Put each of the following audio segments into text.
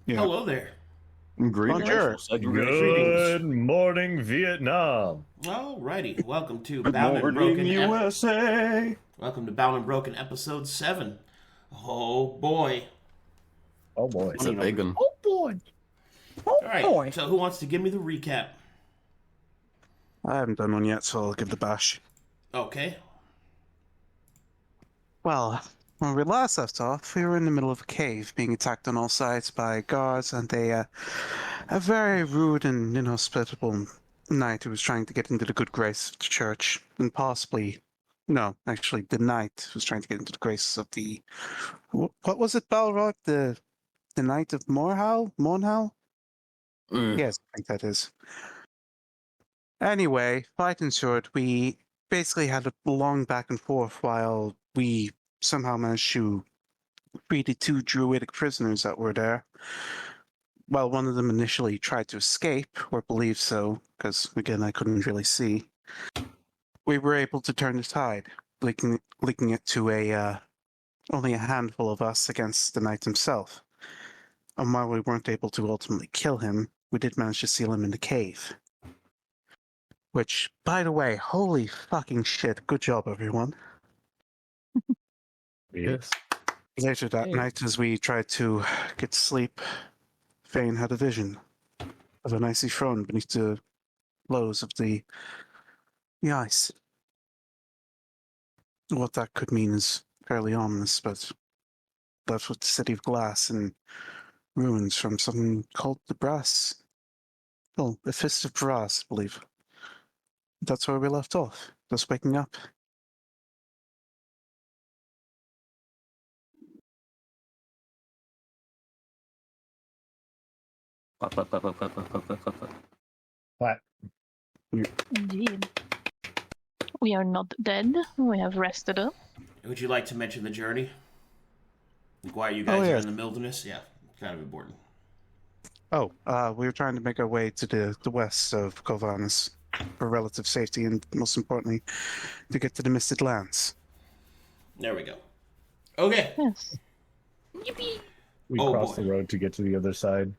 Yeah. Hello there. Greetings. Good morning, Vietnam. Alrighty, welcome to Good Bound and morning, Broken. USA. Welcome to Bound and Broken, episode 7. Oh boy! Oh boy, It's a big one. Oh boy. All right. So who wants to give me the recap? I haven't done one yet, so I'll give the bash. Okay. Well, when we last left off, we were in the middle of a cave, being attacked on all sides by guards and a very rude and inhospitable knight who was trying to get into the good grace of the church, and possibly, no, actually, the knight was trying to get into the graces of the, what was it, Balrak, the knight of Mornhal? Yes, I think that is. Anyway, fight ensued. We basically had a long back and forth while we somehow managed to free the 2 druidic prisoners that were there. Well, one of them initially tried to escape, or believed so, because, again, I couldn't really see. We were able to turn the tide, linking it to only a handful of us against the knight himself. And while we weren't able to ultimately kill him, we did manage to seal him in the cave. Which, by the way, holy fucking shit, good job, everyone. Yes. Later that night, as we tried to get to sleep, Fane had a vision of an icy throne beneath the lows of the ice. What that could mean is fairly ominous, but that's what the City of Glass and ruins from something called the Brass. Oh, a Fist of Brass, I believe. That's where we left off, just waking up. What? Indeed. We are not dead. We have rested up. Would you like to mention the journey? Like why you guys are yes. in the wilderness? Yeah, kind of important. Oh, we were trying to make our way to the west of Kovanis for relative safety and, most importantly, to get to the Misted Lands. There we go. Okay. Yes. Yippee! We Oh, crossed boy. the road to get to the other side.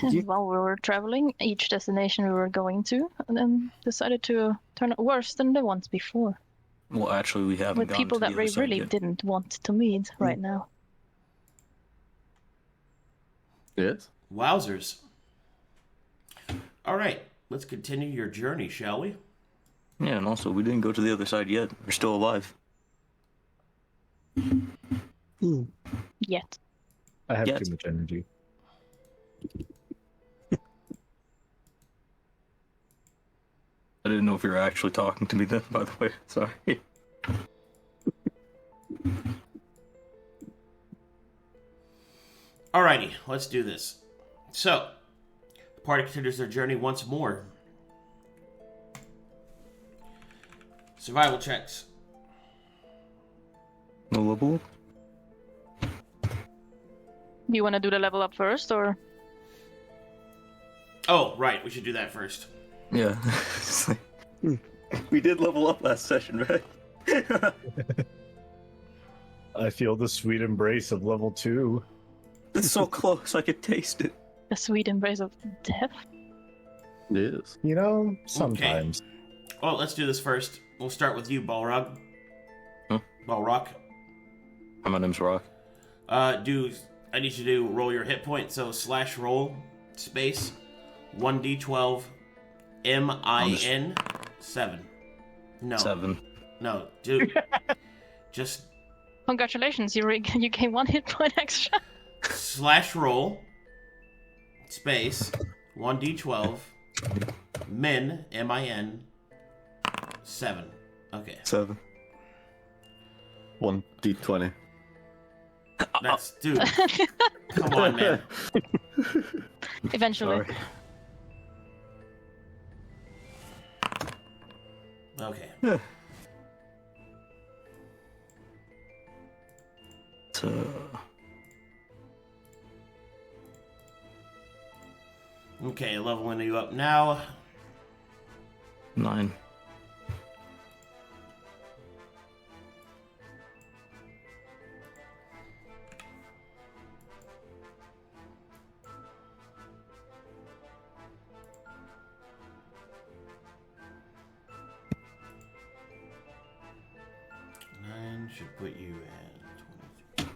While we were traveling, each destination we were going to, and then decided to turn out worse than the ones before. Well, actually, we haven't With gone people to the that other we side really yet. didn't want to meet right now. Yes? Wowzers. All right, let's continue your journey, shall we? Yeah, and also, we didn't go to the other side yet. We're still alive. Yet. I have Yes. too much energy. I didn't know if you were actually talking to me then, by the way. Sorry. Alrighty, let's do this. So, the party continues their journey once more. Survival checks. No level? Do you want to do the level up first, or? Oh, right, we should do that first. Yeah. It's like- we did level up last session, right? I feel the sweet embrace of level 2. It's so close, I could taste it. The sweet embrace of death? Yes. You know, sometimes. Well, let's do this first. We'll start with you, Balrog. Huh? Balrock. My name's Rock. I need you to roll your hit point, so /roll, space, 1d12, MIN, 7. No. 7. No, dude. Just Congratulations, you gain 1 hit point extra. /roll, space, 1d12, min, MIN, 7. Okay. 7. 1d20. That's, dude. Come on, man. Eventually. Sorry. Okay. Okay, leveling you up now. 9. put you at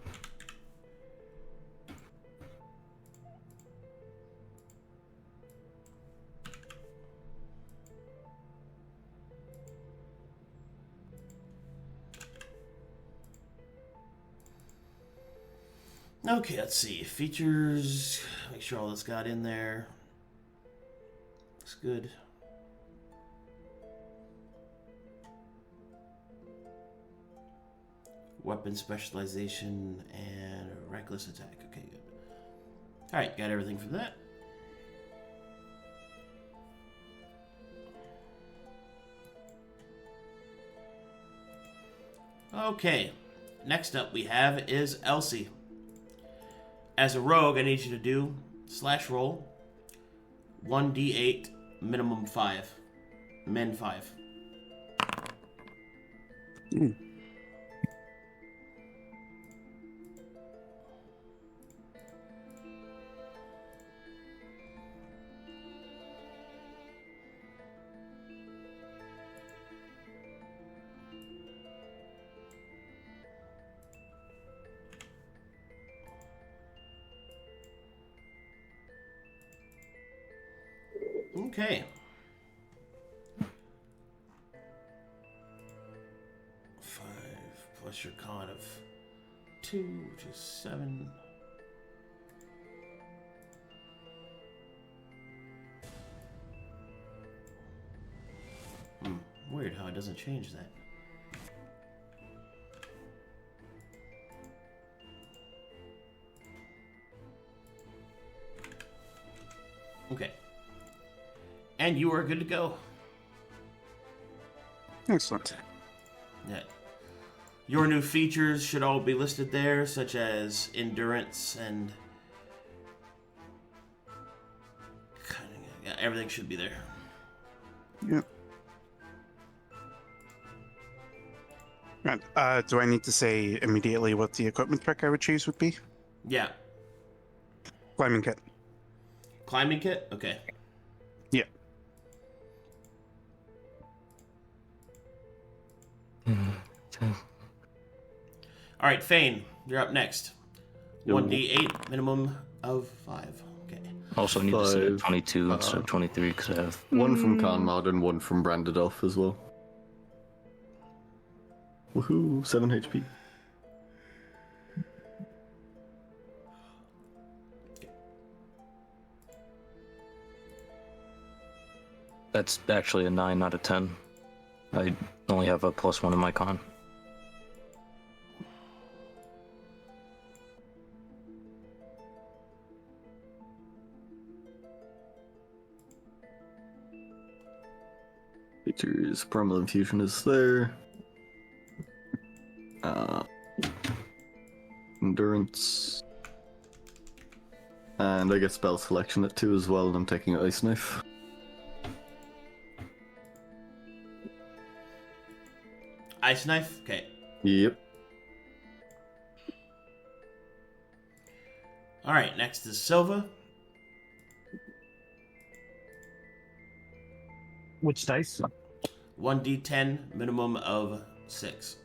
23. Okay, let's see. Features. Make sure all this got in there. Looks good. Weapon specialization and reckless attack. Okay, good. Alright, got everything for that. Okay, next up we have is Elsie. As a rogue, I need you to do /roll 1d8, minimum 5. Min 5. Okay. 5 plus your con of 2, which is 7. Weird how it doesn't change that. Okay. And you are good to go. Excellent. Yeah. Your new features should all be listed there, such as endurance and cunning. Yeah, everything should be there. Yep. Right. Do I need to say immediately what the equipment trick I would choose would be? Yeah. Climbing kit. Climbing kit? Okay. Yeah. All right, Fane, you're up next. 1d8, minimum of 5. Okay. Also need to say 5, 22 instead of 23 because I have. One from Conmod and one from Branded Off as well. Woohoo! 7 HP. That's actually a 9, not a 10. I only have a +1 in my con. Features, Primal Infusion is there. Endurance. And I get spell selection at 2 as well, and I'm taking Ice Knife. Ice knife? Okay. Yep. All right, next is Silva. Which dice? 1d10, minimum of 6.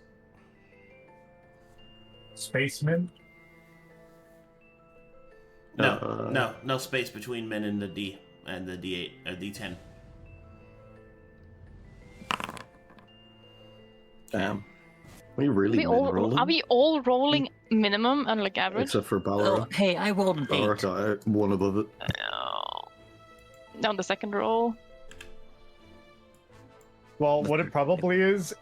Spaceman? No space between min and the D and the D8 or D10. Damn. We really rolling? Are we all rolling minimum and like average? Except for Balrak. Hey, I rolled an 8. Balrak got one above it. Down the second roll. Well, what it probably is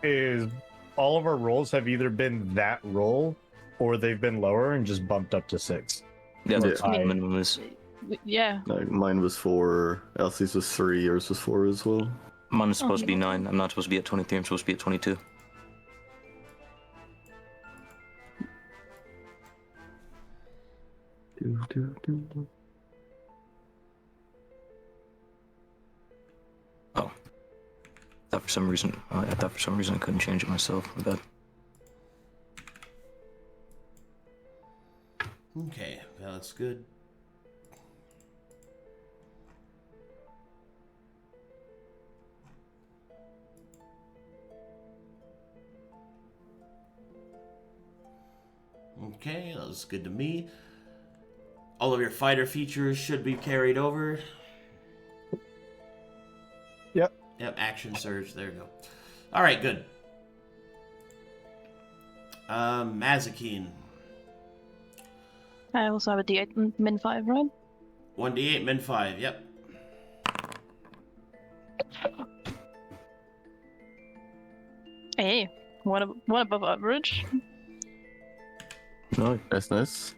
all of our rolls have either been that roll or they've been lower and just bumped up to 6. Yeah, that's Yeah. what the minimum is. Yeah. Like, mine was 4, Elsie's was 3, yours was 4 as well. Mine is supposed to be 9. I'm not supposed to be at 23. I'm supposed to be at 22. Oh. I thought for some reason I couldn't change it myself. My bad. Okay, well, that's good. Okay, that was good to me. All of your fighter features should be carried over. Yep. Yep, action surge. There you go. All right, good. Mazekeen. I also have a D8 min 5, right? 1d8 min 5. Yep. Hey, one above average. No, that's nice.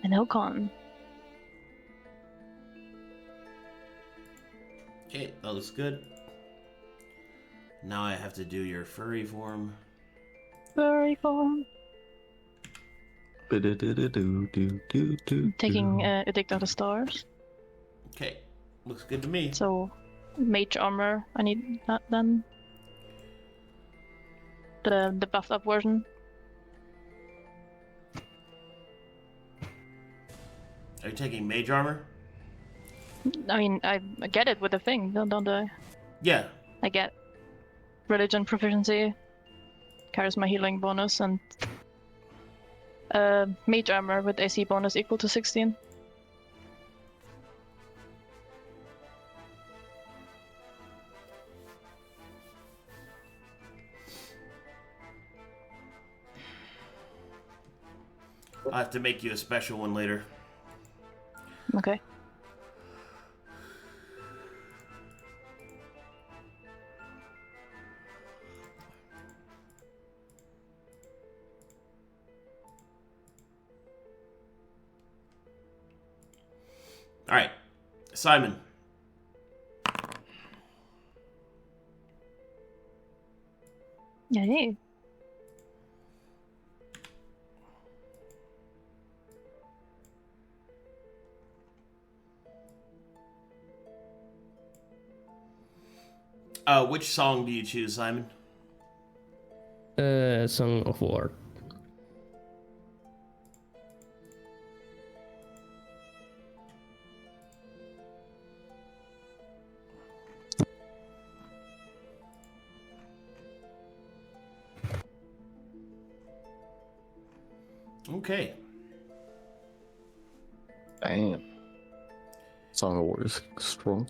An Ocon. Okay, that looks good. Now I have to do your furry form. Very fun. Taking Edict of the Stars. Okay, looks good to me. So, mage armor. I need that then. The buff up version. Are you taking mage armor? I mean, I get it with the thing, don't I? Yeah. I get religion proficiency, charisma healing bonus, and mage armor with AC bonus equal to 16. I'll have to make you a special one later. Okay. All right, Simon. Yay. Which song do you choose, Simon? Song of War. Okay. Damn. Song of War is strong.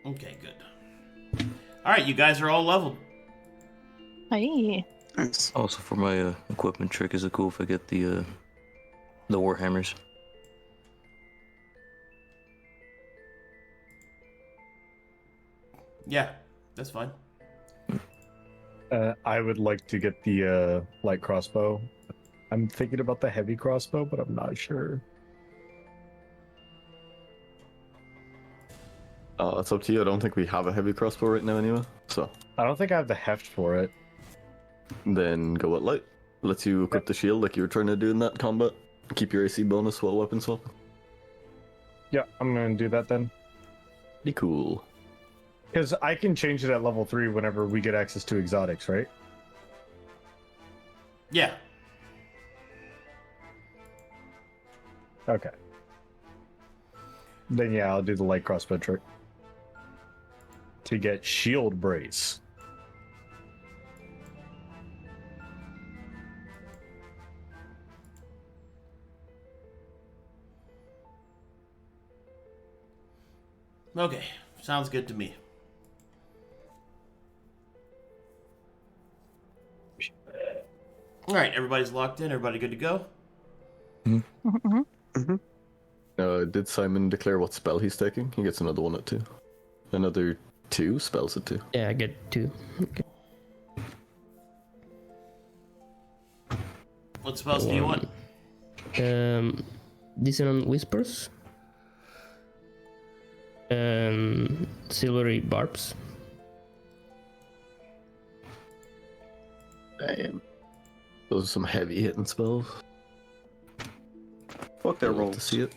Okay, good. All right, you guys are all leveled. Aye. Nice. Also, for my equipment trick, is it cool if I get the warhammers? Yeah, that's fine. I would like to get the light crossbow. I'm thinking about the heavy crossbow, but I'm not sure. It's up to you. I don't think we have a heavy crossbow right now anyway. So I don't think I have the heft for it. then go with light. Lets you equip the shield like you were trying to do in that combat. Keep your AC bonus while weapon swapping. Yeah, I'm gonna do that then. Be cool. Because I can change it at level 3 whenever we get access to exotics, right? Yeah. Okay. Then yeah, I'll do the light crossbow trick. To get shield brace. Okay, sounds good to me. All right, everybody's locked in. Everybody good to go? Did Simon declare what spell he's taking? He gets another one at 2. Another 2 spells at 2. Yeah, I get 2. Okay. What spells do you want? Dissonant Whispers. Silvery Barbs. Damn. Those are some heavy hitting spells. Fuck their I'd love rolls. to see it.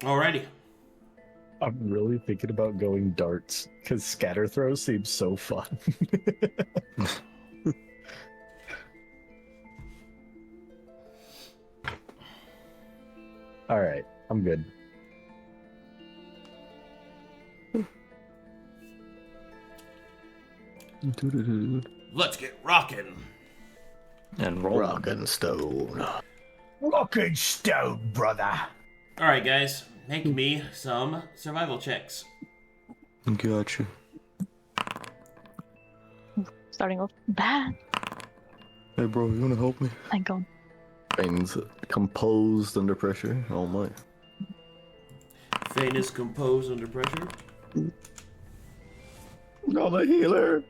Alrighty. I'm really thinking about going darts, because scatter throw seems so fun. All right, I'm good. Let's get rocking. And roll. Rock and stone. Rocking stone, brother. All right, guys, make me some survival checks. Gotcha. Starting off bad. Hey, bro, you wanna help me? Thank God. Fane's composed under pressure. Oh my. Fane is composed under pressure. I'm a healer.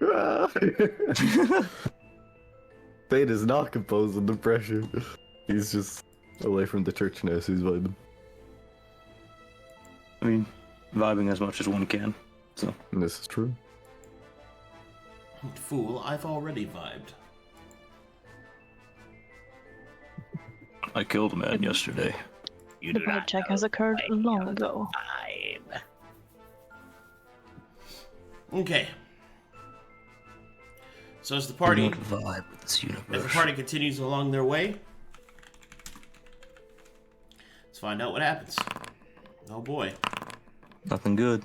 Fane is not composed under pressure. He's just away from the church now, so he's vibing. I mean, vibing as much as one can. So And this is true. Fool, I've already vibed. I killed a man yesterday. The vibe check has occurred long ago. Okay. So as the I party don't vibe with this universe. As the party continues along their way, let's find out what happens. Oh boy. Nothing good.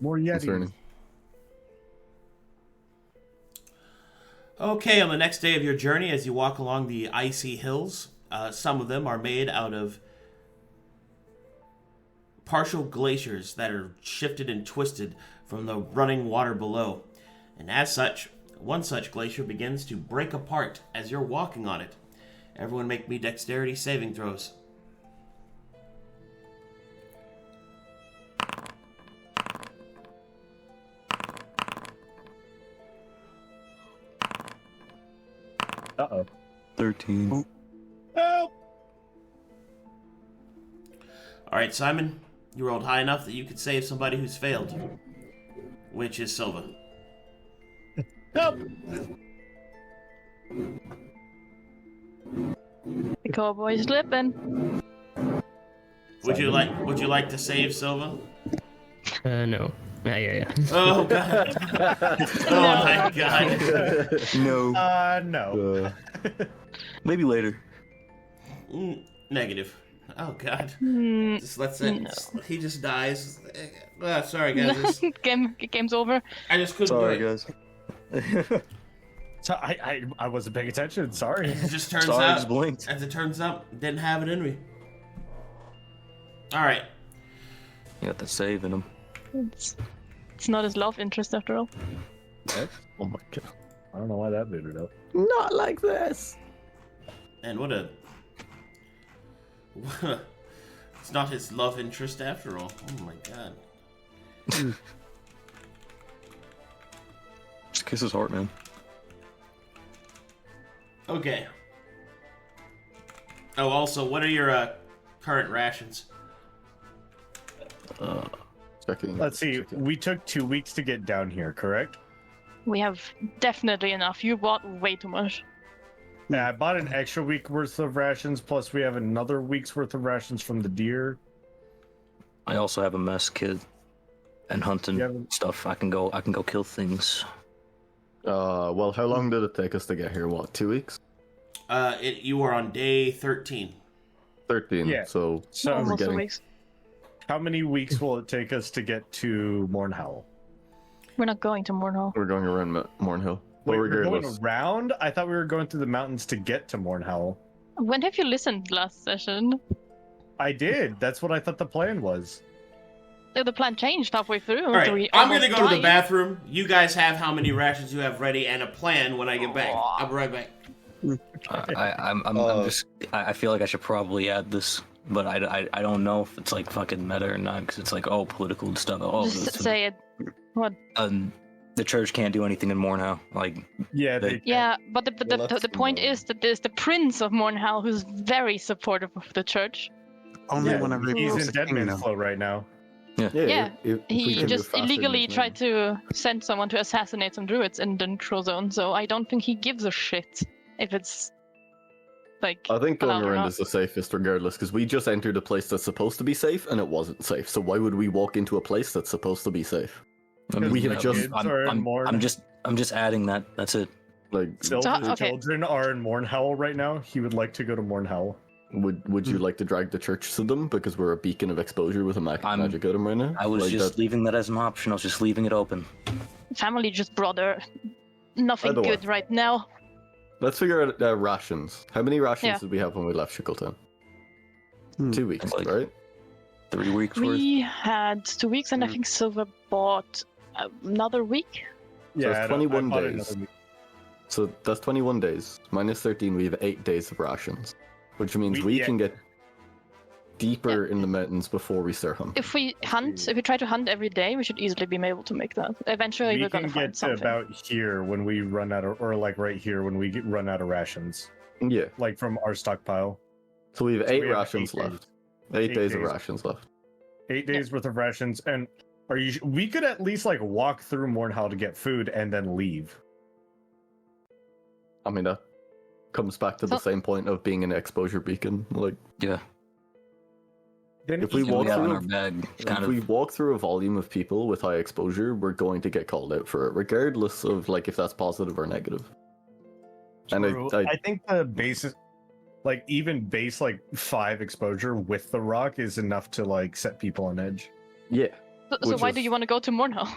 More Yetis. Concerning. Okay, on the next day of your journey, as you walk along the icy hills, some of them are made out of partial glaciers that are shifted and twisted from the running water below. And as such, one such glacier begins to break apart as you're walking on it. Everyone make me dexterity saving throws. Uh-oh. 13. Help! Alright, Simon, you rolled high enough that you could save somebody who's failed, which is Silva. Help! The cowboy's slipping. Would you like to save Silva? No. Yeah. Oh god. Oh my god. No. No. Maybe later. Negative. Oh god. Hmm, Just let's say no. he just dies. Sorry guys. Game's over. I just couldn't Sorry, do it. guys. So I wasn't paying attention. Sorry. It just turns Sorry, out, just blinked. as it turns out, didn't have it in me. Alright. You got the save in him. It's not his love interest after all. Oh my god. I don't know why that booted up. Not like this. And what a... It's not his love interest after all. Oh my god. Just kiss his heart, man. Okay. Oh, also, what are your current rations? Checking. Let's see. Checking. We took 2 weeks to get down here, correct? We have definitely enough. You bought way too much. Yeah, I bought an extra week worth of rations, plus we have another week's worth of rations from the deer. I also have a mess kit and hunting You haven't- stuff. I can go kill things. Well, how long did it take us to get here? What, 2 weeks? You are on day 13. 13. Yeah. So So we're Almost 2 getting. weeks. how many weeks will it take us to get to Mornhowl? We're not going to Mornhall. We're going around Mornhill. Wait, Well, we're going regardless. around? I thought we were going through the mountains to get to Mornhowl. When have you listened last session? I did. That's what I thought the plan was. The plan changed halfway through. All after right, we I'm gonna almost go to the died. bathroom. You guys have how many rations you have ready and a plan when I get back. I'll be right back. I feel like I should probably add this, but I don't know if it's like fucking meta or not, because it's like, oh, political and stuff. Oh, Just this- say it. What? the church can't do anything in Mornhow. Like, Yeah, they Yeah, but Well, that's the point more- is that there's the Prince of Mornhall who's very supportive of the church. Only yeah, whenever he he's rules in the Dead Man's kingdom. Flow right now. Yeah, if we He can do just faster than illegally his tried name. to send someone to assassinate some druids in the neutral zone, so I don't think he gives a shit if it's like I think going allowed or around not. is the safest regardless, because we just entered a place that's supposed to be safe and it wasn't safe. So why would we walk into a place that's supposed to be safe? We have just- I'm just adding that. That's it. Like, Sylvan's okay. children are in Mornhowl right now. He would like to go to Mornhowl. Would you like to drag the church to them because we're a beacon of exposure with a magic item right now? I was just leaving that as an option. I was just leaving it open. Family just brought her nothing Either good way. right now. Let's figure out rations. How many rations did we have when we left Shickletown? 2 weeks, Like- right? 3 weeks worth. We had 2 weeks, and I think Silva bought another week. So it's 21 I bought days. another week. So that's 21 days. Minus 13, we have 8 days of rations. Which means we can get deeper in the mountains before we start hunting. If we try to hunt every day, we should easily be able to make that. Eventually, We we're gonna can find get to something. about here when we run out of, or like right here when we run out of rations, Yeah. like from our stockpile. So we have So 8 we have rations 8 days. left. 8 days of days. rations left. 8 days worth of rations, and we could at least like walk through Mornhall to get food and then leave. I mean, that comes back to the same point of being an exposure beacon. Like, Yeah. Then if we We walk have in through, our bag, kind if of. we walk through a volume of people with high exposure, we're going to get called out for it, regardless of like if that's positive or negative. And True. I think the basis, like even base like 5 exposure with the rock is enough to like set people on edge. yeah, So which why is- do you want to go to Mornhall?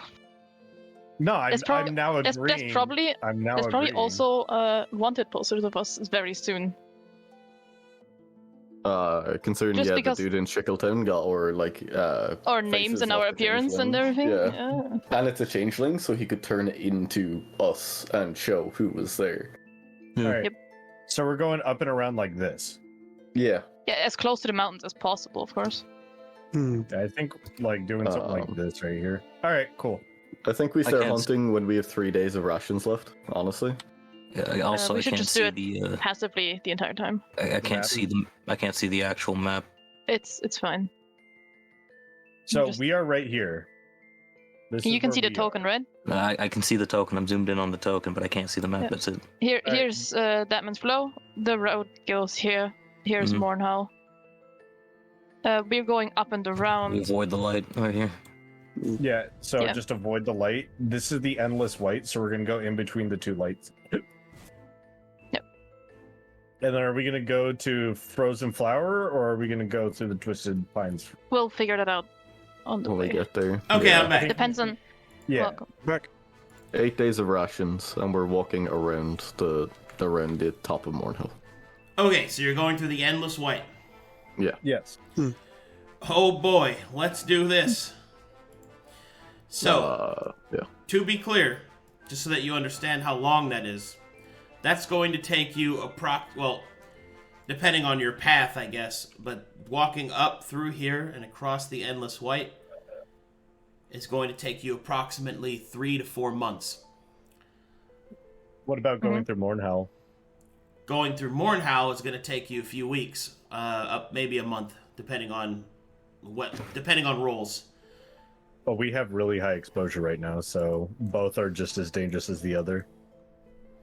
No, I'm now There's agreeing. probably I'm now there's probably agreeing. also wanted posters of us very soon. considering Just the because- dude in Shickletown got Our names faces and of our the appearance and changeling. everything. Yeah. And it's a changeling, so he could turn it into us and show who was there. All right. Yep. So we're going up and around like this. Yeah. Yeah, as close to the mountains as possible, of course. I think like doing something like this right here. All right, cool. I think we start can't- hunting when we have 3 days of rations left, honestly. Yeah, also, we I should can't just do see it the. passively the entire time. I can't see the. I can't see the actual map. It's fine. So Just- we are right here. This You is can where see the we token, are. right? I can see the token. I'm zoomed in on the token, but I can't see the map. Yeah. That's it. Alright. Here's Deadman's Flow. The road goes here. Here's Mhm. Mornhall. We're going up and We around. avoid the light right here. Yeah, so Yeah. just avoid the light. This is the endless white, so we're gonna go in between the 2 lights. Yep. And then are we gonna go to Frozen Flower or are we gonna go through the Twisted Pines? We'll figure that out on the When we way. get there. Okay, Yeah. I'm back. Depends on. Yeah. Welcome. Back. 8 days of rations, and we're walking around the top of Mornhill. Okay, so you're going through the endless white. Yes. Oh boy, let's do this. So, yeah. to be clear, just so that you understand how long that is, that's going to take you well, depending on your path, I guess, but walking up through here and across the endless white is going to take you approximately 3 to 4 months. What about going through Mornhell? Going through Mornhall is going to take you a few weeks, up maybe a month, depending on rolls. But we have really high exposure right now, so both are just as dangerous as the other.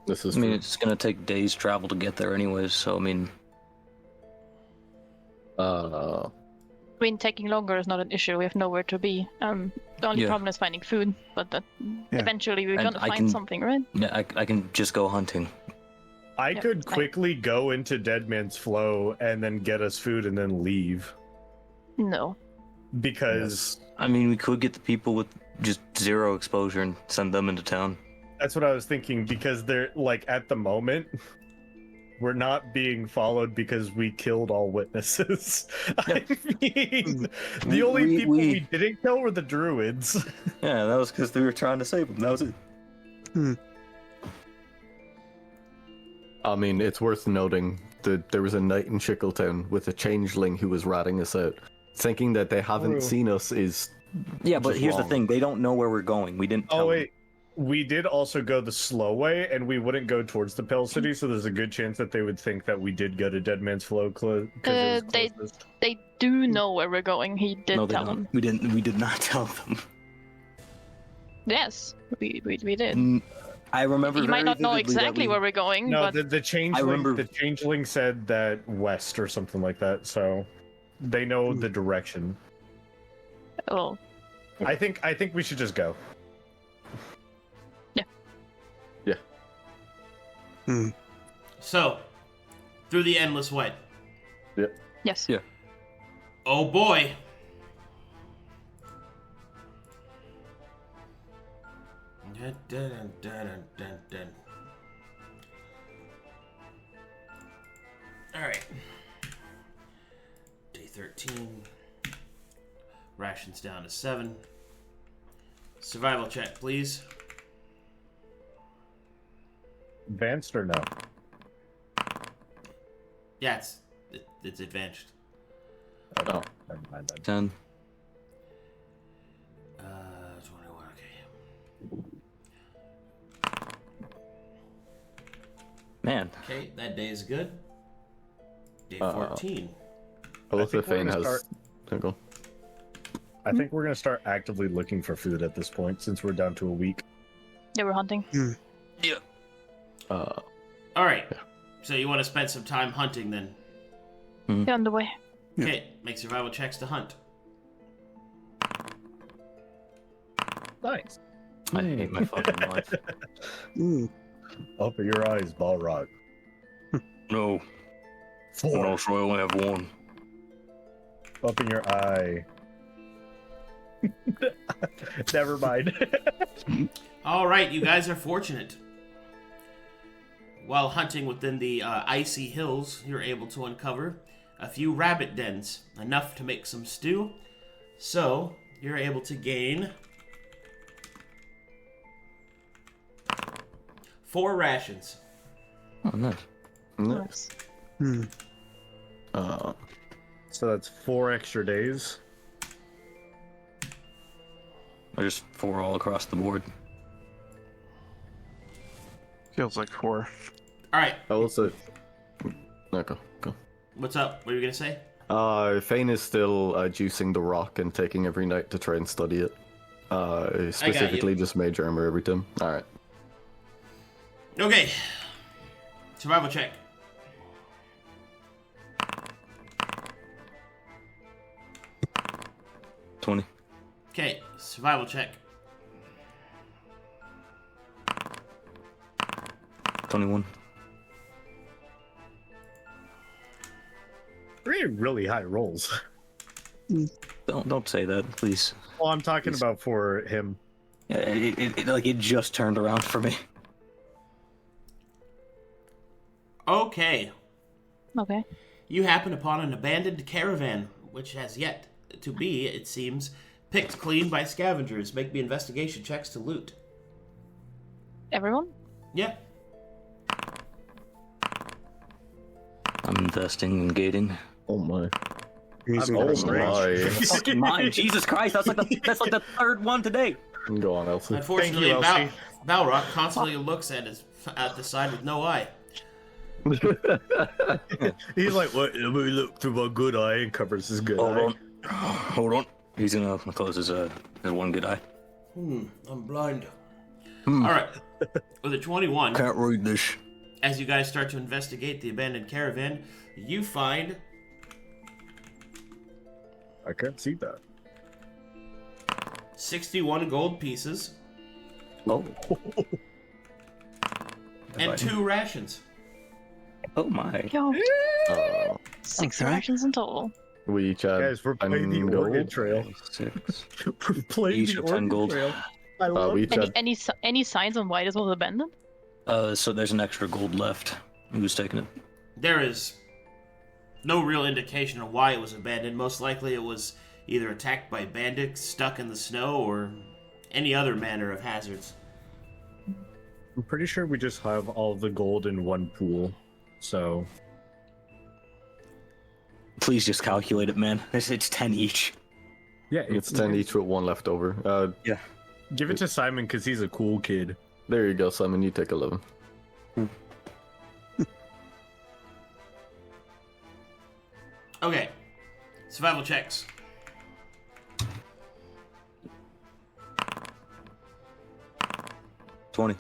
This is I mean, true. it's gonna take days travel to get there, anyways. So I mean, I mean, taking longer is not an issue. We have nowhere to be. The only Yeah. problem is finding food, but Yeah. eventually we're And gonna I find can- something, right? yeah, I can just go hunting. I Yep, could fine. quickly go into Dead Man's Flow and then get us food and then leave. No. Because I mean, we could get the people with just 0 exposure and send them into town. that's what I was thinking, because they're like at the moment we're not being followed because we killed all witnesses. I mean, the only We- people we- we didn't kill were the druids. Yeah, that was because they were trying to save them. That was it. I mean, it's worth noting that there was a knight in Shickletown with a changeling who was ratting us out. Thinking that they haven't True. seen us is... Yeah, but Just here's wrong. the thing: they don't know where we're going. We didn't. Tell Oh them. wait, we did also go the slow way, and we wouldn't go towards the Pale City, so there's a good chance that they would think that we did go to Dead Man's Flow. They do know where we're going. He did No, they tell don't. them. We didn't. We did not tell them. Yes, we did. I remember. He very might not know vividly that exactly we- where we're going, No, but the changeling. remember- The changeling said that west or something like that, so they know the direction. well, I think we should just go. So, through the endless white. Yep. Yes. Yeah. Oh boy. Dun, dun, dun, dun, dun, dun. All right. Day 13. Rations down to 7. Survival check, please. Advanced or no? Yeah, it's advanced. Oh. Never mind then. 10. 21, okay. Man. Okay, that day is good. Day Uh, 14. Unless think if we're Fane gonna has. Go. I think we're gonna start actively looking for food at this point since we're down to a week. Yeah, we're hunting. Yeah. All right. So you want to spend some time hunting then? Yeah, on the way. Okay, make survival checks to hunt. Nice. I hate my fucking life. Mm. Open your eyes, Balrak. No. 4. No, so I only have one. Open your eye. Never mind. All right, you guys are fortunate. While hunting within the icy hills, you're able to uncover a few rabbit dens, enough to make some stew. So, you're able to gain 4 rations. Oh, nice. Nice. Hmm. So that's 4 extra days. I just 4 all across the board. Feels like 4. All right, I will say. No, go. what's up? What are you going to say? Fane is still juicing the rock and taking every night to try and study it. Specifically, just mage armor every time. Alright. Okay. Survival check. $20. Okay, survival check. 21. 3 really high rolls. Don't say that, please. Well, I'm talking about for him. Yeah, it just turned around for me. Okay. Okay. You happen upon an abandoned caravan, which has yet to be, it seems, picked clean by scavengers. Make me investigation checks to loot. Everyone? Yeah. I'm investing and gating. Oh my. Using I'm this old, range. right? Fucking mine, Jesus Christ! That's like the 3rd one today. Go on, Elsie. Unfortunately, Thank you, Elsie. Balrak constantly looks at the side with no eye. He's like, what? Let me look through my good eye and covers his good eye. Hold on. He's gonna close his one good eye. I'm blind. All right. With a 21, Can't read this. as you guys start to investigate the abandoned caravan, you find I can't see that. 61 gold pieces Oh. and 2 rations. Oh my. Yo, Uh, 6 Okay. rations in total. we each had Guys, we're playing the 10 Oregon gold. Trail. 6. We're playing Each the of 10 Oregon gold. Trail. I love we each had Any signs on why this was abandoned? So there's an extra gold left. Who's taking it? There is no real indication of why it was abandoned. Most likely it was either attacked by bandits, stuck in the snow, or any other manner of hazards. I'm pretty sure we just have all the gold in one pool. So Please just calculate it, man. It's 10 each. yeah, It's 10 each with 1 left over. Yeah. Give it to Simon because he's a cool kid. There you go, Simon. You take 11. Okay. Survival checks. $20.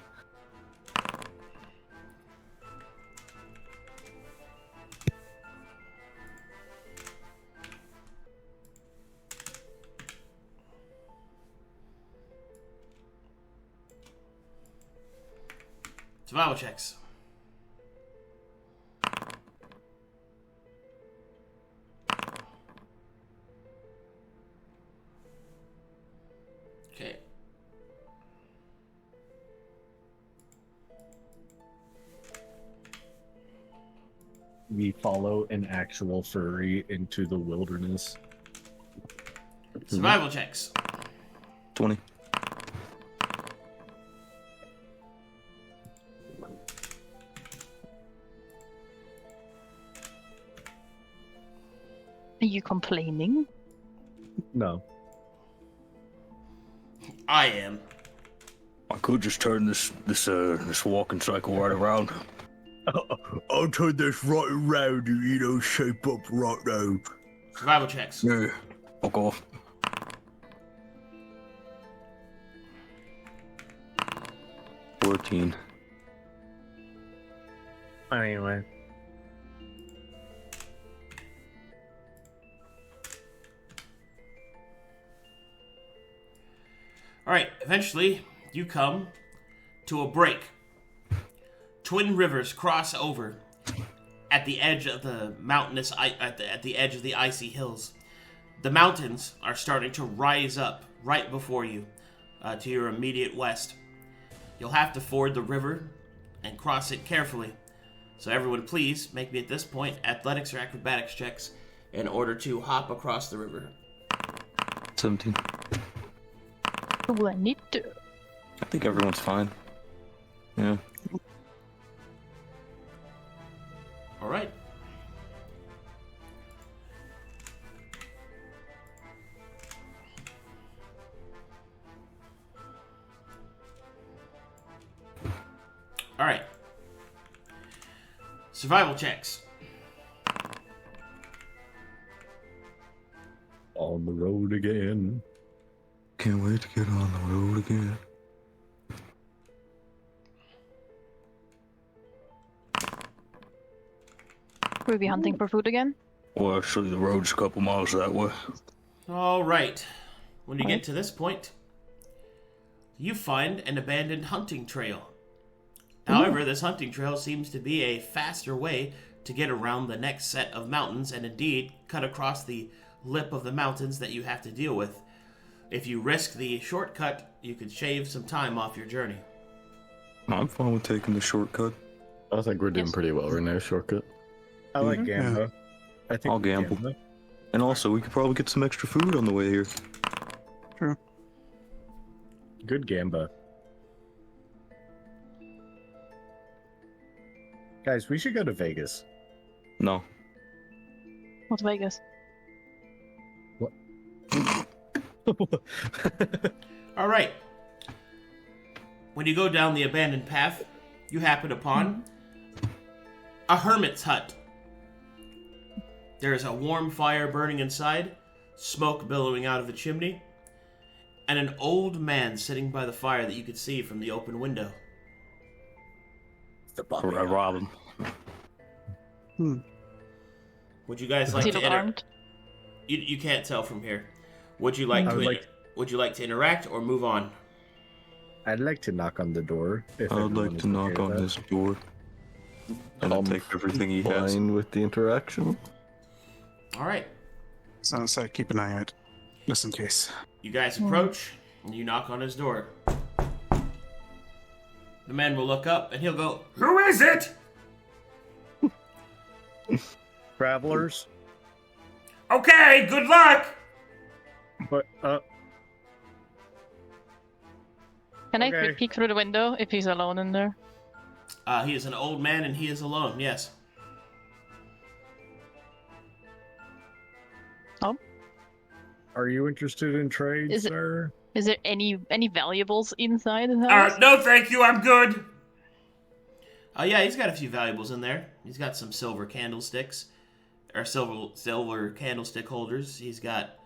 Survival checks. We follow an actual furry into the wilderness. Survival checks. 20. Are you complaining? No. I am. I could just turn this walking cycle right around. I'll turn this right around and, shape up right now. Survival checks. Yeah. Fuck off. 14. Anyway. Alright, eventually you come to a break. Twin rivers cross over at the edge of the mountainous, at the edge of the icy hills. The mountains are starting to rise up right before you, to your immediate west. You'll have to ford the river and cross it carefully. So everyone please make me at this point athletics or acrobatics checks in order to hop across the river. 17. 22. I think everyone's fine. Yeah. Alright. Alright. Survival checks. On the road again. Can't wait to get on the road again. Will we be hunting for food again? Well, actually, the road's a couple miles that way. Alright. When you get to this point, you find an abandoned hunting trail. However, this hunting trail seems to be a faster way to get around the next set of mountains and indeed cut across the lip of the mountains that you have to deal with. If you risk the shortcut, you could shave some time off your journey. I'm fine with taking the shortcut. I think we're doing Yes. pretty well right now, shortcut. I like Gamba. I think I'll gamble. And also, we could probably get some extra food on the way here. Good Gamba. Guys, we should go to Vegas. No. What's Vegas? Alright. When you go down the abandoned path, you happen upon a hermit's hut. There is a warm fire burning inside, smoke billowing out of the chimney, and an old man sitting by the fire that you could see from the open window. Or I rob him. Would you guys Is like he to look armed? You can't tell from here. Would you like would you like to interact or move on? I'd like to knock on the door. If I'd everyone like is to okay knock with on that. this door. And I'll take everything he has. Fine with the interaction. Alright. So keep an eye out, just in case. You guys approach, and you knock on his door. The man will look up, and he'll go, "Who is it?" Travelers? Okay, good luck! But, Can I Okay. quick peek through the window if he's alone in there? He is an old man, and he is alone, yes. are you interested in trade, Is it- sir? Is there any valuables inside the house? No thank you, I'm good! Yeah, he's got a few valuables in there. He's got some silver candlesticks, or silver candlestick holders. He's got,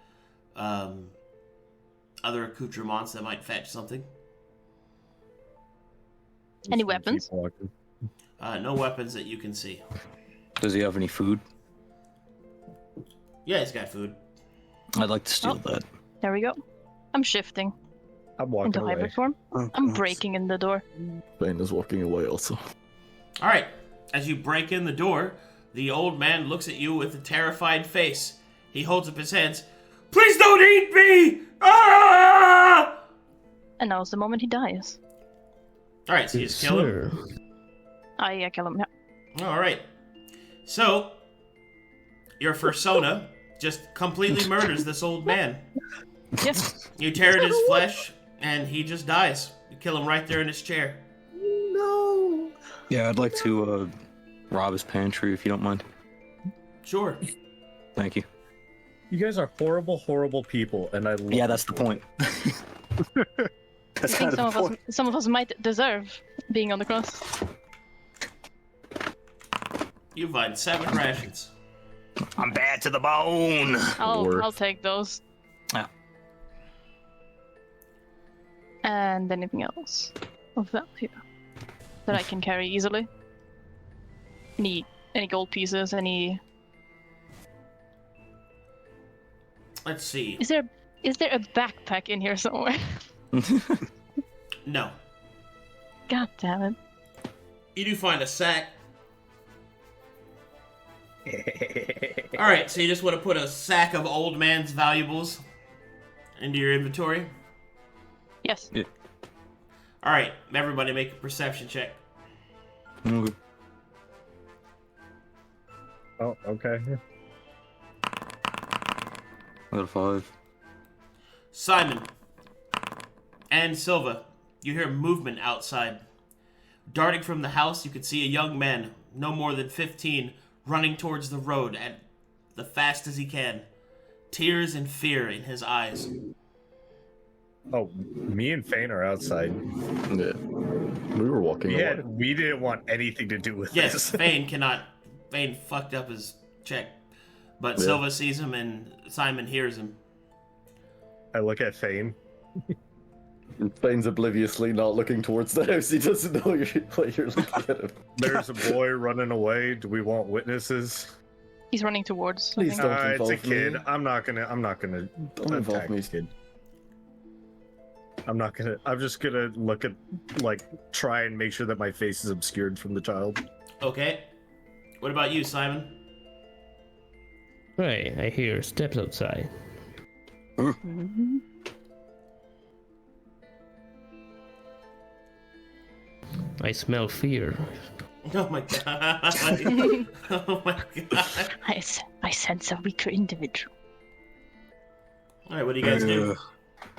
other accoutrements that might fetch something. Any Just weapons? keep walking. No weapons that you can see. Does he have any food? Yeah, he's got food. I'd like to steal that. There we go. I'm shifting I'm walking into away. hybrid form. Oh, I'm nice. breaking in the door. Fane is walking away also. Alright, as you break in the door, the old man looks at you with a terrified face. He holds up his hands. "Please don't eat me! Ah!" And now's the moment he dies. Alright, so you just kill him. I kill him. Yeah. Alright. So, your persona just completely murders this old man. Yes. You tear at his flesh, and he just dies. You kill him right there in his chair. No. Yeah, I'd like to rob his pantry if you don't mind. Sure. Thank you. You guys are horrible, horrible people, and I love Yeah, that's the point. I That's think kind of the point. some of us might deserve being on the cross. You find 7 rations. I'm bad to the bone. I'll take those. Yeah. And anything else of value that I can carry easily? Any gold pieces? Any? Let's see. Is there a backpack in here somewhere? No. God damn it! You do find a sack. Alright, so you just want to put a sack of old man's valuables into your inventory? Yes. Yeah. Alright, everybody make a perception check. Okay. Oh, okay. I got a 5. Simon and Silva, you hear movement outside. Darting from the house, you could see a young man, no more than 15, running towards the road at the fast as he can. Tears and fear in his eyes. Oh, me and Fane are outside. Yeah. We were walking away. We didn't want anything to do with Yes, this. Fane fucked up his check. But Yeah. Silva sees him and Simon hears him. I look at Fane. Fane's obliviously not looking towards the house. He doesn't know what you're looking at him. There's a boy running away. Do we want witnesses? He's running towards. I Please think. don't It's a involve kid. me. I'm not gonna Don't involve attack me. this kid. I'm just gonna look at, try and make sure that my face is obscured from the child. Okay. What about you, Simon? Right, I hear steps outside. I smell fear. Oh my god. Oh my god. I sense a weaker individual. Alright, what do you guys do?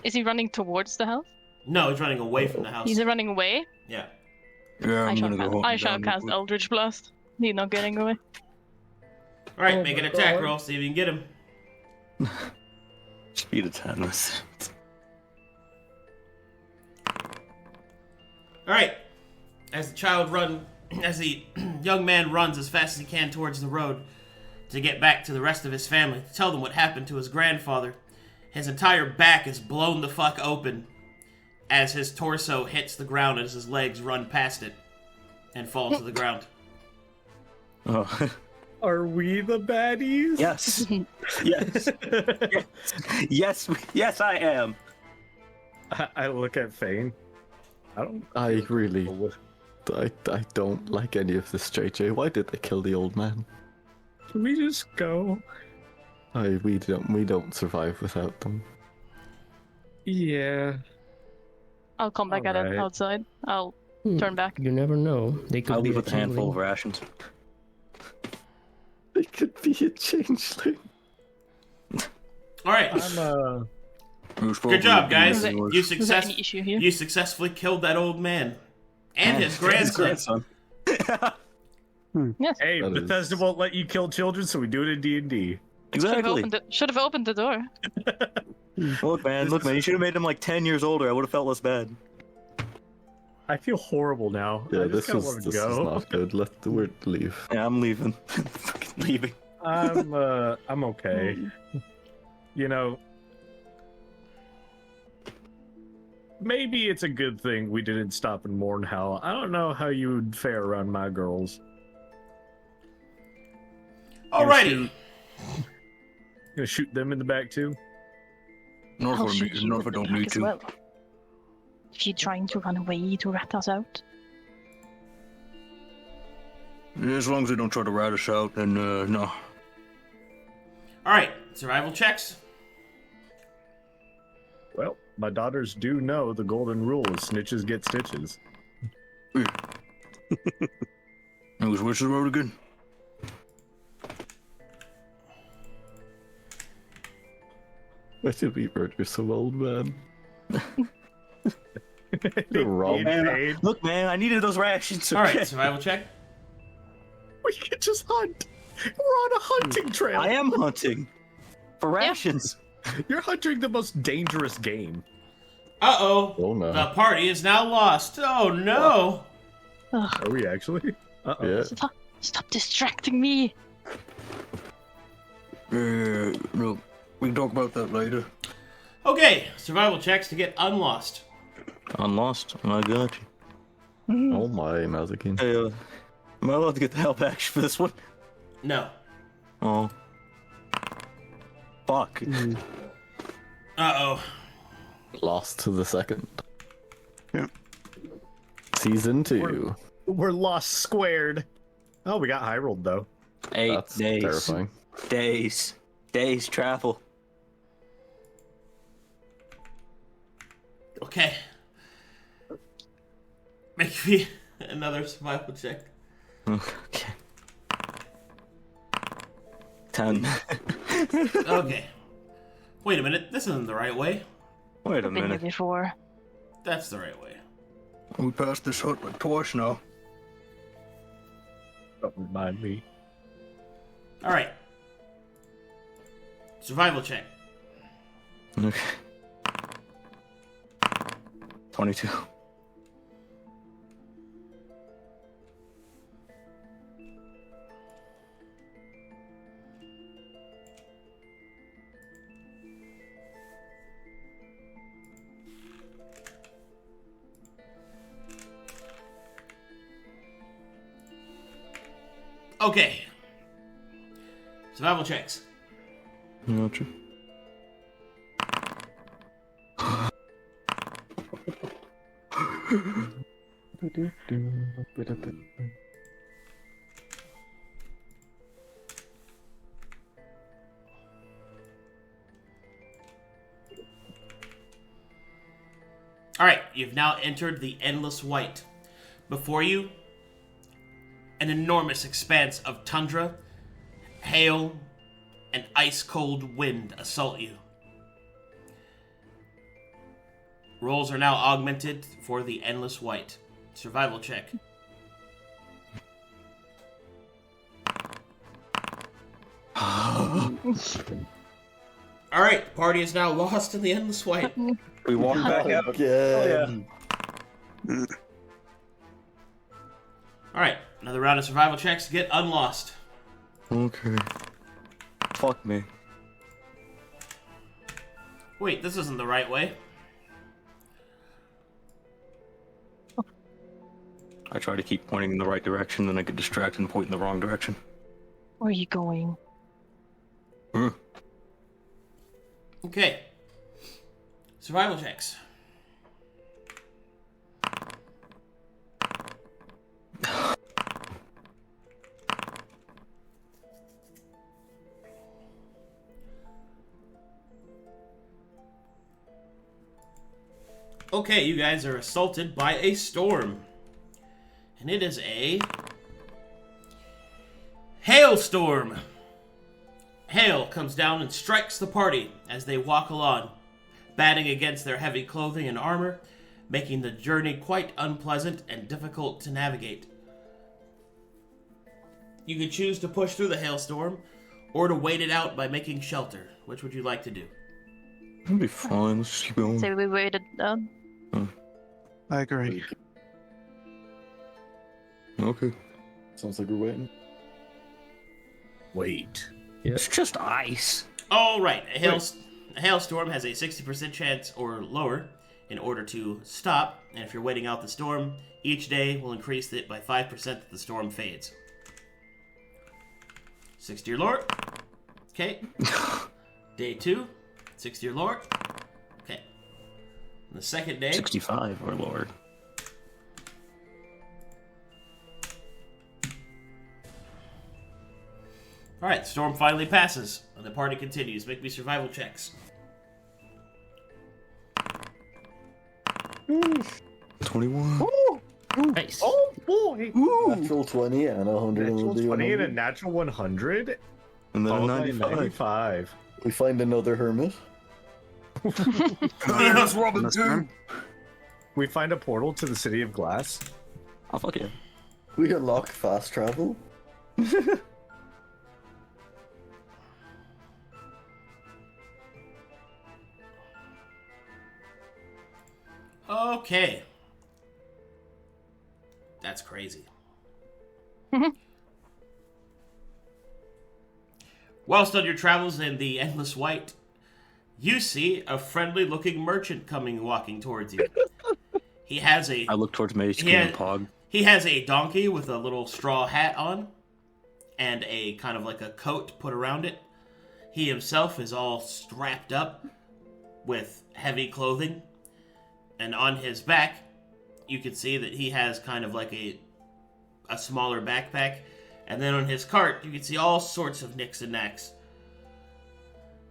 Is he running towards the house? No, he's running away from the house. He's running away. Yeah. Yeah, I shall cast Eldritch Blast. He's not getting away. Alright, Oh make my an attack God. roll, see if you can get him. Speed attack. Alright. As the young man runs as fast as he can towards the road to get back to the rest of his family, to tell them what happened to his grandfather, his entire back is blown the fuck open as his torso hits the ground as his legs run past it and fall to the ground. Oh. Are we the baddies? Yes. Yes. Yes, I am. I look at Fane. I don't like any of this, JJ. Why did they kill the old man? Can we just go? We don't survive without them. Yeah. I'll come back at it Alright. outside. I'll turn back. You never know. They could I'll be leave a with a handful of changeling. rations. They could be a changeling. Alright. Good job, guys. Is You, Is there any issue here? you successfully killed that old man. And his grandson. Yes. Hey, That Bethesda is- won't let you kill children, so we do it in D&D. Exactly. Should have opened the door. Look, man, you should have made him like 10 years older. I would have felt less bad. I feel horrible now. Yeah, I just this kinda is wanna this go. is not good. We're leave. Yeah, I'm leaving. Fucking leaving. I'm okay. You know, maybe it's a good thing we didn't stop and mourn Hal. I don't know how you would fare around my girls. Alrighty. Gonna shoot them in the back too? I'll shoot you in the back as well. If you're trying to run away to rat us out. As long as they don't try to rat us out, then no. Alright, survival checks. Well, my daughters do know the golden rule is snitches get stitches. It was which road again? Why did we murder some old man? Rob, Man, look, man, I needed those rations. All right, okay? survival check. we could just hunt. We're on a hunting trail. I am hunting for rations. You're hunting the most dangerous game. Uh-oh. Oh no. The party is now lost. Oh, no. Are we actually? Uh-oh. Yeah. Stop distracting me. No, we can talk about that later. Okay, survival checks to get unlost. I'm lost. I got you. Oh my, Mazekeen. Hey, am I allowed to get the help action for this one? No. Oh. Fuck. Uh-oh. Lost to the second. Yeah. Season 2. We're lost squared. Oh, we got high rolled though. 8 That's days. terrifying. Days travel. Okay. Make me another survival check. Okay. 10. Okay. Wait a minute. This isn't the right way. Wait a Been here minute. before. That's the right way. We passed this hut like twice now. Don't remind me. All right. Survival check. Okay. 22. Okay. Survival checks. Gotcha. All right, you've now entered the Endless White. Before you, an enormous expanse of tundra, hail, and ice-cold wind assault you. Rolls are now augmented for the Endless White. Survival check. All right, party is now lost in the Endless White. We walk back out. Again. All right, another round of survival checks to get unlost. Okay. Fuck me. Wait, this isn't the right way. I try to keep pointing in the right direction, then I get distracted and point in the wrong direction. Where are you going? Okay. Survival checks. Okay, you guys are assaulted by a storm. And it is a hailstorm. Hail comes down and strikes the party as they walk along, batting against their heavy clothing and armor, making the journey quite unpleasant and difficult to navigate. You can choose to push through the hailstorm, or to wait it out by making shelter. Which would you like to do? It'll be fine. Let's just keep going. Say we waited down. I agree. Okay. Sounds like we're waiting. Wait. It's just ice. All right, a hailstorm has a 60% chance or lower in order to stop, and if you're waiting out the storm, each day will increase it by 5% that the storm fades. 6 to your lord. Okay. Day 2, 6 to your lord. Okay. And the second day, 65 or lower. all right, the storm finally passes, and the party continues. Make me survival checks. 21. Nice. Oh boy! Natural 20 and 100. Natural 20 and a natural 100. And then a Followed by 95. 95. We find another hermit. That's Robin too. We find a portal to the City of Glass. Oh, fuck yeah. We unlock fast travel. Okay. That's crazy. Whilst on your travels in the Endless White, you see a friendly-looking merchant walking towards you. He has a... I look towards Mazekeen and Pog. He has a donkey with a little straw hat on, and a kind of like a coat put around it. He himself is all strapped up with heavy clothing, and on his back, you can see that he has kind of like a smaller backpack, and then on his cart, you can see all sorts of nicks and knacks.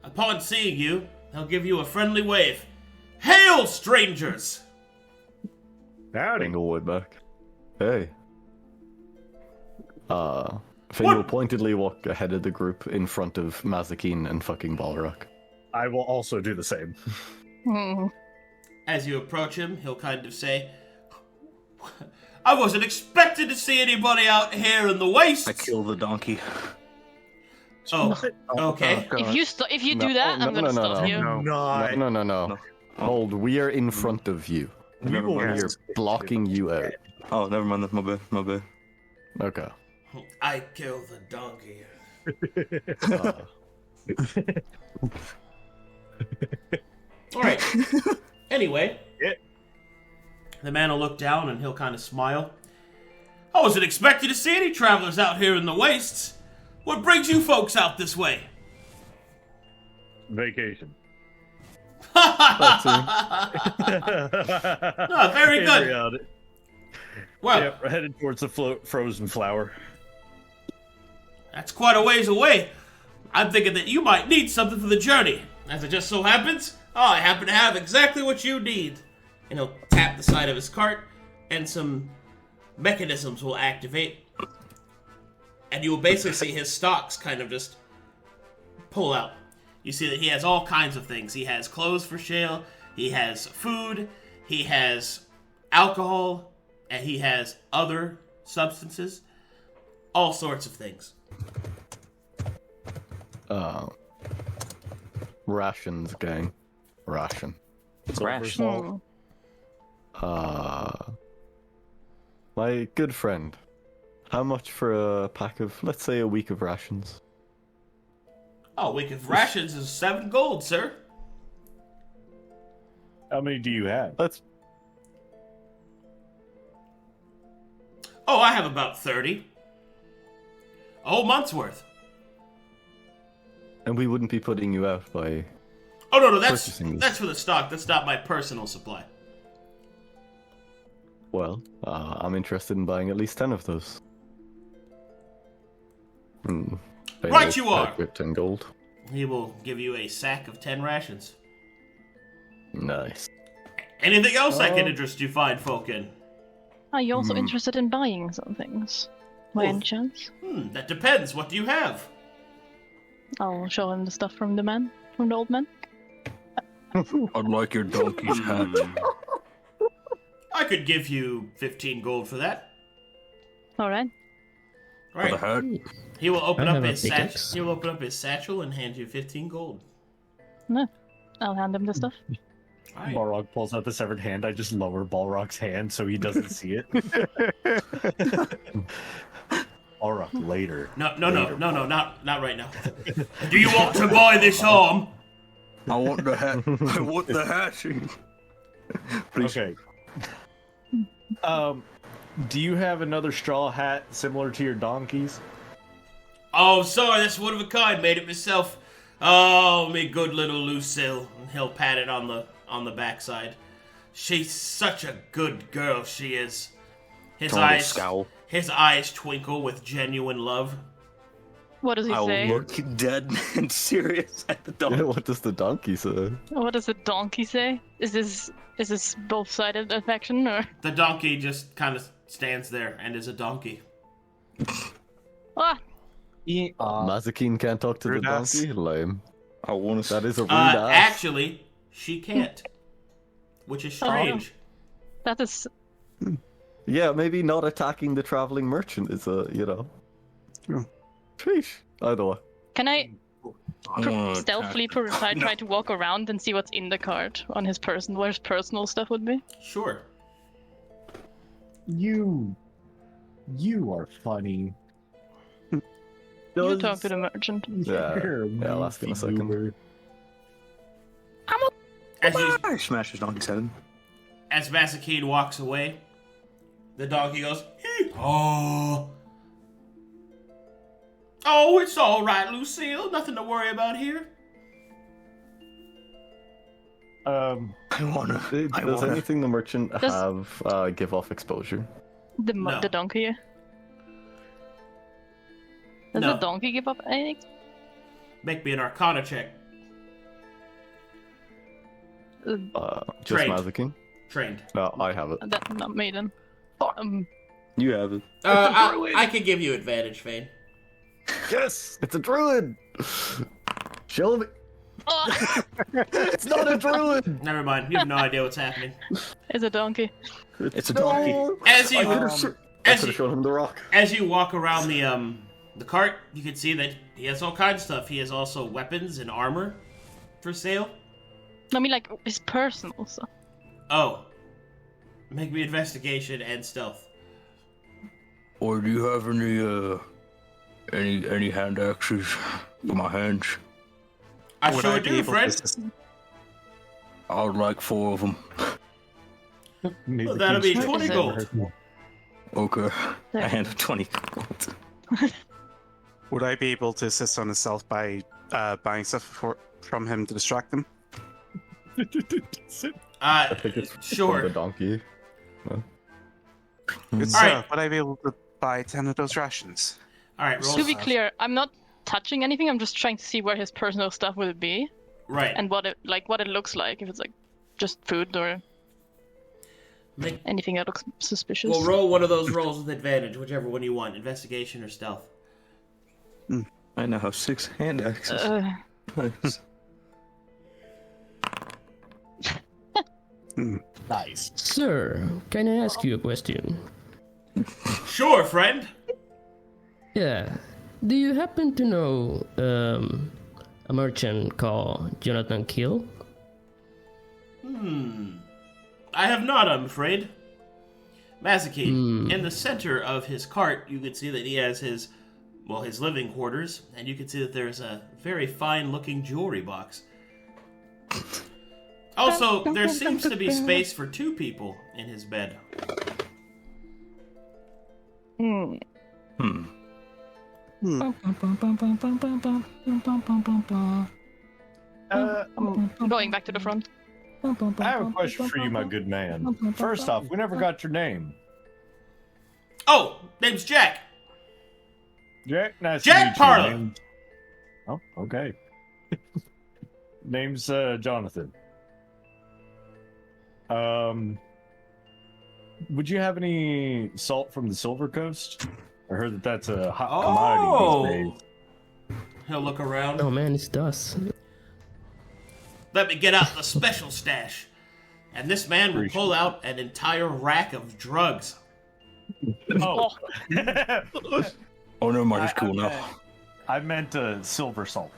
Upon seeing you, he'll give you a friendly wave. Hail, strangers! Howdy. Englewood back. Hey. Fane will pointedly walk ahead of the group in front of Mazekeen and fucking Balrak. I will also do the same. As you approach him, he'll kind of say, I wasn't expecting to see anybody out here in the wastes. I kill the donkey. Oh, okay. If you do that, I'm gonna stop you. No. Hold, we are in front of you. We are blocking you out. Oh, never mind. That's my bad. Okay. I kill the donkey. All right. Anyway, the man will look down and he'll kind of smile. I wasn't expecting to see any travelers out here in the wastes. What brings you folks out this way? Vacation. Very good. Well, yep, we're headed towards the frozen flower. That's quite a ways away. I'm thinking that you might need something for the journey. As it just so happens, I happen to have exactly what you need. And he'll tap the side of his cart, and some mechanisms will activate. And you will basically see his stocks kind of just pull out. You see that he has all kinds of things. He has clothes for sale, he has food, he has alcohol, and he has other substances. All sorts of things. Rations, gang. Ration. Ration. My good friend. How much for a pack of, let's say, a week of rations? Oh, a week of rations is 7 gold, sir. How many do you have? Oh, I have about 30. A whole month's worth. And we wouldn't be putting you out by... Oh, no, that's purchasing this. that's for the stock. That's not my personal supply. Well, I'm interested in buying at least 10 of those. Right you are! 10 gold. He will give you a sack of 10 rations. Nice. Anything else I can interest you fine folk in? Are you also interested in buying some things? By any chance? That depends. What do you have? I'll show him the stuff from the old man. I'd like your donkey's hat. I could give you 15 gold for that. Alright. All right. For the hat? He will open I up have a his satchel. pickaxe. He will open up his satchel and hand you 15 gold. No. I'll hand him the stuff. All right. Balrog pulls out the severed hand. I just lower Balrog's hand so he doesn't see it. Balrog, later. No, not right now. Do you want to buy this arm? I want the hat. I want the hat. Okay. Do you have another straw hat similar to your donkey's? Oh, sorry, that's one of a kind. Made it myself. Oh, me good little Lucille. And he'll pat it on the backside. She's such a good girl, she is. His eyes twinkle with genuine love. What does he I say? will look dead and serious at the donkey. What does the donkey say? What does the donkey say? Is this both-sided affection, or? The donkey just kind of stands there and is a donkey. Ah! Mazekeen can't talk to the Rude ass. donkey? Lame. I want to. That is a rude ass. Actually, she can't, which is Oh. strange. That is. Yeah, maybe not attacking the traveling merchant is a, Yeah. Sheesh. Either way. Can I wanna stealthily try to walk around and see what's in the cart on his person, where his personal stuff would be? Sure. You are funny. You talk to the merchant. Yeah, I'll ask in a second. As you, Smash his donkey's head. as Mazekeen walks away, the donkey goes, "Oh, it's all right, Lucille. Nothing to worry about here." Does anything the merchant Does- have give off exposure? No. The donkey. Does No. the donkey give up anything? Make me an Arcana check. Just Trained. Mazekeen? Trained. No, I have it. That's not me then. You have it. I can give you advantage, Fane. Yes! It's a druid! Show me! Oh, It's not a druid! Never mind. You have no idea what's happening. it's a donkey. It's a donkey. As I you could as have you, shown him the rock. as you walk around the cart, you can see that he has all kinds of stuff. He has also weapons and armor for sale. I mean, like, his personal stuff. Oh, make me investigation and stealth. Or do you have any hand axes for my hands? I Would sure I be do, able friend. to I would like 4 of them. Well, that'll be 20 gold. Okay. There. I hand him 20 gold. Would I be able to assist on himself by buying stuff from him to distract him? I think it's Sure. from the donkey. It's, Alright. would I be able to buy 10 of those rations? All right, roll. To be clear, I'm not touching anything. I'm just trying to see where his personal stuff will be Right. and what it looks like. If it's like just food or Make, anything that looks suspicious. we'll roll one of those rolls with advantage, whichever one you want, investigation or stealth. I now have 6 hand axes. Nice. Nice. Sir, can I ask you a question? Sure, friend. Yeah. Do you happen to know a merchant called Jonathan Kill? I have not, I'm afraid. Mazekeen, in the center of his cart, you can see that he has his living quarters, and you can see that there's a very fine-looking jewelry box. Also, there seems to be space for 2 people in his bed. Going back to the front. I have a question for you, my good man. First off, we never got your name. Oh, name's Jack. Jack, nice Jack to meet Parlour. you. Oh, okay. Name's Jonathan. Would you have any salt from the Silver Coast? I heard that that's a hot commodity these days. He'll look around. Oh man, it's dust. Let me get out the special stash. And this man will Appreciate pull out an entire rack of drugs. Oh. Oh, no, mind, it's cool now. I meant silver salt.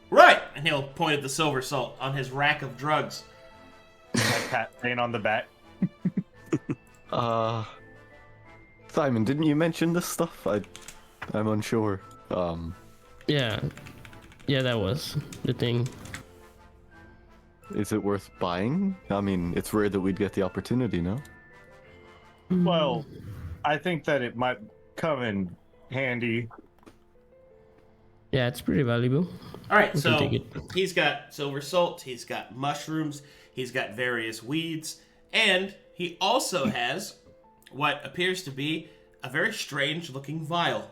Right! And he'll point at the silver salt on his rack of drugs. Like Pat saying on the back. Simon, didn't you mention this stuff? I'm unsure. Yeah, that was the thing. Is it worth buying? I mean, it's rare that we'd get the opportunity, no? Well, I think that it might come in handy. Yeah, it's pretty valuable. Alright, We can so take it. he's got silver salt, he's got mushrooms, he's got various weeds, and he also has what appears to be a very strange looking vial.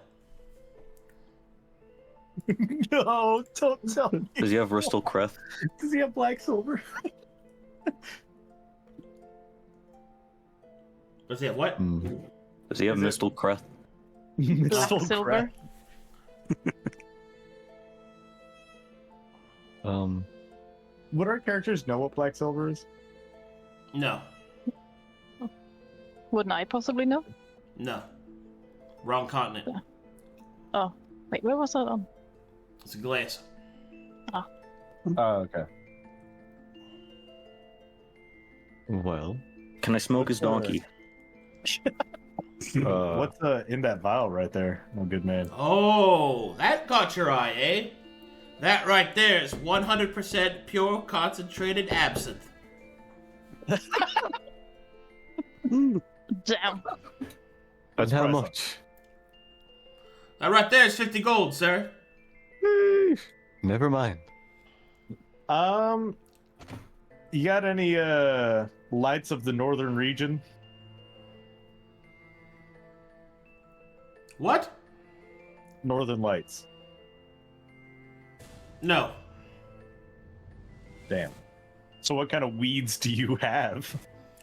No, don't tell me. Does he have Bristol Creth? Does he have black silver? Does he have what? Does he have Is it- Mistal Creth? Black Still silver. crap. Would our characters know what black silver is? No. Wouldn't I possibly know? No. Wrong continent. Oh, wait, where was that on? It's a glass. Oh, okay. Well, Can I smoke his donkey? What's in that vial right there? Oh, good man. Oh, that caught your eye, eh? That right there is 100% pure concentrated absinthe. Damn. and how price. much? That right there is 50 gold, sir. Never mind. You got any lights of the northern region? What? Northern lights. No. Damn. So what kind of weeds do you have?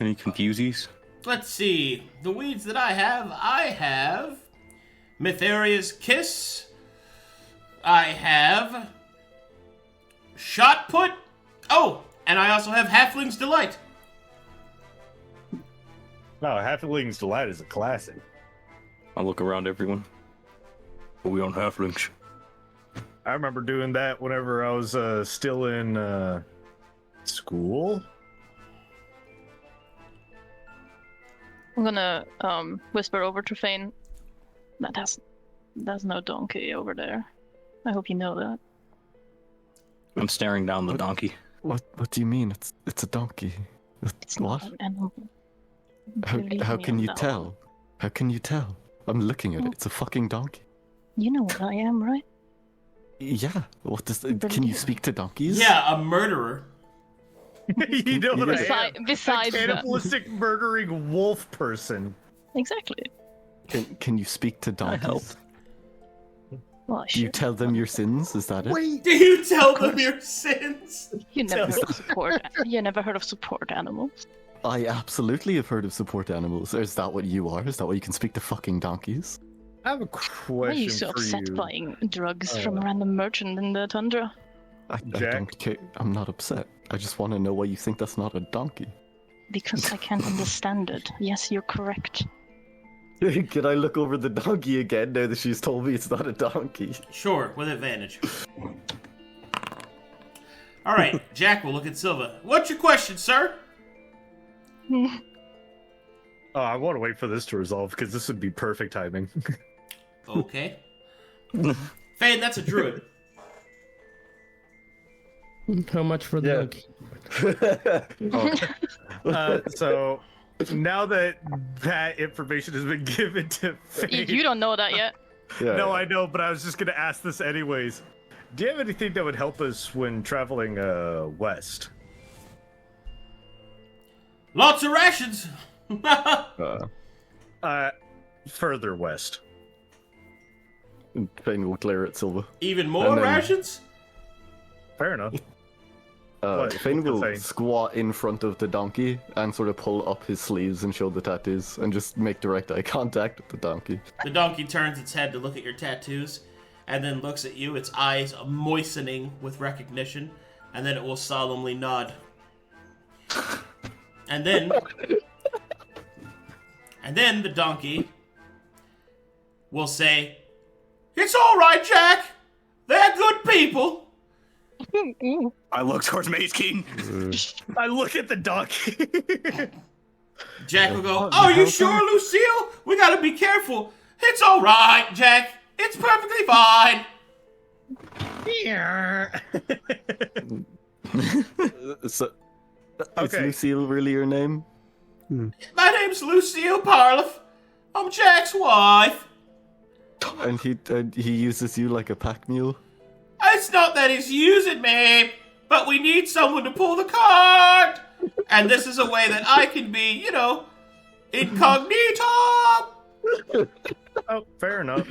Any confusies? Let's see. The weeds that I have Mytheria's Kiss. I have Shot Put. Oh, and I also have Halfling's Delight. No, Halfling's Delight is a classic. I'll look around everyone. Are we on halflings? I remember doing that whenever I was still in school. I'm gonna whisper over to Fane. There's no donkey over there. I hope you know that. I'm staring down the donkey. What do you mean? It's a donkey. It's What? not an animal. How Believe me can on you that tell? one. How can you tell? I'm looking at it. It's a fucking donkey. You know what I am, right? Yeah. What does? Can you Brilliant. speak to donkeys? Yeah, a murderer. You know what I am? Besides A that. cannibalistic murdering wolf person. Exactly. Can you speak to I help. donkeys? Well, I Do you should. tell them your sins? Is that it? Do you tell them your sins? You never heard of support. You never heard of support animals. I absolutely have heard of support animals. Is that what you are? Is that why you can speak to fucking donkeys? I have a Why are you question so for upset you. buying drugs from a random merchant in the tundra? I Jack? don't care. I'm not upset. I just want to know why you think that's not a donkey. Because I can't understand it. Yes, you're correct. Can I look over the donkey again now that she's told me it's not a donkey? Sure, with advantage. Alright, Jack will look at Silva. What's your question, sir? Oh, I want to wait for this to resolve because this would be perfect timing. Okay. Fane, that's a druid. How much for the donkey? So now that information has been given to Fane, You don't know that yet. Yeah. no, I know, but I was just gonna ask this anyways. Do you have anything that would help us when traveling west? Lots of rations. Further west. Fane will glare at Silva. Even more And then- rations? Fair enough. What? Fane What's will the thing? squat in front of the donkey and sort of pull up his sleeves and show the tattoos and just make direct eye contact with the donkey. The donkey turns its head to look at your tattoos, and then looks at you, its eyes moistening with recognition, and then it will solemnly nod. And then the donkey will say, "It's all right, Jack. They're good people." I look towards Mazekeen. I look at the donkey. Jack will go, "Oh, you sure, Lucille? We gotta be careful. It's all right, Jack. It's perfectly fine." So, is Okay. Lucille really your name? My name's Lucille Parloff. I'm Jack's wife. And he uses you like a pack mule? It's not that he's using me, but we need someone to pull the cart. And this is a way that I can be, incognito. Oh, fair enough.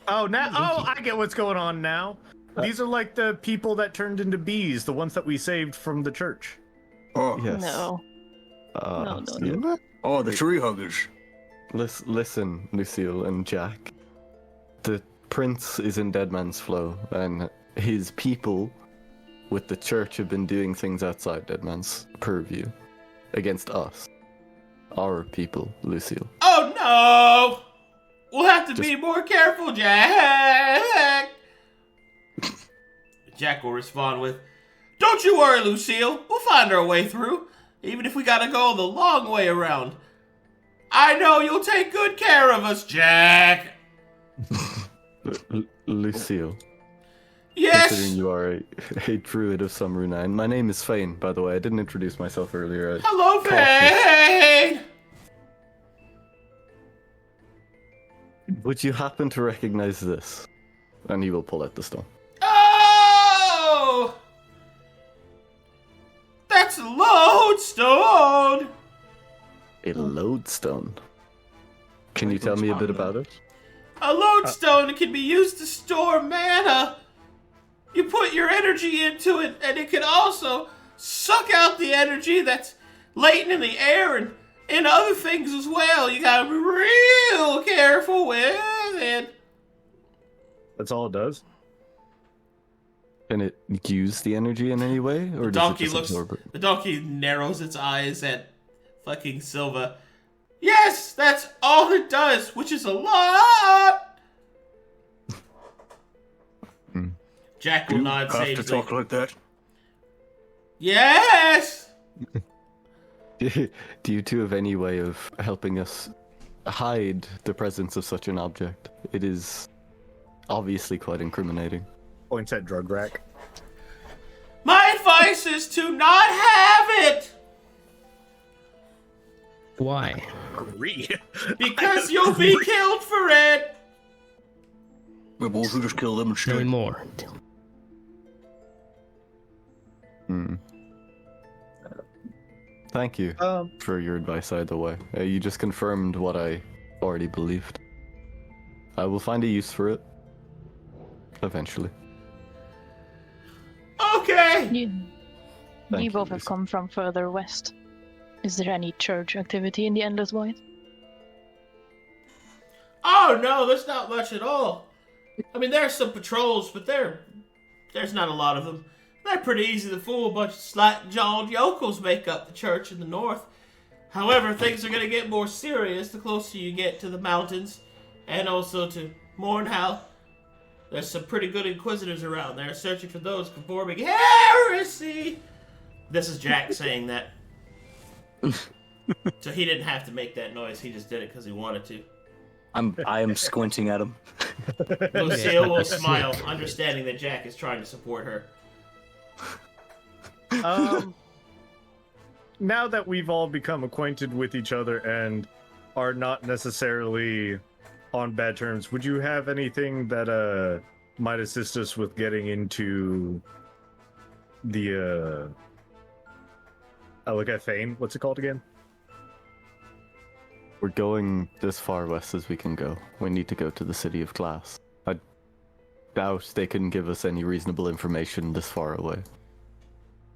Oh, I get what's going on now. These are like the people that turned into bees, the ones that we saved from the church. Oh, Yes. No. No. Yeah. oh, the tree huggers. Listen, Lucille and Jack. The prince is in Dead Man's Flow, and his people with the church have been doing things outside Deadman's purview against us. Our people, Lucille. Oh no! We'll have to be more careful, Jack! Jack will respond with, "Don't you worry, Lucille. We'll find our way through, even if we gotta go the long way around. I know you'll take good care of us, Jack." Lucille. Yes! Considering you are a druid of some renown. My name is Fane, by the way. I didn't introduce myself earlier. Hello, Fane! Would you happen to recognize this? And he will pull out the stone. Oh! That's a lodestone! A lodestone. Can you tell me a bit about it? A lodestone can be used to store mana. You put your energy into it, and it can also suck out the energy that's latent in the air and other things as well. You gotta be real careful with it. That's all it does? Can it use the energy in any way? Or does it just absorb it? The donkey narrows its eyes at fucking Silva. Yes, that's all it does, which is a lot. Jack will nod sagely. Have to talk like that. Yes. Do you two have any way of helping us hide the presence of such an object? It is obviously quite incriminating. Points at drug rack. My advice is to not have it. Why? Agree. Because you'll be killed for it. We both will just kill them and Tell me shoot. more. Thank you for your advice either way. You just confirmed what I already believed. I will find a use for it. Eventually. Okay. You Thank both you, have Lucy. come from further west. Is there any church activity in the Endless Void? Oh no, there's not much at all. I mean, there's some patrols, but there's not a lot of them. They're pretty easy to fool. A bunch of slack-jawed yokels make up the church in the north. However, things are going to get more serious the closer you get to the mountains, and also to Mornhow. There's some pretty good inquisitors around there searching for those performing heresy. This is Jack saying that. So he didn't have to make that noise. He just did it because he wanted to. I am squinting at him. Lucille will smile, understanding that Jack is trying to support her. Now that we've all become acquainted with each other and are not necessarily on bad terms, would you have anything that might assist us with getting into the look at Fane? What's it called again? We're going as far west as we can go. We need to go to the City of Glass. I doubt they can give us any reasonable information this far away.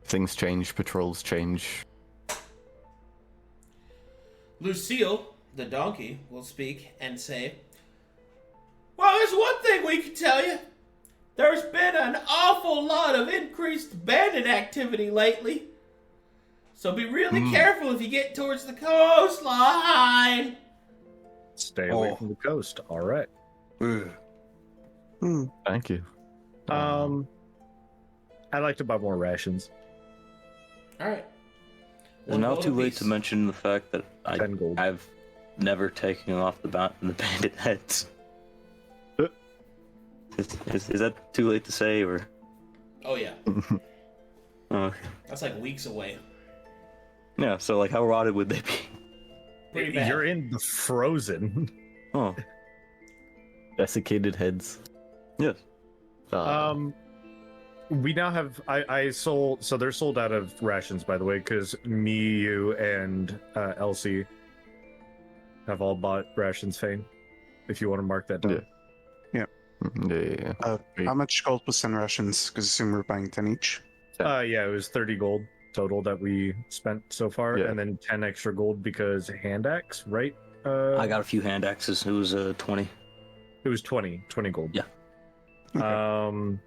Things change, patrols change. Lucille, the donkey, will speak and say, "Well, there's one thing we can tell you. There's been an awful lot of increased bandit activity lately. So be really careful if you get towards the coastline." Stay away from the coast. All right. Thank you. I'd like to buy more rations. All right. It's now too late to mention the fact that 10 gold. I've never taken off the bandit heads. Is that too late to say, or? Oh, yeah. Oh, okay. That's like weeks away. Yeah, so like how rotted would they be? Pretty bad. You're in the frozen. Oh, Desiccated heads. yes. We now have I sold, so they're sold out of rations, by the way, because me, you, and Elsie have all bought rations, Fane. If you want to mark that down. Yeah. How much gold was in rations? Because I assume we're buying 10 each. Yeah, it was 30 gold total that we spent so far, Yeah. and then 10 extra gold because hand axe, right? I got a few hand axes. It was 20. It was 20 gold. Yeah. Okay.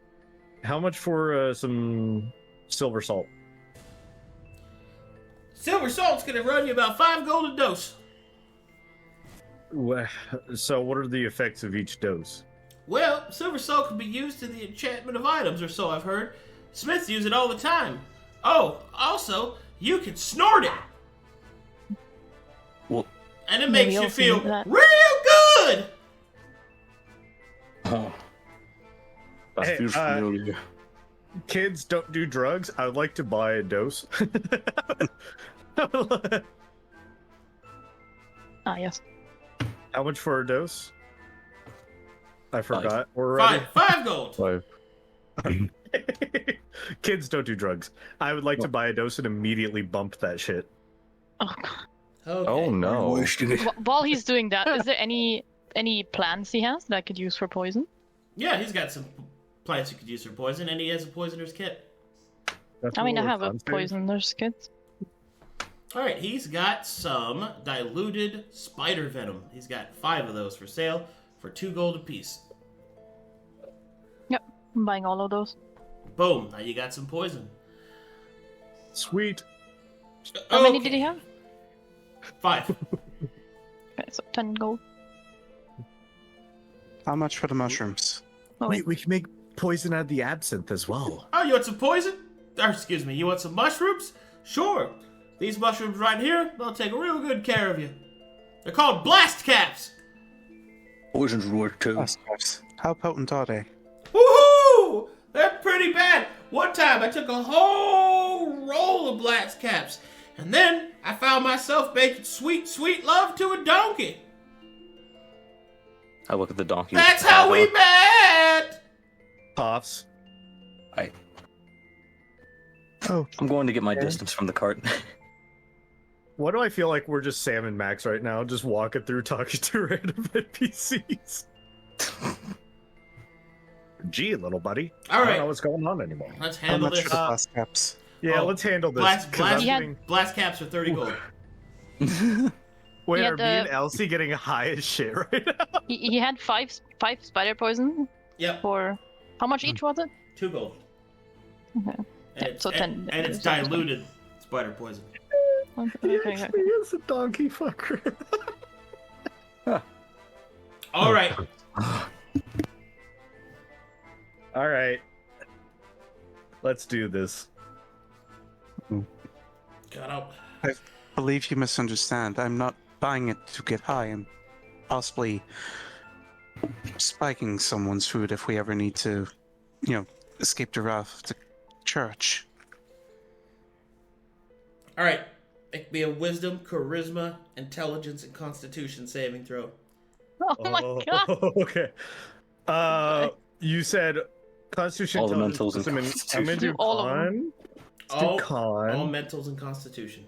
How much for some silver salt? Silver salt's gonna run you about 5 gold a dose. So what are the effects of each dose? Well, silver salt can be used in the enchantment of items, or so I've heard. Smiths use it all the time. Oh, also, you can snort it. Well, And it Maybe makes you Elsie feel knew that. real good! oh. That Hey, feels familiar. Kids don't do drugs. I would like to buy a dose. Ah, yes. How much for a dose? I forgot already. 5 gold. 5. Kids don't do drugs. I would like to buy a dose and immediately bump that shit. Oh, God. Okay. Oh no. While he's doing that, is there any plants he has that I could use for poison? Yeah, he's got some plants you could use for poison, and he has a poisoner's kit. That's I mean, I what have a concentrate- poisoner's kit. Alright, he's got some diluted spider venom. He's got 5 of those for sale for 2 gold apiece. Yep, I'm buying all of those. Boom, now you got some poison. Sweet. How many did he have? 5. Okay, so 10 gold. How much for the mushrooms? Oh, wait. Wait, we can make poison out of the absinthe as well. Oh, you want some poison? Or, excuse me, you want some mushrooms? Sure. These mushrooms right here, they'll take real good care of you. They're called blast caps. Poison's worth too. Aspects. How potent are they? Woohoo! They're pretty bad. One time I took a whole roll of blast caps, and then I found myself making sweet, sweet love to a donkey. I look at the donkey. That's how we met! Puffs. I'm going to get my distance from the cart. Why do I feel like we're just Sam and Max right now, just walking through talking to random NPCs? Gee, little buddy. I don't know Alright, what's going on anymore. let's How handle much this. for the blast caps? Yeah, Oh, let's handle this. Blast, 'cause I'm blast, getting- blast caps are 30 gold. Wait, Yeah, are me and Elsie getting high as shit right now? He had five spider poison Yep, for how much each was it? 2 gold. Okay. And Yeah, it's, so 10 and it's damage. diluted spider poison. Okay. He is a donkey fucker. Alright, All right, let's do this. got out. Believe you misunderstand. I'm not buying it to get high. I'm possibly spiking someone's food if we ever need to, escape the wrath of the church. Alright, it can be a wisdom, charisma, intelligence, and constitution saving throw. Oh my god! Okay. You said Constitution. All the Intelligence, mentals and wisdom, Constitution. I'm gonna do Do all of them. con. Let's do All con. mentals and constitution.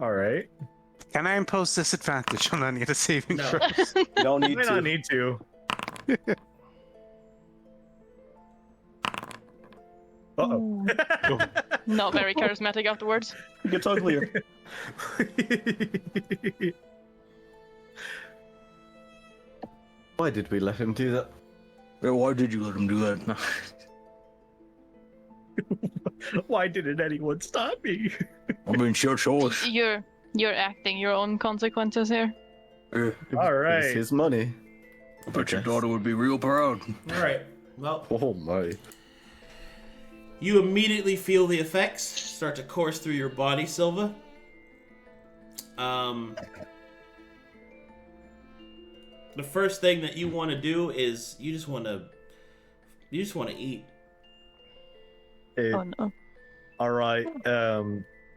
All right. Can I impose disadvantage on any of the saving No. throws? You don't You need may to. not need to. Uh-oh. Not very charismatic afterwards. It gets uglier. Why did we let him do that? Why did you let him do that? No. Why didn't anyone stop me? I mean, sure choice. You're acting your own consequences here. All It's right. his money. I bet your daughter would be real proud. Alright, well, Oh my. you immediately feel the effects start to course through your body, Silva. The first thing that you want to do is you just want to eat. Eh, Oh no! all right.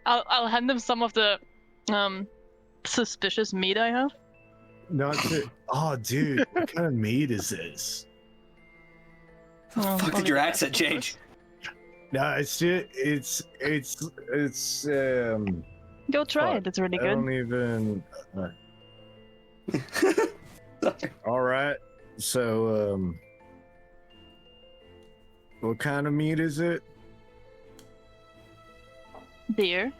I'll hand him some of the suspicious meat I have. Not to. Oh, dude, what kind of meat is this? Oh, Fuck, did your accent change? No, it's Go try Fuck, it. It's really I don't good. even. All right. So, what kind of meat is it? Deer.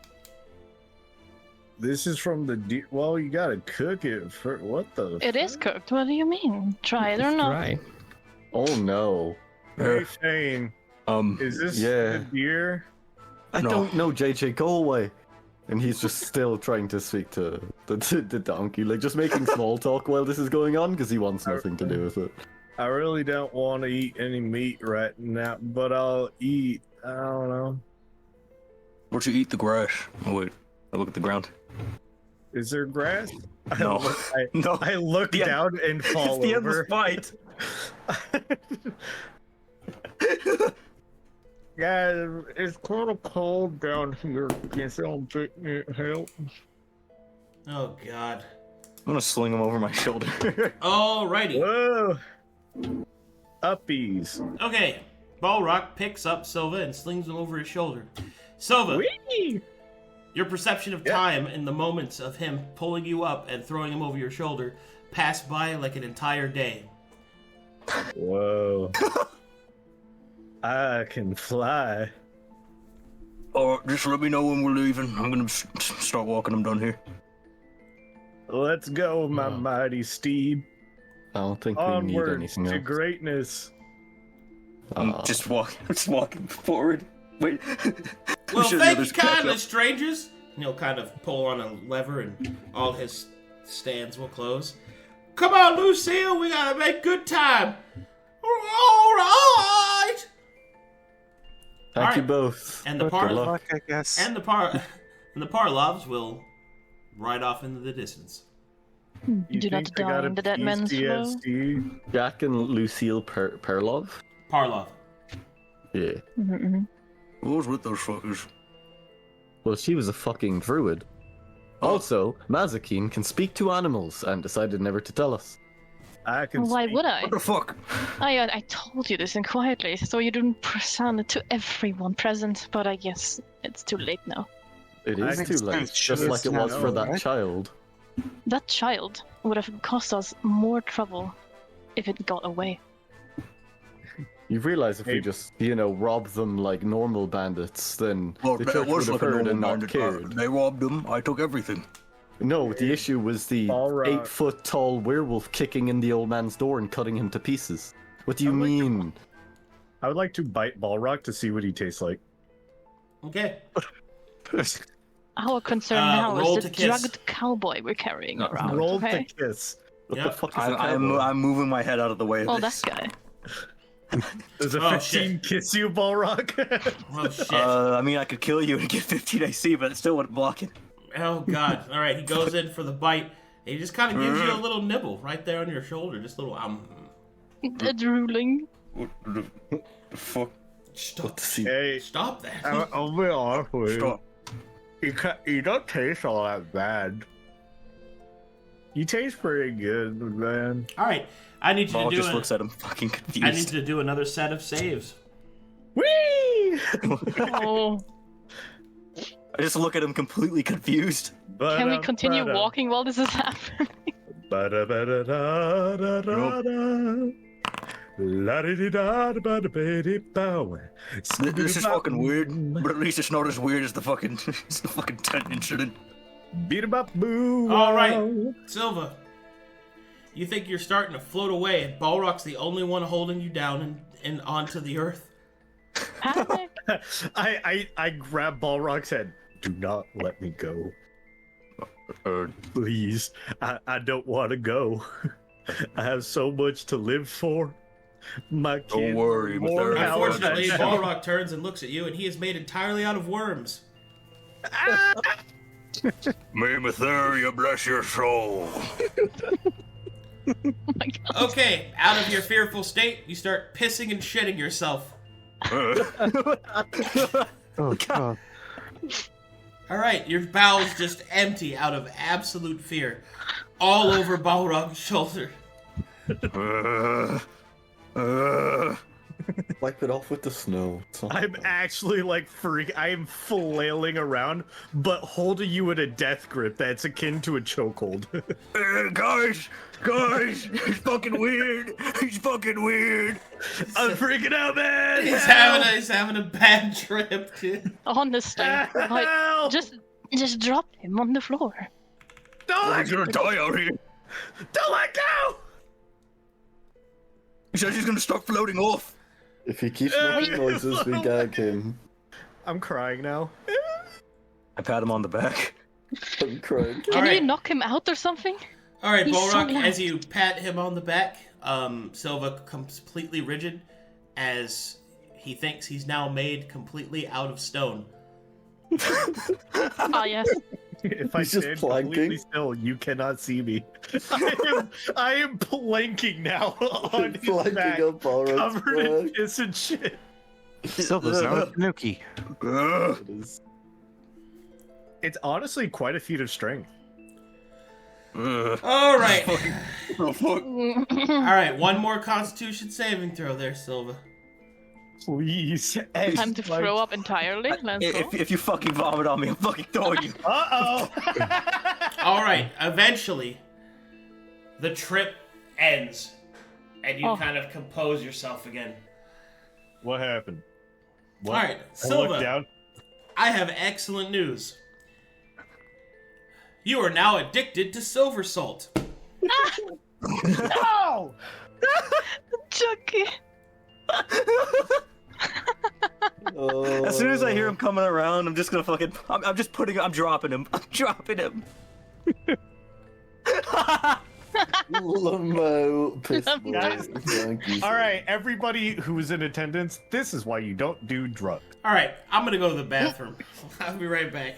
This is from the deer. Well, you gotta cook it for what the? It is cooked. What do you mean? Try it or not? Right. Oh no. Hey, Fane. Is this Yeah. the deer? I No. don't know, JJ, go away. And he's just still trying to speak to the donkey, like just making small talk while this is going on because he wants nothing to do with it. I really don't want to eat any meat right now, but I'll eat. I don't know. Why don't you eat the grass? Oh, wait. I look at the ground. Is there grass? No. No. I look The end- down and fall It's the endless over. fight. Guys, it's kind of cold down here. Can someone pick me help? Oh God. I'm gonna sling him over my shoulder. Alrighty. Whoa! Uppies. Okay. Balrak picks up Silva and slings him over his shoulder. Silva, Whee! your perception of Yeah. time in the moments of him pulling you up and throwing him over your shoulder pass by like an entire day. Whoa. I can fly. Or just let me know when we're leaving. I'm gonna start walking. I'm done here. Let's go, my Oh. mighty steed. I don't think we need Onwards anything to else. greatness. I'm just walking forward. Wait. Well, Should thank you others catch kindly, up. strangers. And he'll kind of pull on a lever and all his stands will close. Come on, Lucille, we gotta make good time. Alright! Thank you Alright. both. And the Good part luck. Luck, I guess. and the Parlovs will ride off into the distance. You Do not think I die got a in the dead man's flow. PTSD? Jack and Lucille Perlov? Parlov. Yeah. Who was with those fuckers? Well, she was a fucking druid. Also, Mazekeen can speak to animals and decided never to tell us. I can Why speak. would I? What the fuck? I told you this in quietly, so you didn't sound it to everyone present, but I guess it's too late now. It I is can too speak late, to just like it was for that right? child. That child would have cost us more trouble if it got away. You realize if we Hey. just, rob them like normal bandits, then Well, the that church would was have like a heard normal and not minded cared. They robbed them. I took everything. No, the issue was the Balrak. 8-foot tall werewolf kicking in the old man's door and cutting him to pieces. What do you I'm like- mean? I would like to bite Balrock to see what he tastes like. Okay. Our concern now roll is to the kiss. drugged cowboy we're carrying around. Roll okay? to kiss. What Yeah. the fuck is a I'm cowboy? moving my head out of the way of Oh, this. that guy. Does a Oh, 15 shit. kiss you, Balrock? Oh shit. I mean, I could kill you and get 15 AC, but it still wouldn't block it. Oh god. Alright, he goes in for the bite. And he just kind of gives you a little nibble right there on your shoulder. Just a little The drooling. What the fuck? Stop. Hey, Stop that. I'll be honest with you. Stop. You don't taste all that bad. You taste pretty good, man. Alright. I need you Paul to do just it. looks at him fucking I need confused. you to do another set of saves. Whee! Oh, I just look at him completely confused. can we continue walking while this is happening? This is fucking weird, but at least it's not as weird as the fucking tent incident. Beat 'em up, boo. All right. Silva, you think you're starting to float away, and Balrog's the only one holding you down and onto the earth? Panic. I grab Balrock's head. Do not let me go. Please. I don't want to go. I have so much to live for. My kid. Don't worry, but more there- power Unfortunately, than- Balrog turns and looks at you, and he is made entirely out of worms. May Matheria bless your soul. Oh my god. Okay, out of your fearful state, you start pissing and shitting yourself. Oh, God. All right, your bowels just empty out of absolute fear, all over Balrog's shoulder. Wipe it off with the snow. It's not I'm bad. actually like I am flailing around, but holding you in a death grip that's akin to a chokehold. Guys, he's fucking weird. He's fucking weird. I'm freaking out, man. He's Help! having a bad trip, dude. Honestly, like, Help! just drop him on the floor. Don't He's let, gonna die out here. don't let go! He says he's gonna start floating off. If he keeps making noises, we gag him. I'm crying now. I pat him on the back. I'm crying. Can Alright. you knock him out or something? All right, He's so Balrak, loud. as you pat him on the back, Silva becomes completely rigid as he thinks he's now made completely out of stone. Ah, yes. If I He's just stand planking. completely still, you cannot see me. I am planking now on his Flanking back, up Balrak's covered in back. piss and shit. Silva's now a Tanuki. It is. It's honestly quite a feat of strength. All right. Oh, fuck. All right, one more Constitution saving throw there, Silva. Please. Time to throw up entirely. Let's go. If you fucking vomit on me, I'm fucking throwing you. Uh-oh. All right, eventually, the trip ends, and you Oh. kind of compose yourself again. What happened? All right, I looked Silva, down. I have excellent news. You are now addicted to silver salt. No! Chucky. As soon as I hear him coming around, I'm just gonna fucking. I'm just putting. I'm dropping him. I'm dropping him. Lamo, piss Guys. boy. Thank you. All right, everybody who is in attendance, this is why you don't do drugs. All right, I'm gonna go to the bathroom. I'll be right back.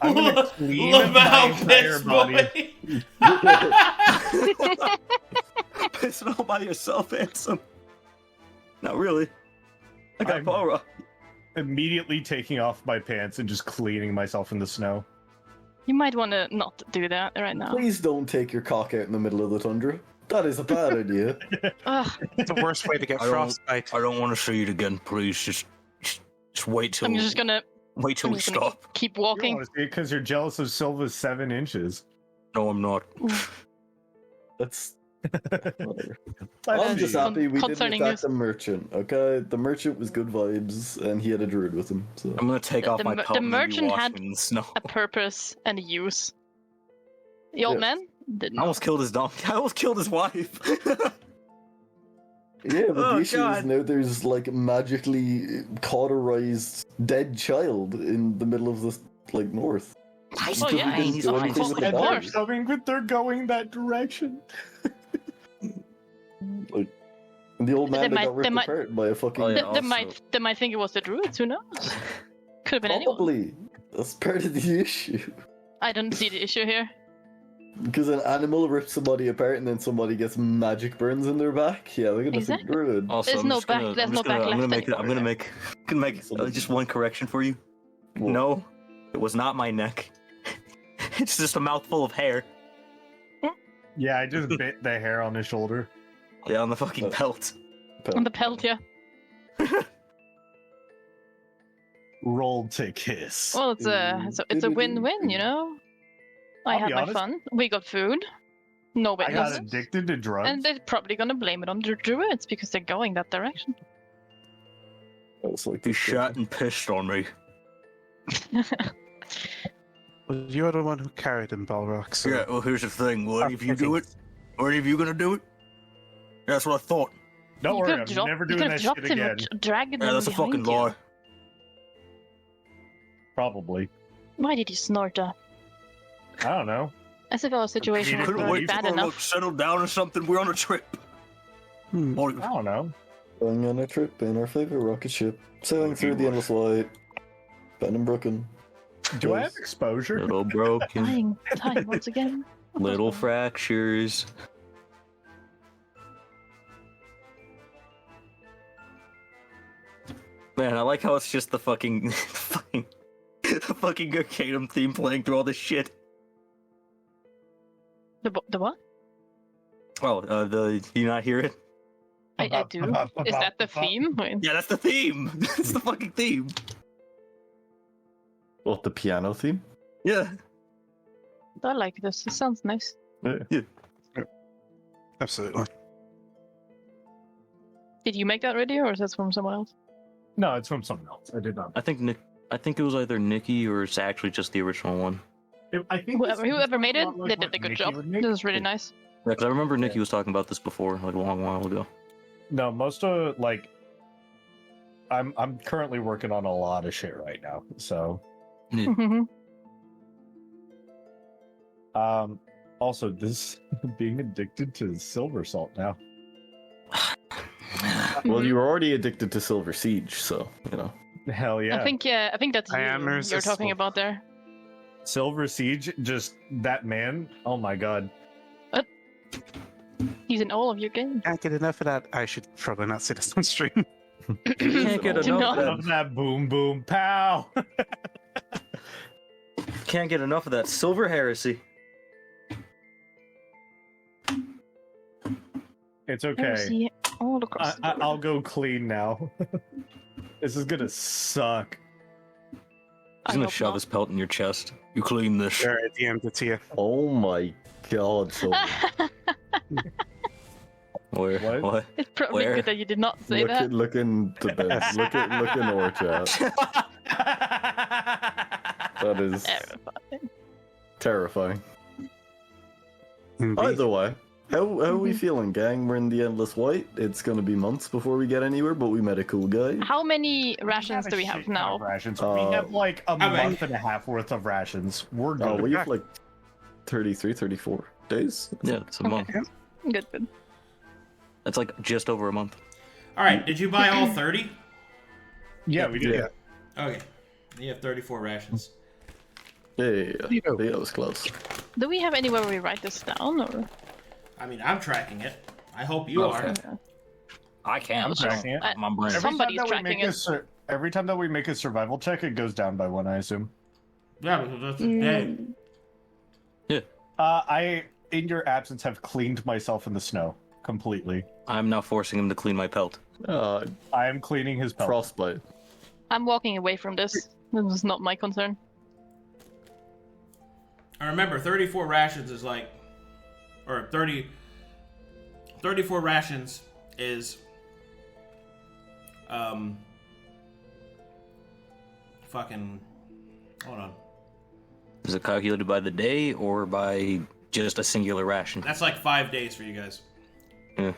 I'm gonna clean Love my out, entire bitch, body. boy. Piss it all by yourself, handsome. Not really. I got I'm- Balrak. Immediately taking off my pants and just cleaning myself in the snow. You might want to not do that right now. Please don't take your cock out in the middle of the tundra. That is a bad idea. Ugh. It's the worst way to get I don't- frostbite. I don't want to see it again, please. Just wait till. I'm just gonna Wait till I'm we just gonna stop. keep You walking. want to see it because you're jealous of Silva's 7 inches. No, I'm not. That's. Whatever. Let's I'm just see. happy we didn't Concerning attack news. the merchant, okay? The merchant was good vibes, and he had a druid with him, so... I'm gonna take The- off the my mer- pelt the and maybe merchant wash had me in the snow. A purpose and a use. The old Yeah. man did I not. almost killed his donkey. I almost killed his wife. Yeah, but Oh, the issue is God. now there's, like, magically cauterized dead child in the middle of the, like, north. He's Oh, Because yeah, we didn't he's do fine. anything with the And they're body. coming, but they're going that direction. Like, and the old But man they that got might- ripped they might- apart by a fucking... Oh, yeah. They also- might think it was the druids. Who knows? Could have been anyone. Probably. That's part of the issue. I don't see the issue here. Because an animal rips somebody apart and then somebody gets magic burns in their back. Yeah, look at this Exactly. druid. Also, There's I'm no just back- gonna- there's I'm no just gonna- back I'm gonna left make it. I'm gonna anymore. make just one correction for you. What? No, it was not my neck. It's just a mouthful of hair. Yeah, I just bit the hair on his shoulder. Yeah, on the fucking pelt. On the pelt, yeah. Rolled to kiss. Well, it's a win-win, you know. I I'll had be my honest. fun. We got food. No I got witnesses. addicted to drugs. And they're probably gonna blame it on the druids because they're going that direction. It's like He shot and pissed on me. Well, you're the one who carried him, Balrak, so... Yeah, well, here's the thing. Will any of you do it? Are any of you gonna do it? That's what I thought. Don't You worry, could've I'm dropped- never you doing could've that dropped shit him or again. dragged Yeah, him that's a behind fucking you. lie. Probably. Why did you snort that? I don't know. As if our situation You was couldn't not wait bad to enough. settle down or something. We're on a trip. Hmm. Or- I don't know. Going on a trip in our favorite rocket ship, sailing through the endless light, Benenbroken. Do I have Yes. exposure? Little broken, Dying once again. little fractures. Man, I like how it's just the fucking, the fucking Arcadum theme playing through all this shit. The what? Oh, do you not hear it? I do. Is that the theme? Wait. Yeah, that's the theme. That's the fucking theme. What, the piano theme? Yeah. I like this. It sounds nice. Absolutely. Did you make that radio, or is that from someone else? No, it's from someone else. I did not. I think it was either Nikki or it's actually just the original one. I think Whoever made it, like they what did a good Nikki job. would make. This is really nice. Yeah, because I remember Nikki Yeah. was talking about this before, like a long while ago. No, most of, like, I'm currently working on a lot of shit right now. So, Mhm. also this being addicted to silver salt now. Well, you were already addicted to Silver Siege, so you know. Hell yeah! I think that's I am you're irresistible. talking about there. Silver Siege, just that man. Oh my god. He's in all of your games. Can't get enough of that. I should probably not say this on stream. Can't get Do enough not. of Of that boom boom pow. that. Can't get enough of that silver heresy. It's okay. Heresy all across the board. I'll go clean now. This is gonna suck. I He's gonna hope shove not. his pelt in your chest. You clean this. Sure, I DM'd it to you. Oh my god, Silver. Where? What? What? It's probably Where? good that you did not say that. Look in the bed. Look in our chat. That is Terrifying. terrifying. Indeed. Either way, how are we feeling, gang? We're in the Endless White. It's gonna be months before we get anywhere, but we met a cool guy. How many rations do we a have shit ton now? of Rations. Uh, We have like a mean- month and a half worth of rations. We're good. Oh, we have like 33, 34 days. Yeah, it's a month. Good, good. That's like just over a month. All right, did you buy all 30? Yeah, we did. Yeah. Okay. You have 34 rations. Yeah, Neato. that was close. Do we have anywhere where we write this down, or? I mean, I'm tracking it. I hope you are. I can't. I'm tracking it. My brain. Somebody's that we tracking make it. every time that we make a survival check, it goes down by one, I assume. Yeah, because that's a day. I, in your absence, have cleaned myself in the snow completely. I'm now forcing him to clean my pelt. I am cleaning his pelt. Frostbite. I'm walking away from this. This is not my concern. And remember, 34 rations is like, or 34 rations is, fucking, hold on. Is it calculated by the day or by just a singular ration? That's like 5 days for you guys. Yeah.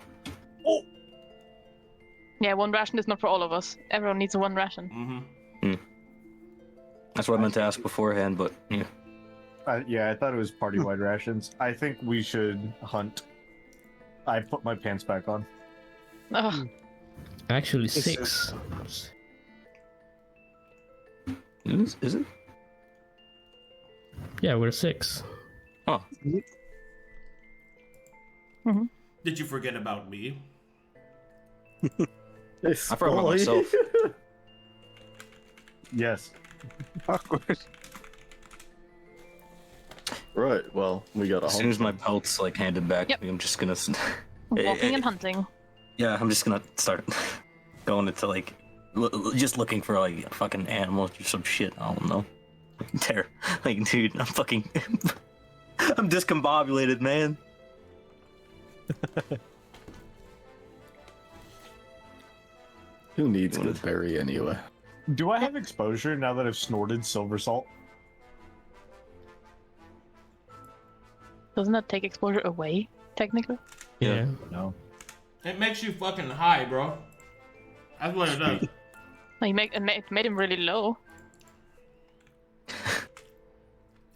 Yeah, one ration is not for all of us. Everyone needs one ration. Mm-hmm. That's what I meant to ask beforehand, but yeah. Yeah, I thought it was party-wide rations. I think we should hunt. I put my pants back on. Ugh. Actually, It's 6. Is it? Yeah, we're 6. Oh, Did you forget about me? I forgot about myself. Yes. Awkward. Right, well, we got a As soon as my pelt's like handed back, Yep. I'm just gonna. Walking and hunting. Yeah, I'm just gonna start going into like just looking for like fucking animals or some shit. I don't know. Like, dude, I'm fucking. I'm discombobulated, man. Who needs good berry anyway? Do I have exposure now that I've snorted silver salt? Doesn't that take exposure away, technically? Yeah. No. It makes you fucking high, bro. That's what it does. Like, it made him really low.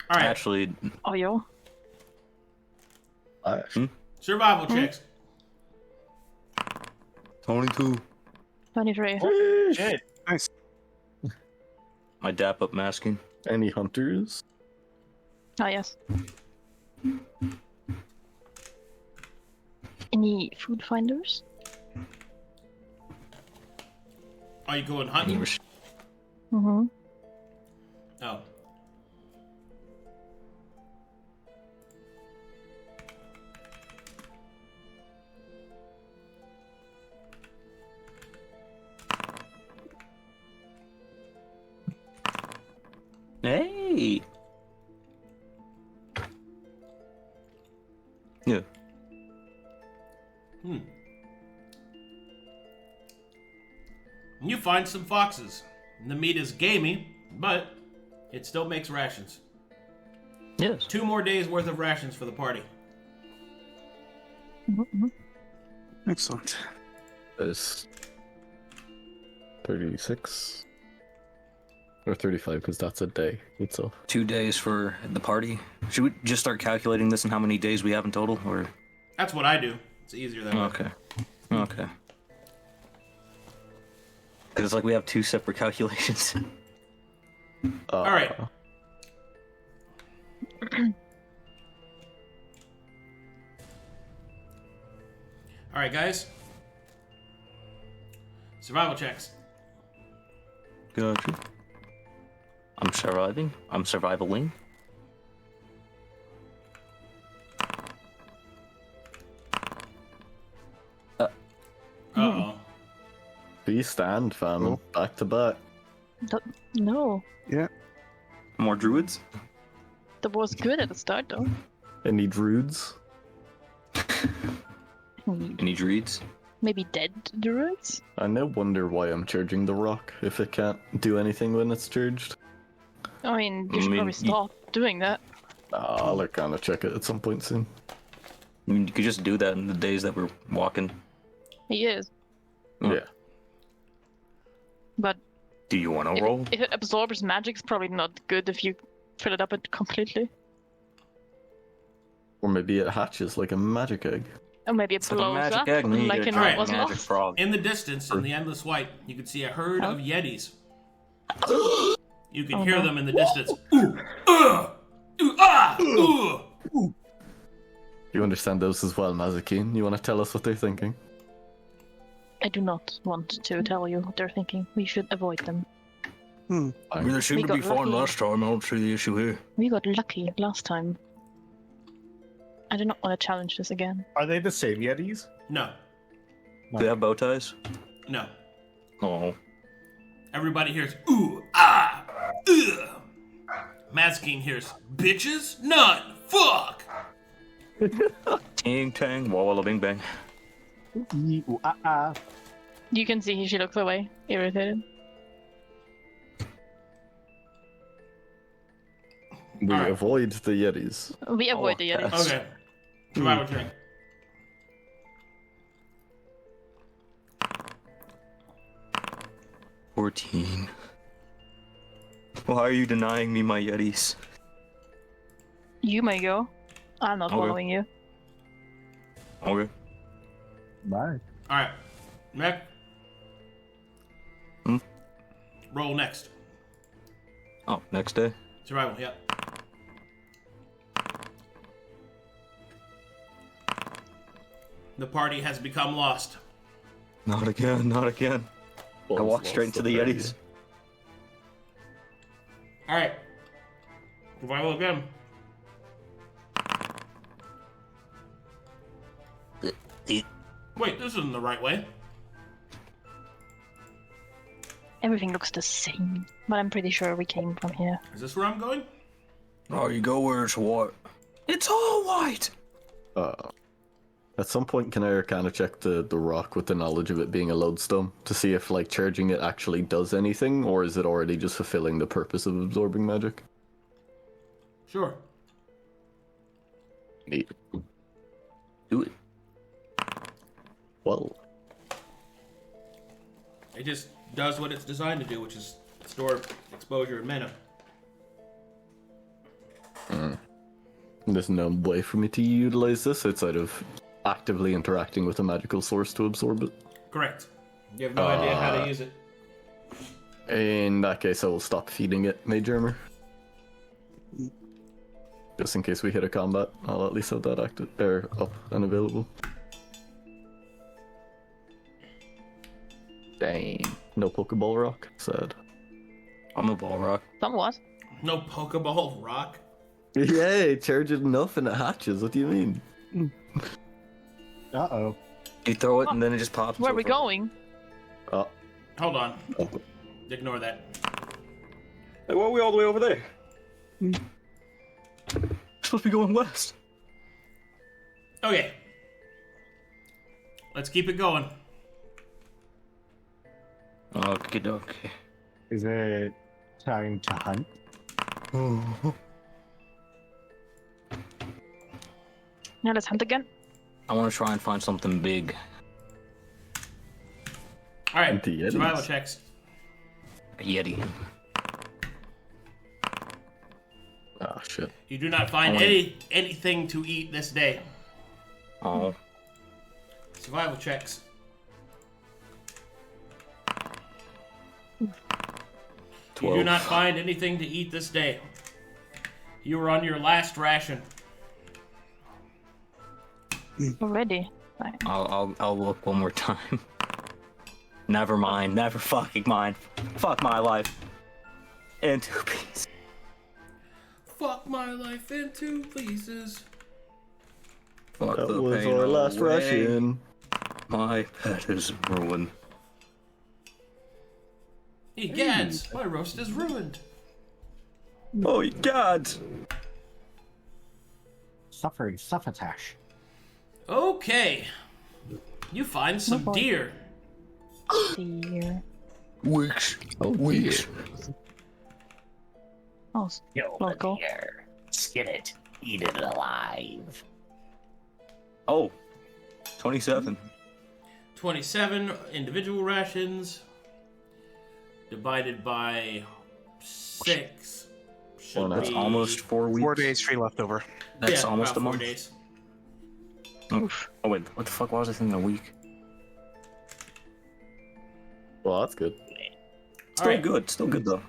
All right, Actually, Oh, yo. survival checks. 22. 23. Shit. Nice. My dap up masking. Any hunters? Ah, yes. Any food finders? Are you going hunting? Mm-hmm. Oh. Hey. Yeah. You find some foxes. The meat is gamey, but it still makes rations. Yes. 2 more days worth of rations for the party. Excellent. This 36 or 35 because that's a day itself. 2 days for the party. Should we just start calculating this and how many days we have in total, or? That's what I do. It's easier that way. Okay. Because it's like we have 2 separate calculations. All right. All right, guys. Survival checks. Gotcha. I'm surviving. I'm survivaling. Uh-oh. Please stand, fam. Oh. Back to back. No. Yeah. More druids? That was good at the start, though. Any druids? Any druids? Maybe dead druids? I now wonder why I'm charging the rock if it can't do anything when it's charged. I mean, you should probably stop doing that. I'll Arcana check it at some point soon. I mean, you could just do that in the days that we're walking. He is. Oh. Yeah. But Do you want to roll? if it absorbs magic, it's probably not good if you fill it up completely. Or maybe it hatches like a magic egg. Or maybe it It's like a blows magic up, egg, and then you like get in a what giant was magic lost. frog. In the distance, in the endless white, you can see a herd of Yetis. You can Oh, hear no. them in the distance. Ooh, ooh, ah, ooh. You understand those as well, Mazekeen? You want to tell us what they're thinking? I do not want to tell you what they're thinking. We should avoid them. I mean, they seemed We to be got fine lucky. last time. I don't see the issue here. We got lucky last time. I do not want to challenge this again. Are they the same Yetis? No, Do they have bow ties? no. Oh. Everybody hears ooh, ah, ugh. Mazekeen hears bitches, none, fuck. Ting tang, walla bing bang. You can see she looks away, irritated. We Alright. avoid the Yetis. We avoid the Yetis. Okay. Survival check. $14. Why are you denying me my Yetis? You may go. I'm not Okay. following you. Okay. Bye. All right, Mac. Hmm? Roll next. Oh, next day? Survival. Yeah. The party has become lost. Not again, not again. I walked straight into the Yetis. All right. Survival again. Wait, this isn't the right way. Everything looks the same, but I'm pretty sure we came from here. Is this where I'm going? Oh, you go where it's white. It's all white! At some point, can I Arcana check the rock with the knowledge of it being a lodestone to see if, like, charging it actually does anything, or is it already just fulfilling the purpose of absorbing magic? Sure. Neat. Do it. Well, It just does what it's designed to do, which is store exposure and mana. there's no way for me to utilize this outside of actively interacting with a magical source to absorb it. Correct. You have no idea how to use it. In that case, I will stop feeding it Mage Armor. Just in case we hit a combat, I'll at least have that active or up and available. Dang. No Pokeball Rock? Sad. I'm a Balrak. Somewhat. No Pokeball rock. Yay, charge it enough and it hatches. What do you mean? Uh-oh. You throw it and then it just pops. Where are we going? Oh, Hold on. Ignore that. Hey, why are we all the way over there? We're supposed to be going west. Okay. Let's keep it going. Okay, okay. Is it time to hunt? Now let's hunt again. I want to try and find something big. All right. The Yetis. Survival checks. A Yeti. Ah, shit. You do not find anything to eat this day. Oh. Survival checks. You do 12. not find anything to eat this day. You are on your last ration. Already. Fine. I'll look one more time. Never mind. Never fucking mind. Fuck my life. In 2 pieces. Fuck my life in 2 pieces. Fuck That the was pain our last away. ration. My pet is ruined. Egads, my roast is ruined. Oh my god! Suffering suffetash. Okay. You find some boy. deer. Dear. Weeks. Oh, Weeks. Oh, Kill local. the deer. Skin it. Eat it alive. Oh. 27. 27 individual rations divided by 6 should That's be almost 4 weeks. 4 days free leftover. That's yeah, almost about a 4 month. days. Oh wait, what the fuck was I thinking? A week? Well, that's good. Still Alright. good. Still good though.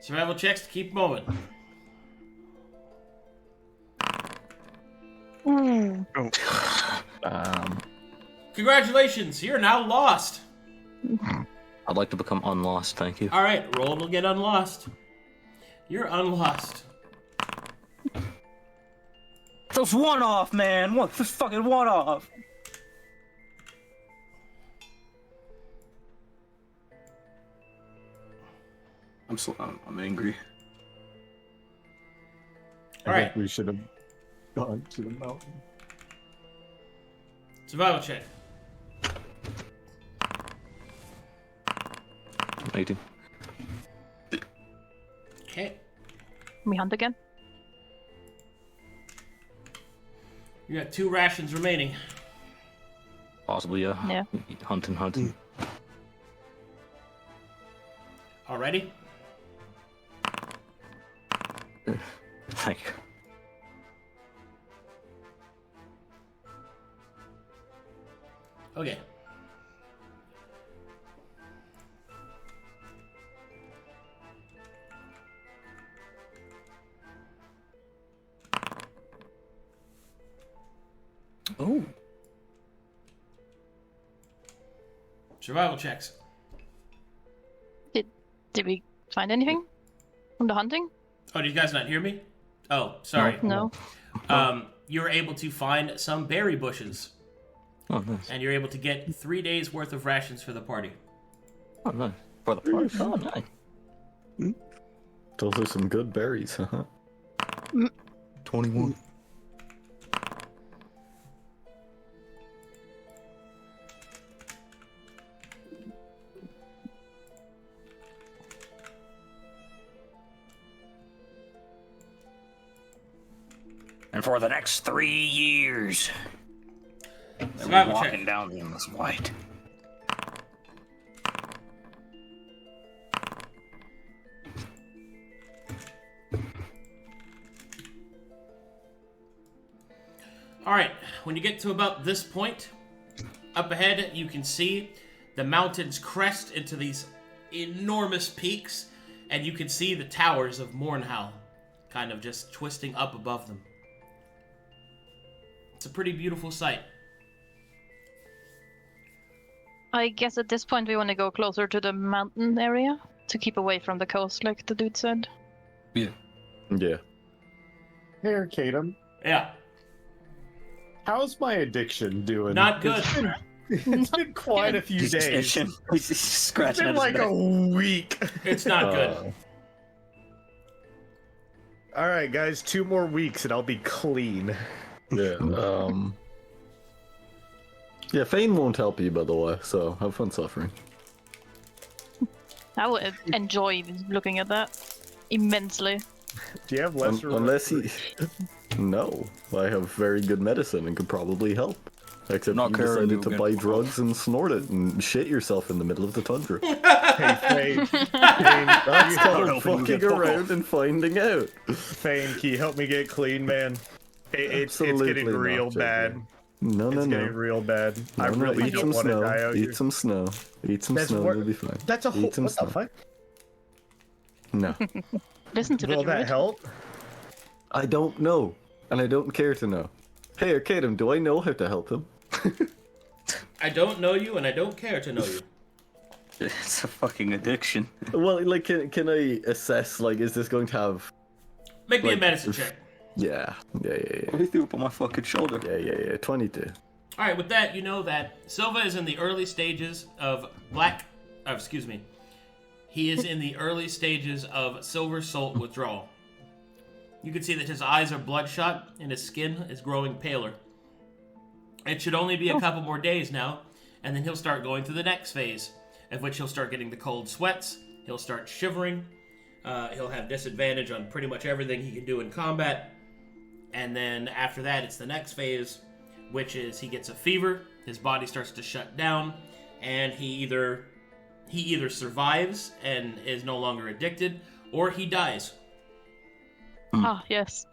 Survival checks to keep moving. Congratulations, you're now lost. I'd like to become unlost. Thank you. Alright, roll to get unlost. You're unlost. Those one off, man. What? This fucking one off. I'm angry. I Alright, think we should have gone to the mountain. survival check. 18. Okay. We hunt again? You got 2 rations remaining. Possibly, yeah. Yeah. Hunting. Already? Thank you. Okay. Oh. Survival checks. Did we find anything from the hunting? Oh, did you guys not hear me? Oh, sorry. No. You were able to find some berry bushes, Oh, nice. and you're able to get 3 days worth of rations for the party. Oh, nice. For the party. Oh, nice. Those are some good berries, huh? 21. And for the next 3 years, we're Survival walking check. down the endless white. Alright, when you get to about this point, up ahead you can see the mountains crest into these enormous peaks, and you can see the towers of Mornhowl kind of just twisting up above them. It's a pretty beautiful sight. I guess at this point we want to go closer to the mountain area to keep away from the coast, like the dude said. Yeah. Yeah. Hey, Arcadum. Yeah, How's my addiction doing? not good. It's been quite a few He's just days. itching. He's just It's scratching been at his like back. a week. It's not good. All right, guys, 2 more weeks and I'll be clean. Yeah. Yeah, Fane won't help you, by the way, so have fun suffering. I would enjoy looking at that immensely. Do you have lesser? Unless he... No, I have very good medicine and could probably help. Except Not you caring, decided to you buy get- drugs and snort it and shit yourself in the middle of the tundra. Hey, Fane. That's you called helping you fucking get fuck around off. and finding out. Fane, can you help me get clean, man? It's Absolutely getting not, real JJ. bad. No, It's getting no. real bad. I No, really eat don't some want to snow. die out here. Eat some snow. Eat some That's snow. what- You'll be fine. That's a whole. Eat some What the snow. fuck? No, Listen to the Will that druid. help? I don't know, and I don't care to know. Hey, Arcadum, do I know how to help him? I don't know you, and I don't care to know you. It's a fucking addiction. Well, like, can I assess? Like, is this going to have? Make me a Like, medicine check. Yeah. He threw up on my fucking shoulder. Yeah. 22. All right, with that, you know that Silva is in the early stages of He is in the early stages of silver salt withdrawal. You can see that his eyes are bloodshot and his skin is growing paler. It should only be a couple more days now, and then he'll start going through the next phase, of which he'll start getting the cold sweats, he'll start shivering, he'll have disadvantage on pretty much everything he can do in combat, and then after that it's the next phase, which is he gets a fever, his body starts to shut down, and he either survives and is no longer addicted, or he dies. Ah, yes.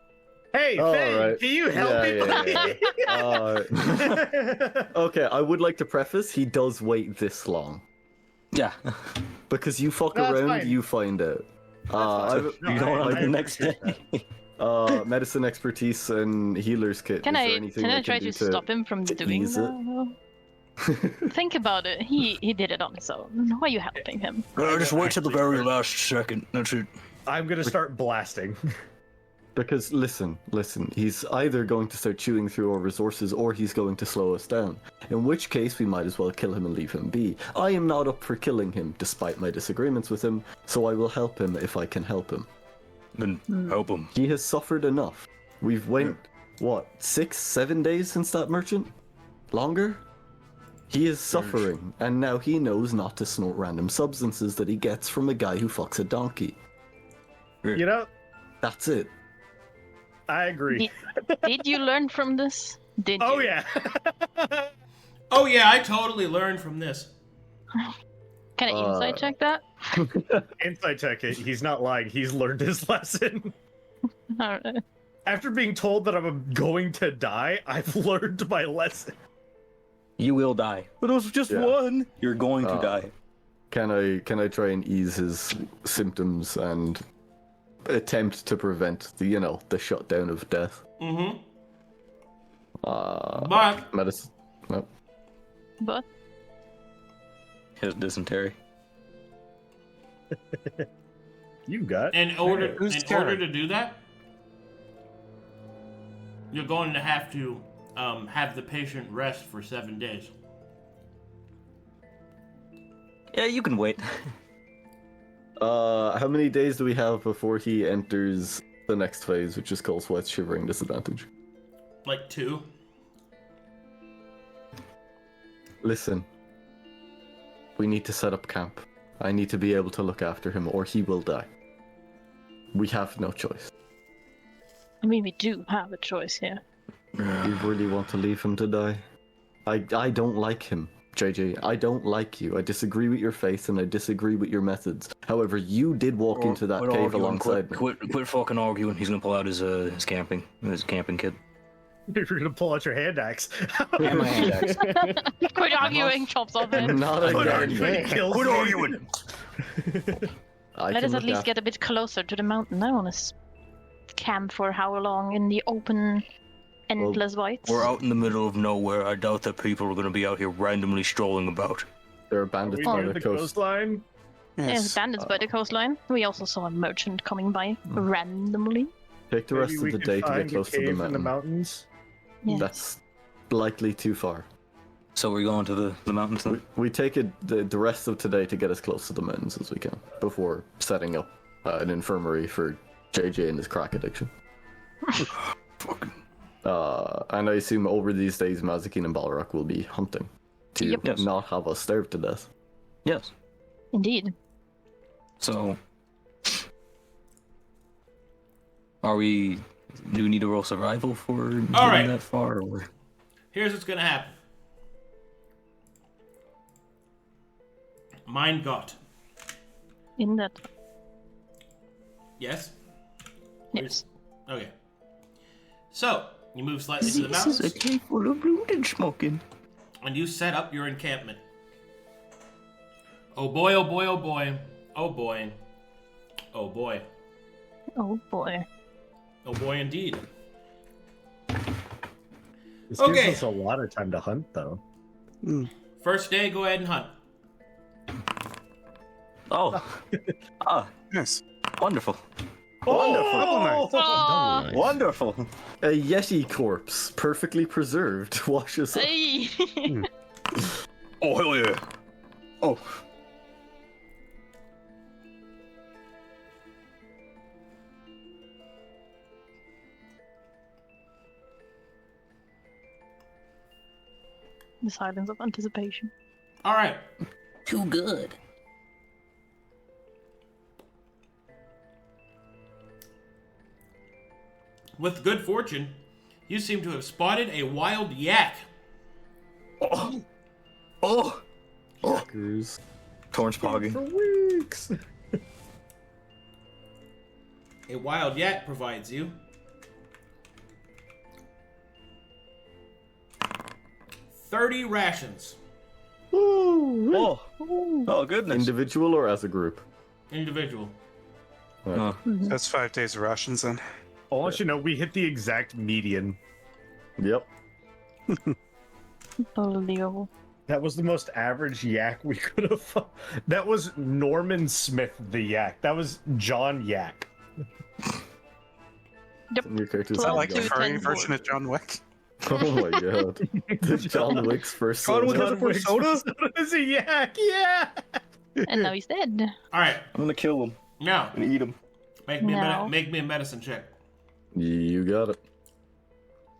Hey, All Fane, right. can you help me? Okay, I would like to preface, he does wait this long. Yeah. Because you fuck No, that's around, fine. you find out. fine. You don't I like the next day. appreciate Medicine expertise and healer's kit. Can Is I there anything can I can try do to stop him from doing ease it? that? Think about it. He did it on his own. Why are you helping him? Just wait till the very last second. That's it. I'm gonna start blasting. Because listen, he's either going to start chewing through our resources or he's going to slow us down. In which case, we might as well kill him and leave him be. I am not up for killing him, despite my disagreements with him, so I will help him if I can help him. Then help him. He has suffered enough. We've went, 6-7 days since that merchant? Longer? He is suffering, and now he knows not to snort random substances that he gets from a guy who fucks a donkey. You know, That's it. I agree. Did you learn from this? Did Oh you? yeah. Oh yeah, I totally learned from this. Can I insight check that? Inside check it. He's not lying. He's learned his lesson. Alright. After being told that I'm going to die, I've learned my lesson. You will die. But it was just Yeah. one. You're going to die. Can I try and ease his symptoms and attempt to prevent the shutdown of death? Mm-hmm. Uh, But medicine. No. But His dysentery. You got. in order Who's in Karen? order to do that, you're going to have the patient rest for 7 days. Yeah, you can wait. How many days do we have before he enters the next phase, which is cold sweats, shivering, disadvantage? Like 2. Listen. We need to set up camp. I need to be able to look after him, or he will die. We have no choice. I mean, we do have a choice here. You really want to leave him to die? I don't like him, JJ. I don't like you. I disagree with your faith and I disagree with your methods. However, you did walk into that Quit cave arguing, alongside me. Quit fucking arguing. He's gonna pull out his camping kit. You're gonna pull out your hand axe. And my hand axe. Quit arguing, chops off it. Not Quit again. arguing, kills Quit me. arguing. I Let can us at look least after- get a bit closer to the mountain. I want to camp for how long in the open, endless whites? We're out in the middle of nowhere. I doubt that people are gonna be out here randomly strolling about. There are Are bandits we by near the the coast. coastline? Yes, bandits by the coastline. We also saw a merchant coming by Hmm. randomly. Take the rest Maybe of we the could day to find get close a to the cave in the mountain. mountains. Yes. That's likely too far. So we're going to the mountains then? We take it the rest of today to get as close to the mountains as we can before setting up an infirmary for JJ and his crack addiction. Fucking. And I assume over these days Mazekeen and Balrak will be hunting to Yep. Yes. not have us starve to death. Yes. Indeed. So, do we need to roll survival for getting right. that far? Or... Here's what's gonna happen. Mein Gott. In that. Yes? Yes. Okay. So, you move slightly to the mountains, This is a cave full of loot and smoking. and you set up your encampment. Oh boy, oh boy, oh boy. Oh boy. Oh boy. Oh boy. Oh boy indeed. This Okay. gives us a lot of time to hunt, though. First day, go ahead and hunt. Oh. Ah, Yes. wonderful. Oh, Oh, Nice. Wonderful. A Yeti corpse, perfectly preserved, washes up. hey. Oh, hell yeah. Oh. The silence of anticipation. All right. Too good. With good fortune, you seem to have spotted a wild yak. Oh. Oh. Cruise. Torrance for pogging. weeks. A wild yak provides you 30 rations. Oh. Oh, goodness. Individual or as a group? Individual. Oh. That's 5 days of rations then. I'll let you know, we hit the exact median. Yep. Unbelievable. That was the most average yak we could have found. That was Norman Smith the yak. That was John Yak. Yep. Your character's Is that like Two the furry 10 version of John Wick? Oh my god. The John Wick's first John Wick soldier. has a soda? is a yak, yeah! And now he's dead. All right. I'm gonna kill him. Now, I'm gonna eat him. make me, No. make me a medicine check. You got it.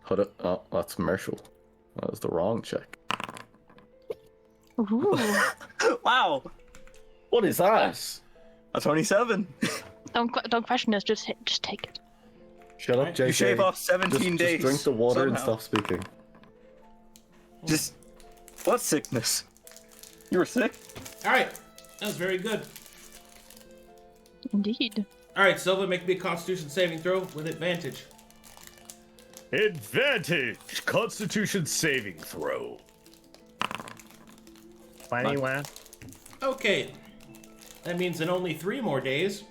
Hold it. Oh, that's commercial. That was the wrong check. Ooh. Wow. What is that? A 27. Don't question this. Just take it. Shut up, JK. You shave off 17 days. Just drink the water and somehow. stop speaking. Just. What sickness? You were sick? All right. That was very good. Indeed. All right, Silva, make me a Constitution saving throw with advantage. Advantage! Constitution saving throw. Funny one. Okay. That means in only 3 more days,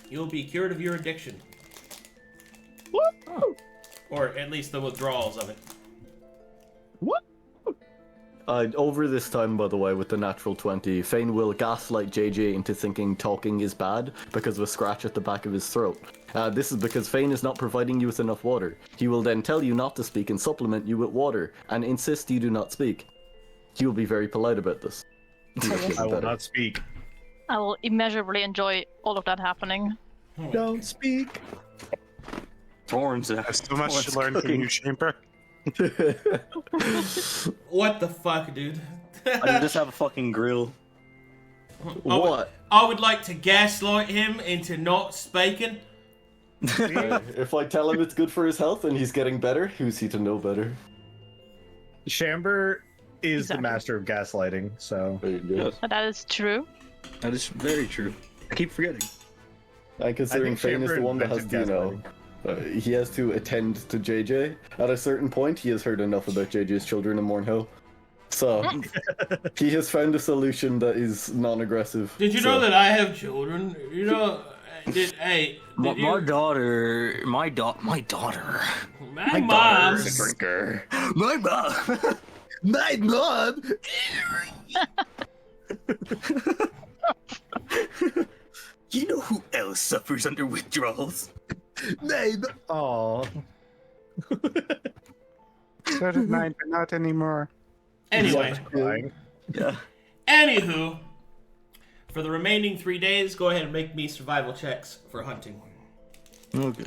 you'll be cured of your addiction. What? Or at least the withdrawals of it. What? Over this time, by the way, with the natural 20, Fane will gaslight JJ into thinking talking is bad because of a scratch at the back of his throat. This is because Fane is not providing you with enough water. He will then tell you not to speak and supplement you with water, and insist you do not speak. He will be very polite about this. I will not speak. I will immeasurably enjoy all of that happening. Don't speak. Thorns. There's so much to learn from cooking. you, Shamber. What the fuck, dude? I can just have a fucking grill. What? I would like to gaslight him into not speaking. If I tell him it's good for his health and he's getting better, who's he to know better? Shamber is Exactly. the master of gaslighting, so. There you go. Yes, That is true. that is very true. I keep forgetting. And considering I think Fane is the Shamber one that has to, invented he has to attend to JJ. At a certain point, he has heard enough about JJ's children in Mornhill. So, he has found a solution that is non-aggressive. Did you know that I have children? You know, did My you? daughter. My My mom's daughter's a drinker. My mom. My mom. You know who else suffers under withdrawals? Aw. So did mine, but not anymore. Anyway, Crying. Yeah. anywho, for the remaining 3 days, go ahead and make me survival checks for hunting. Okay.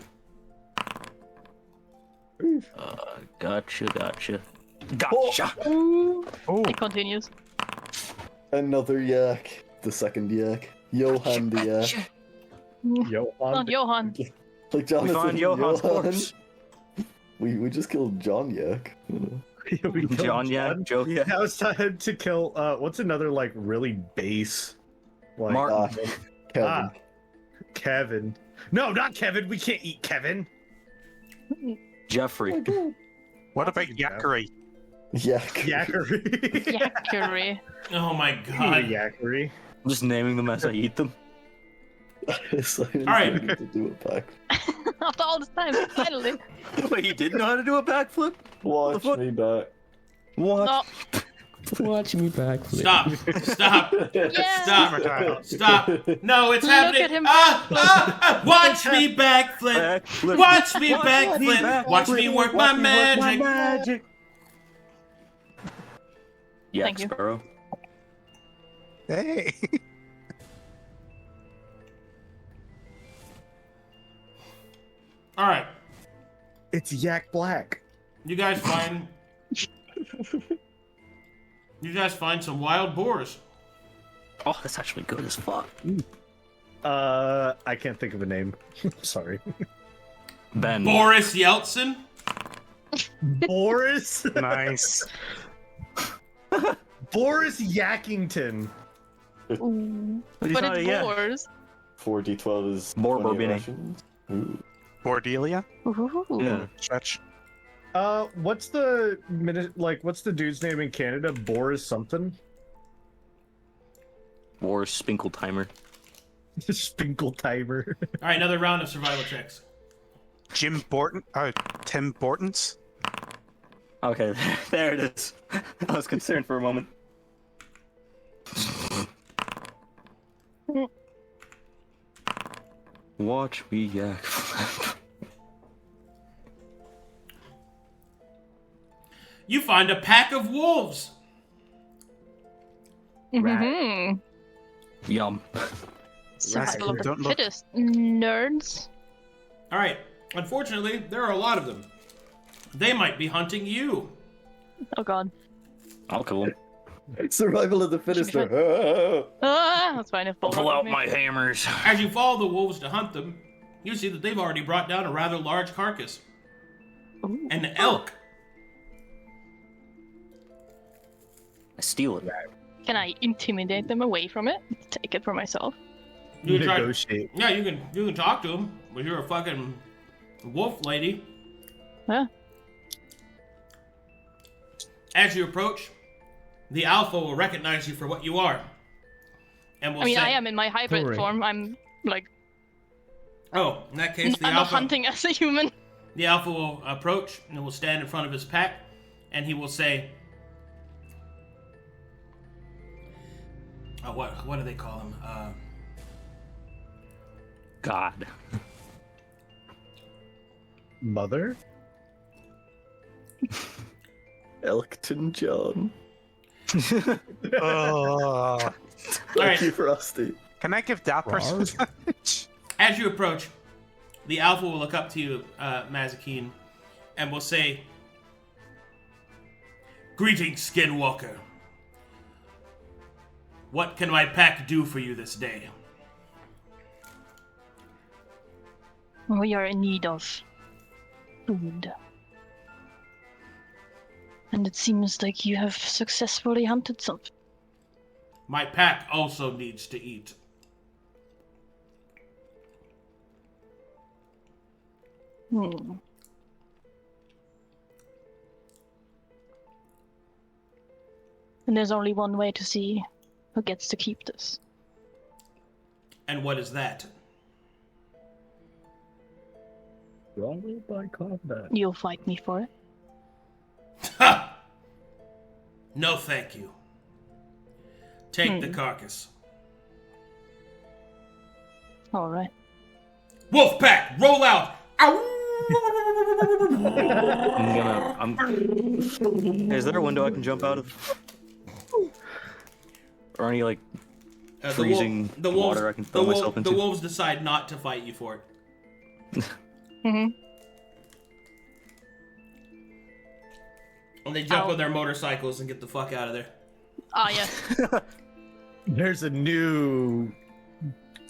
Gotcha. Gotcha. Oh, It continues. Another yak. The second yak. Johan the yak. Yo, Not Johan. Like Jonathan We find Johan's Johan. corpse. We just killed John Yak. Yeah, we killed John, yeah, Joe, yeah. Now it's time to kill. What's another like really base? Like, Martin. Kevin. Kevin. No, not Kevin. We can't eat Kevin. Jeffrey. What about Yakari? Yakari. Yakuri. Oh my god. Yakari. I'm just naming them as I eat them. Alright. To do it back. After all this time, finally. Wait, you didn't know how to do a backflip? Watch me back. What? No. Watch me back. Stop. Stop. Yeah. Stop. No, it's happening. at him Watch me backflip. Backflip. Watch me backflip. Watch me work my magic. Yeah, Thank you. Sparrow. Hey. All right. It's Yak Black. You guys find some wild boars. Oh, that's actually good as fuck. I can't think of a name. Sorry. Ben. Boris Yeltsin. Boris. Nice. Boris Yackington. Ooh. But But it's boars. 4d12 is More 20 Bourbon. rations. Ooh. Cordelia? Ooh. Yeah. Stretch. What's the what's the dude's name in Canada? Boris something? War Spinkle Timer. Spinkle Timer. All right, another round of survival checks. Tim Bortons? Okay, there it is. I was concerned for a moment. Watch me yak. You find a pack of wolves. Mm-hmm. Yum. Survival of the Don't look. fittest. Nerds. All right. Unfortunately, there are a lot of them. They might be hunting you. Oh god. I'll kill him. Survival of the fittest. Should we that's fine if Balrak Pull with out me. my hammers. As you follow the wolves to hunt them, you see that they've already brought down a rather large carcass. Ooh. An elk. I steal it. Can I intimidate them away from it? Take it for myself. You can try- Negotiate. Yeah, you can talk to them, but you're a fucking wolf lady. Huh? As you approach, the alpha will recognize you for what you are, and will I mean, say, I am in my hybrid Alright. form. I'm like, "Oh, in that case, the I'm not alpha." hunting as a human. The alpha will approach and will stand in front of his pack, and he will say, what do they call him? God. Mother? Elkton John. Oh. Thank Alright. you, Frosty. Can I give that person advantage? As you approach, the alpha will look up to you, Mazekeen, and will say, "Greetings, Skinwalker. What can my pack do for you this day?" We are in need of food. And it seems like you have successfully hunted something. My pack also needs to eat. Hmm. And there's only one way to see who gets to keep this. And what is that? Wrongly by combat. You'll fight me for it. Ha! No, thank you. Take the carcass. Alright. Wolf pack, roll out! Ow! Is there a window I can jump out of? Or any like freezing water I can throw myself into? The wolves decide not to fight you for it. Mm-hmm. And they jump Ow. on their motorcycles and get the fuck out of there. Ah, yes. There's a new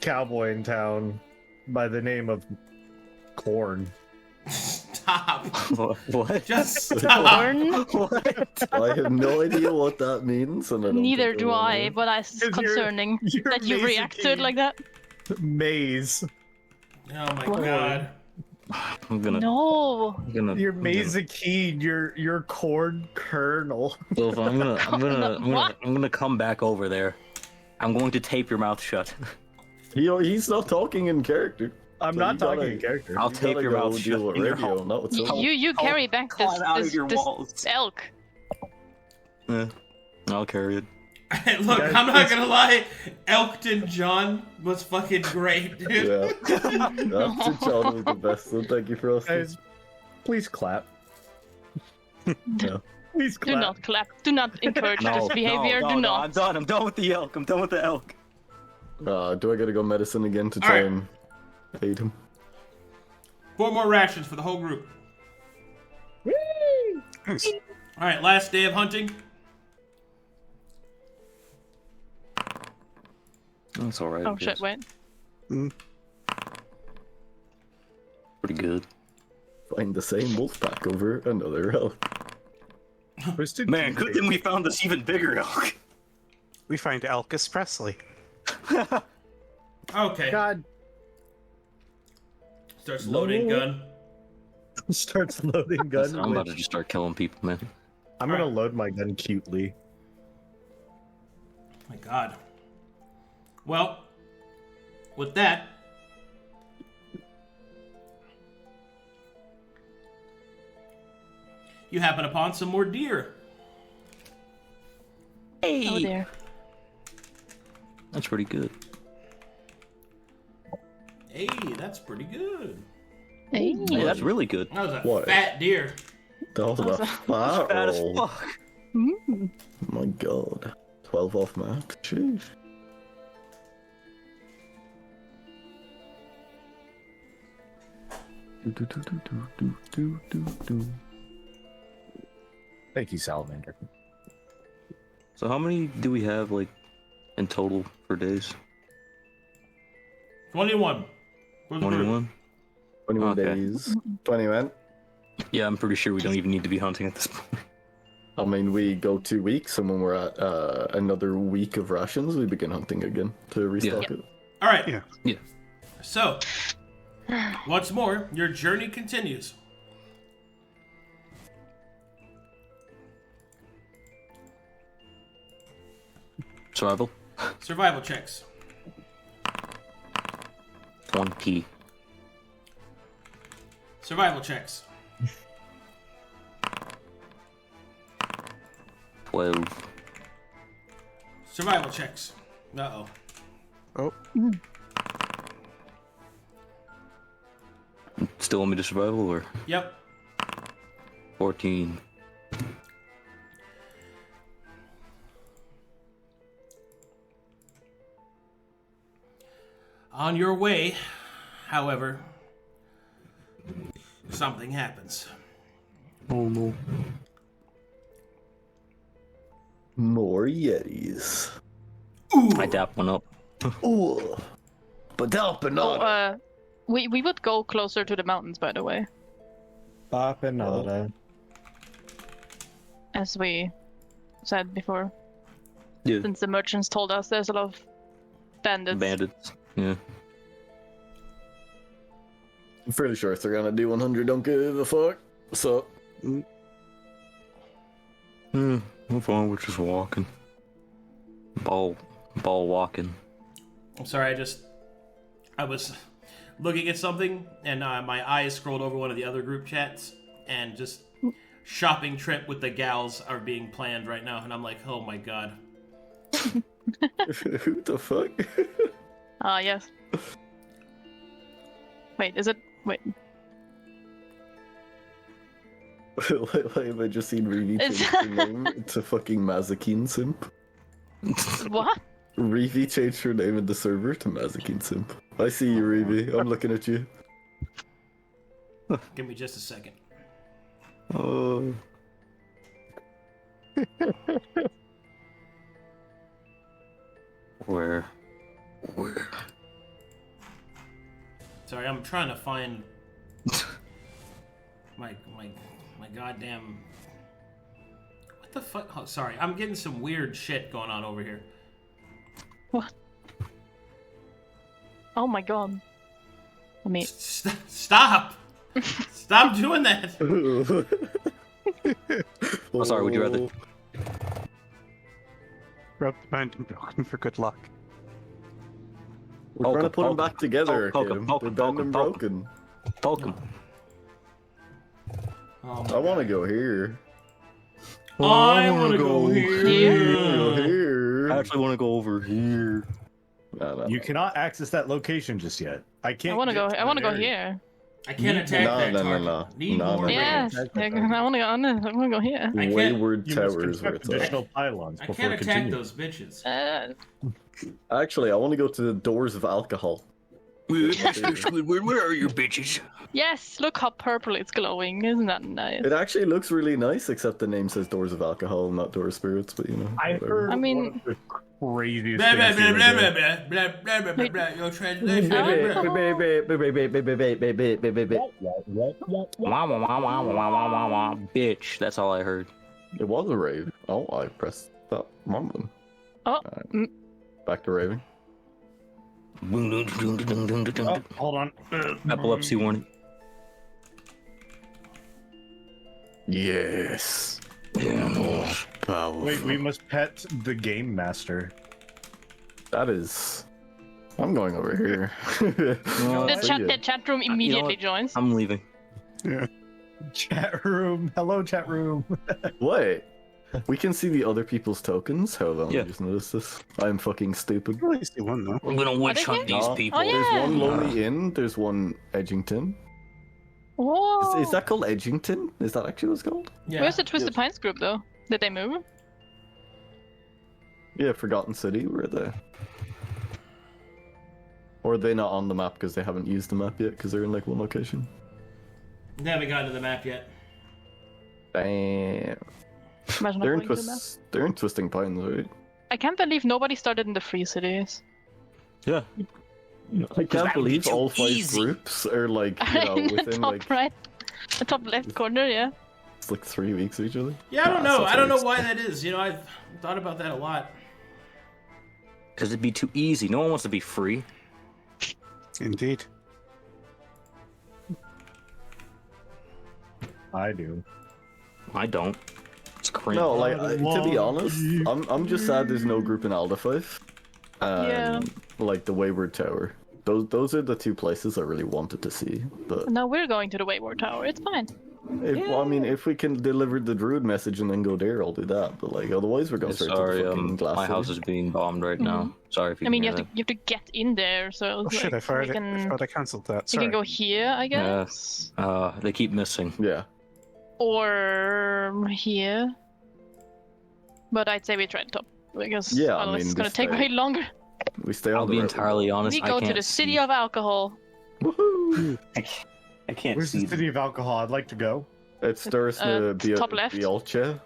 cowboy in town by the name of Corn. stop. What? Just stop. Burn? What? I have no idea what that means, and I don't Neither think do wanna I, know. but it's You're- concerning you're that you reacted Mazekeen. like that. Maze. Oh my What? god. I'm gonna. No. I'm gonna. You're I'm gonna- Mazekeen. You're corn kernel. Silva, What? I'm gonna come back over there. I'm going to tape your mouth shut. He's not talking in character. I'm So not you gotta- talking in character. I'll You tape gotta your go mouth deal shut with in your radio, hole. not with You Silva. you carry back this Climb out of this, your this walls. elk. Yeah, I'll carry it. Look, Guys, I'm not gonna lie. Elkton John was fucking great, dude. Yeah. That's John was the best, so thank you, Frosty. Guys, please clap. Yeah. Please Do clap. not clap. Do not encourage No, this behavior. no, Do no, not. I'm done. I'm done with the elk. I'm done with the elk. Do I gotta go medicine again to try Alright. and aid him? 4 more rations for the whole group. Nice. All right, last day of hunting. That's alright. Oh shit! Wait. Pretty good. Find the same wolf pack over another elk. Twisted Man, good Tuesday. thing we found this even bigger elk. We find Elkus Presley. Okay. God Starts loading gun. starts loading gun. I'm about which- to just start killing people, man. I'm gonna Alright. load my gun cutely. My god. Well, with that, you happen upon some more deer. Oh dear. That's pretty good. Hey, that's pretty good. Hey. Hey, that's really good. That was a What? fat deer. That was a Awesome. fat Bad as roll. fuck. Mm. My god. 12 off max. Jeez. Thank you, Salamander. So how many do we have, like, in total for days? 21. For the group. 21? 21 Okay. days. 20 men. Yeah, I'm pretty sure we don't even need to be hunting at this point. I mean, we go 2 weeks, and when we're at another week of rations, we begin hunting again to restock it. All right. Yeah. Yeah. So, once more, your journey continues. Survival? Survival checks. 20. Survival checks. 12. Survival checks. Uh-oh. Oh, Still want me to survival, or? Yep. 14. On your way, however, something happens. Oh no. More Yetis. I dap one up. Ooh. Banana. We would go closer to the mountains, by the way, Bapanada. as we said before. Yeah. Since the merchants told us there's a lot of bandits. Bandits. Yeah. I'm fairly sure if they're gonna do 100, don't give a fuck. So, I'm fine. We're just walking. Ball walking. I'm sorry, I was looking at something, and my eyes scrolled over one of the other group chats, and just shopping trip with the gals are being planned right now, and I'm like, oh my god. who the fuck? Ah, yes. Wait, is it? Wait. Why have I just seen Reeve It's- change her name to fucking Mazekeen Simp? What? Reeve changed her name in the server to Mazekeen Simp. I see you, Reeve. I'm looking at you. Give me just a second. Oh. Where? Sorry, I'm trying to find my goddamn. What the fuck? Oh, sorry, I'm getting some weird shit going on over here. What? Oh my god. I mean, Stop! Stop doing that! Oh, sorry, would you rather? Rub the mountain broken for good luck. We're trying to put them back together. Poke 'em, Kim. poke They're 'em, done poke 'em, and poke 'em. broken. Poke him. Oh I want to go here. I want to go here. Go here. I actually want to go over here. No. You cannot access that location just yet. I can't. I want to get go. I want to go that area. here. I can't attack that target. No. Need No, more no. Yes. range. I want to go. I want to go here. I can't- Wayward You must Towers where construct it's at. additional pylons I before can't attack continuing. those bitches. Actually, I want to go to the doors of alcohol. Mr. Squidward, where are your bitches? Yes. Look how purple it's glowing. Isn't that nice? It actually looks really nice, except the name says doors of alcohol, not door of spirits. But you know, I whatever. heard I mean- one of the craziest Blah blah things blah the blah other blah day. blah blah blah blah blah. Your translation. Wah, wah, wah, wah, wah, wah, wah, wah. Bitch, that's all I heard. It was a rave. Oh, I pressed that wrong button. Oh. Back to raving. Oh, hold on. Epilepsy warning. Yes. Powerful. Wait, we must pet the game master. That is. I'm going over here. The chat room immediately joins. I'm leaving. Chat room. Hello, chat room. Wait. We can see the other people's tokens. Hold on, Yeah. I just noticed this. I'm fucking stupid. I really see one though. We're gonna witch hunt here? these No. people. Oh, yeah. There's one Lonely Inn. There's one Edgington. Whoa. Is that called Edgington? Is that actually what it's called? Yeah. Where's the Twisted Pines group though? Did they move? Yeah, Forgotten City. Where are they? Or are they not on the map because they haven't used the map yet because they're in like one location? They haven't gotten to the map yet. Damn. Imagine They're not in, going to them. they're in Twisting Pines, right? I can't believe nobody started in the free cities. Yeah. I can't that would be believe too all 5 easy. groups are like, you know, in the within top like right, the top left corner, yeah. it's like 3 weeks of each other. Yeah, I don't Nah, know. it's I don't know not why that is. You know, I've thought about that a lot. Because it'd be too easy. No one wants to be free. Indeed. I do. I don't. It's cringe. No, like to be honest, I'm just sad there's no group in Alderfife. Yeah. Like the Wayward Tower. Those are the 2 places I really wanted to see. But Now we're going to the Wayward Tower. It's fine. well, I mean, if we can deliver the Druid message and then go there, I'll do that. But like otherwise, we're going straight Sorry, to the fucking glass. my City. house is being bombed right now. Sorry if you I mean, can you hear have to get in there. So Oh shit! I like, thought we I can thought I cancelled that. you Sorry. can go here, I guess, that. They keep missing. Yeah. or here. But I'd say we try the top because Yeah, I otherwise mean, it's gonna this take way. way longer. We stay I'll on the be right entirely honest. We I go to can't the city see. of alcohol. Woohoo! I can't Where's see. the city of alcohol? I'd like to go. It's Stursna top left. Biolcha.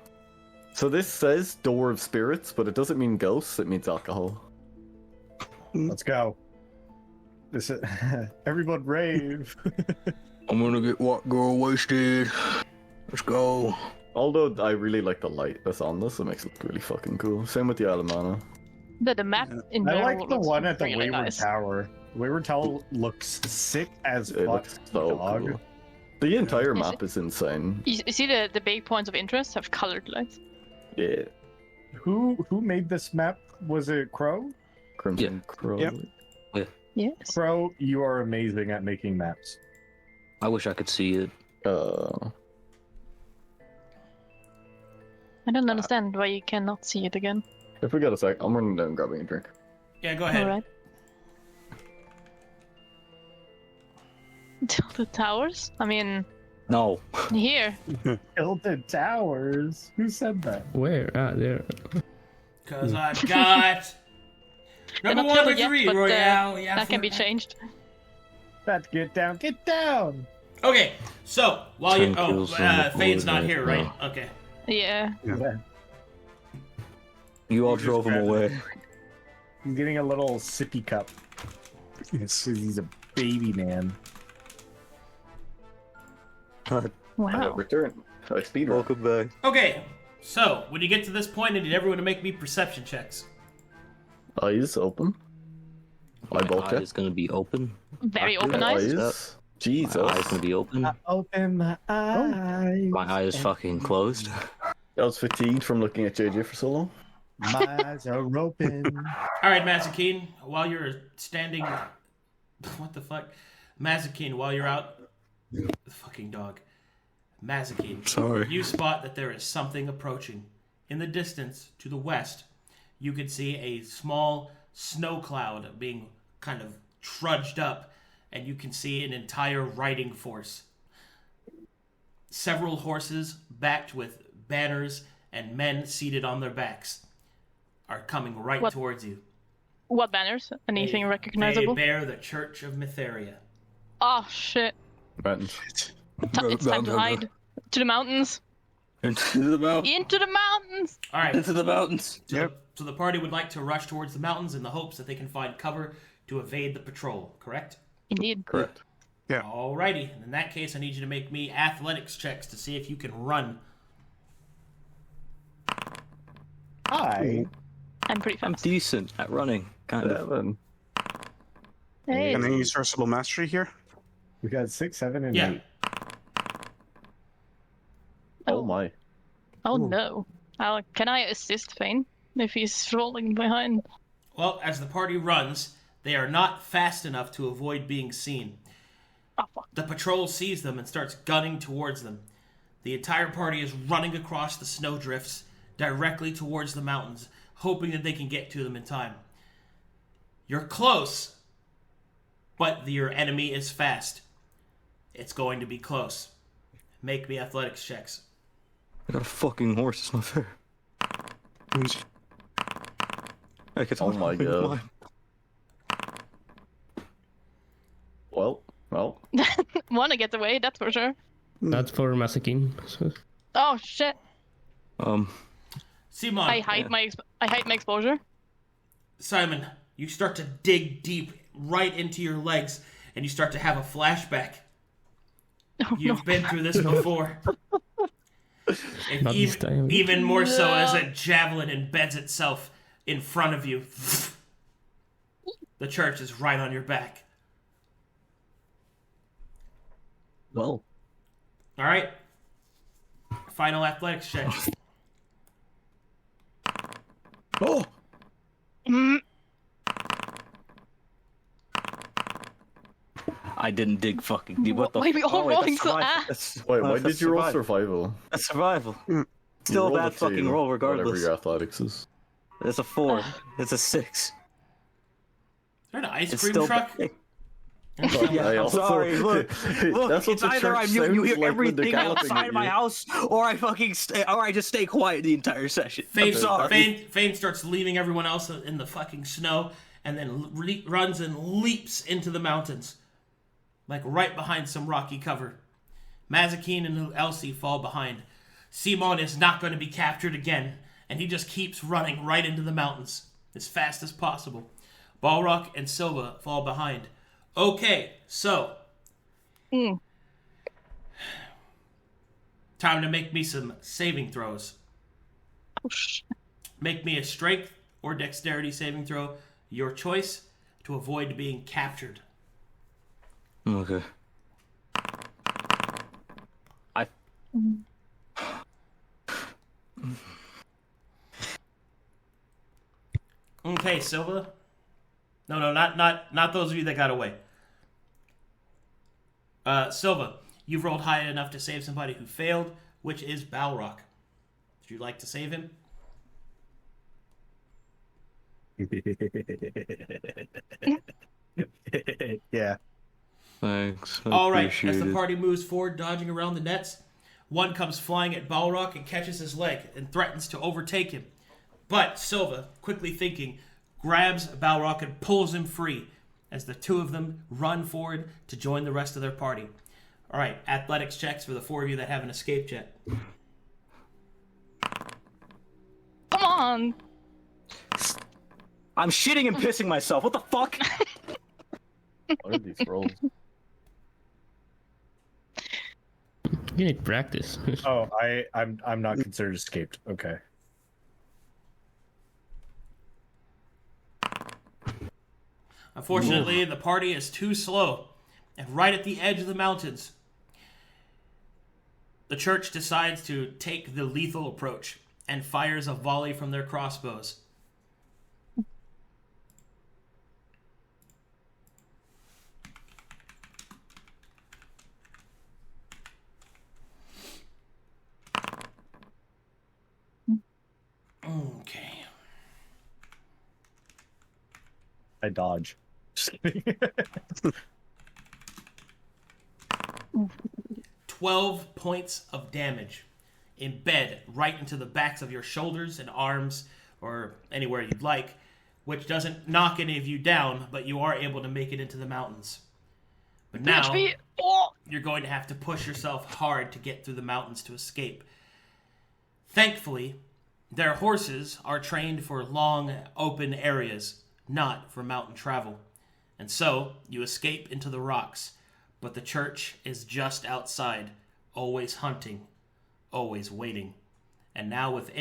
So this says Door of Spirits, but it doesn't mean ghosts, it means alcohol. Let's go. This is... Everyone rave. I'm gonna get what girl wasted. Let's go. Although I really like the light that's on this, it makes it look really fucking cool. Same with the Alamana. The map in I general like the looks one at the really Wayward nice. Tower. The Wayward Tower looks sick as It fuck. looks so dog. cool. The entire Is map is insane. You see the big points of interest have colored lights. Yeah. Who made this map? Was it Crow? Crimson Crow. Yep. Yes. Crow, you are amazing at making maps. I wish I could see it. I don't understand why you cannot see it again. If we got a sec, I'm running down and grabbing a drink. Yeah, go ahead. Alright. Tilted towers? I mean, No. here. Tilted Towers? Who said that? Where? Ah, there. Cause I've got They're number not one tilted yet, victory but royale. Yeah, that can for- be changed. That get down, get down! Okay, so while you 10 kills on the Fade's board not right here, right? now. Okay. Yeah. You all just drove him grabbed it. away. He's getting a little sippy cup. Yes. He's a baby man. Wow. Return. Speed run. Welcome back. Okay, so when you get to this point, I need everyone to make me perception checks. Eyes open. Eyeball My eye check. is gonna be open. Very open eyes. Eyes. Jesus. My eye is gonna be open. Open my eyes. My eye is fucking closed. I was fatigued from looking at JJ for so long. My eyes are open. All right, Mazekeen, while you're standing... What the fuck? Mazekeen, while you're out... The fucking dog. Mazekeen. Sorry. You spot that there is something approaching. In the distance, to the west, you can see a small snow cloud being kind of trudged up, and you can see an entire riding force. Several horses, backed with banners, and men seated on their backs, are coming right What? towards you. What banners? Anything They recognizable? bear the Church of Mytheria. Oh shit. Buttons. It's time to hide. To the mountains. Into the mountains. Into the mountains! All right. Into the mountains. So the party would like to rush towards the mountains in the hopes that they can find cover to evade the patrol, correct? Indeed. Correct. Yeah. Alrighty. In that case, I need you to make me athletics checks to see if you can run. Hi. I'm pretty I'm fast. decent at running, kind of. 7. Hey. Can I use versatile mastery here? We got 6, 7, and Yeah. 8. Oh my. Oh no. Can I assist Fane if he's rolling behind? Well, as the party runs, they are not fast enough to avoid being seen. Oh fuck. The patrol sees them and starts gunning towards them. The entire party is running across the snowdrifts directly towards the mountains, hoping that they can get to them in time. You're close, but your enemy is fast. It's going to be close. Make me athletics checks. I got a fucking horse. It's not fair. Like, it's Oh not my fucking God. mine. Well. Wanna get away, that's for sure. That's for Mazekeen. Oh shit. Simon, I hide my exposure. Simon, you start to dig deep right into your legs, and you start to have a flashback. Oh, You've been through this before. And Not this time. even more so as a javelin embeds itself in front of you. The church is right on your back. Well, All right. Final athletics check. Oh! Mm, I didn't dig fucking deep. What the? Why are we all wait, rolling that's so survival. ass? That's- Wait, why that's did you roll survival. survival? That's survival. You Still a rolled bad two, fucking roll Whatever regardless. your athletics is. It's a 4. It's a 6. Is there an ice It's cream still truck? Yeah, I I'm also- sorry. Look, That's what it's the either church you sounds hear like when everything they're galloping outside at my you. house, or I just stay quiet the entire session. I'm sorry. Fane starts leaving everyone else in the fucking snow, and then runs and leaps into the mountains, like right behind some rocky cover. Mazekeen and Elsie fall behind. Simon is not going to be captured again, and he just keeps running right into the mountains as fast as possible. Balrak and Silva fall behind. Okay, so time to make me some saving throws. Oh, shit. Make me a strength or dexterity saving throw, your choice, to avoid being captured. Okay. Okay, Silva. No, not those of you that got away. Silva, you've rolled high enough to save somebody who failed, which is Balrak. Would you like to save him? Yeah. Thanks. I All right, as appreciate the it. party moves forward, dodging around the nets, one comes flying at Balrak and catches his leg and threatens to overtake him. But Silva, quickly thinking, grabs Balrak and pulls him free as the two of them run forward to join the rest of their party. All right, athletics checks for the four of you that haven't escaped yet. Come on. I'm shitting and pissing myself. What the fuck? What are these rolls? You need practice. Oh, I'm not considered escaped. Okay. Unfortunately, the party is too slow, and right at the edge of the mountains, the church decides to take the lethal approach and fires a volley from their crossbows. Okay. I dodge. Just kidding. 12 points of damage embed right into the backs of your shoulders and arms, or anywhere you'd like, which doesn't knock any of you down, but you are able to make it into the mountains. But now, you're going to have to push yourself hard to get through the mountains to escape. Thankfully, their horses are trained for long, open areas, not for mountain travel. And so, you escape into the rocks, but the church is just outside, always hunting, always waiting. And now with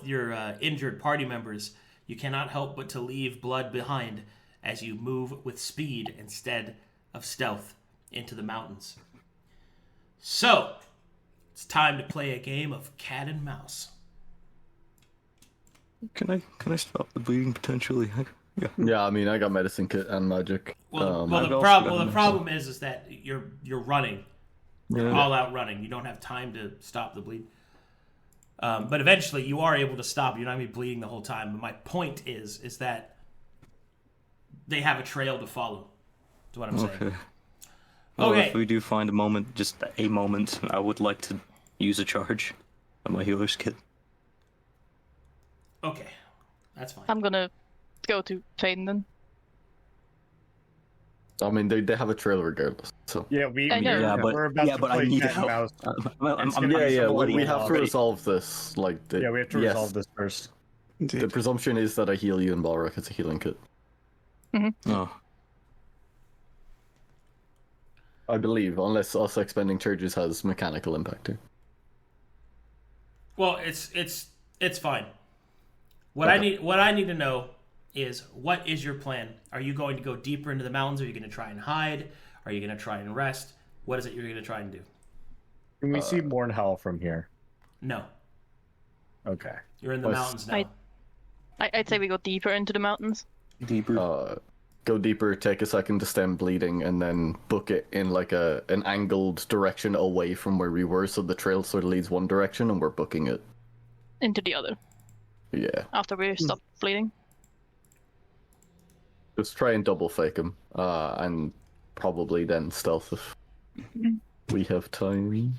your injured party members, you cannot help but to leave blood behind as you move with speed instead of stealth into the mountains. So, it's time to play a game of cat and mouse. Can I stop the bleeding potentially? Yeah. Yeah, I mean, I got medicine kit and magic. Well, I've the also problem is that you're running. You're Yeah. all out running. You don't have time to stop the bleed. But eventually, you are able to stop. You're not going to be bleeding the whole time. But my point is that they have a trail to follow. That's what I'm saying. Okay. Well, Okay. if we do find a moment, just a moment, I would like to use a charge of my healer's kit. Okay, that's fine. I'm gonna go to Fane then. I mean, they have a trail regardless. So Yeah, I know. Yeah, but we're about to I play need cat and help. mouse. we have to resolve this. Like, Yeah, we have to resolve this first. The presumption is that I heal you and Balrak. It's a healing kit. Oh, I believe, unless us expending charges has mechanical impact too. Well, it's fine. What I need to know is, what is your plan? Are you going to go deeper into the mountains? Are you going to try and hide? Are you going to try and rest? What is it you're going to try and do? Can we see Mornhall from here? No, Okay. you're in the mountains now. I'd say we go deeper into the mountains. deeper. Go deeper, take a second to stem bleeding, and then book it in like an angled direction away from where we were, so the trail sort of leads one direction and we're booking it. Into the other. Yeah. After we stop bleeding. Just try and double fake him, and probably then stealth if we have time.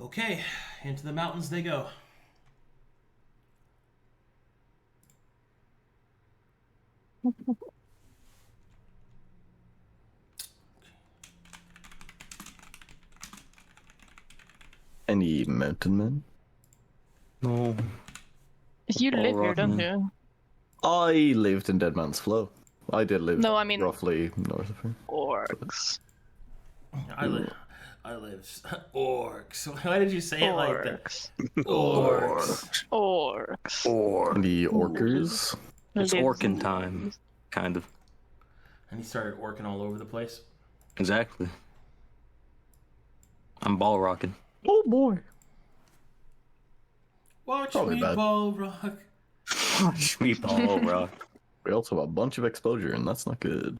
Okay, into the mountains they go. Any mountain men? No. You live here, don't you? I lived in Dead Man's Flow. I did live No, I mean- roughly north of here. Orcs. I live orcs. Why did you say it like that? Orcs. Orcs. Orcs. The orcers. It's Lives- orkin time, kind of. And he started orking all over the place. Exactly. I'm ball rocking. Oh boy. Watch Probably me bad. ball rock. Watch me ball rock. We also have a bunch of exposure, and that's not good.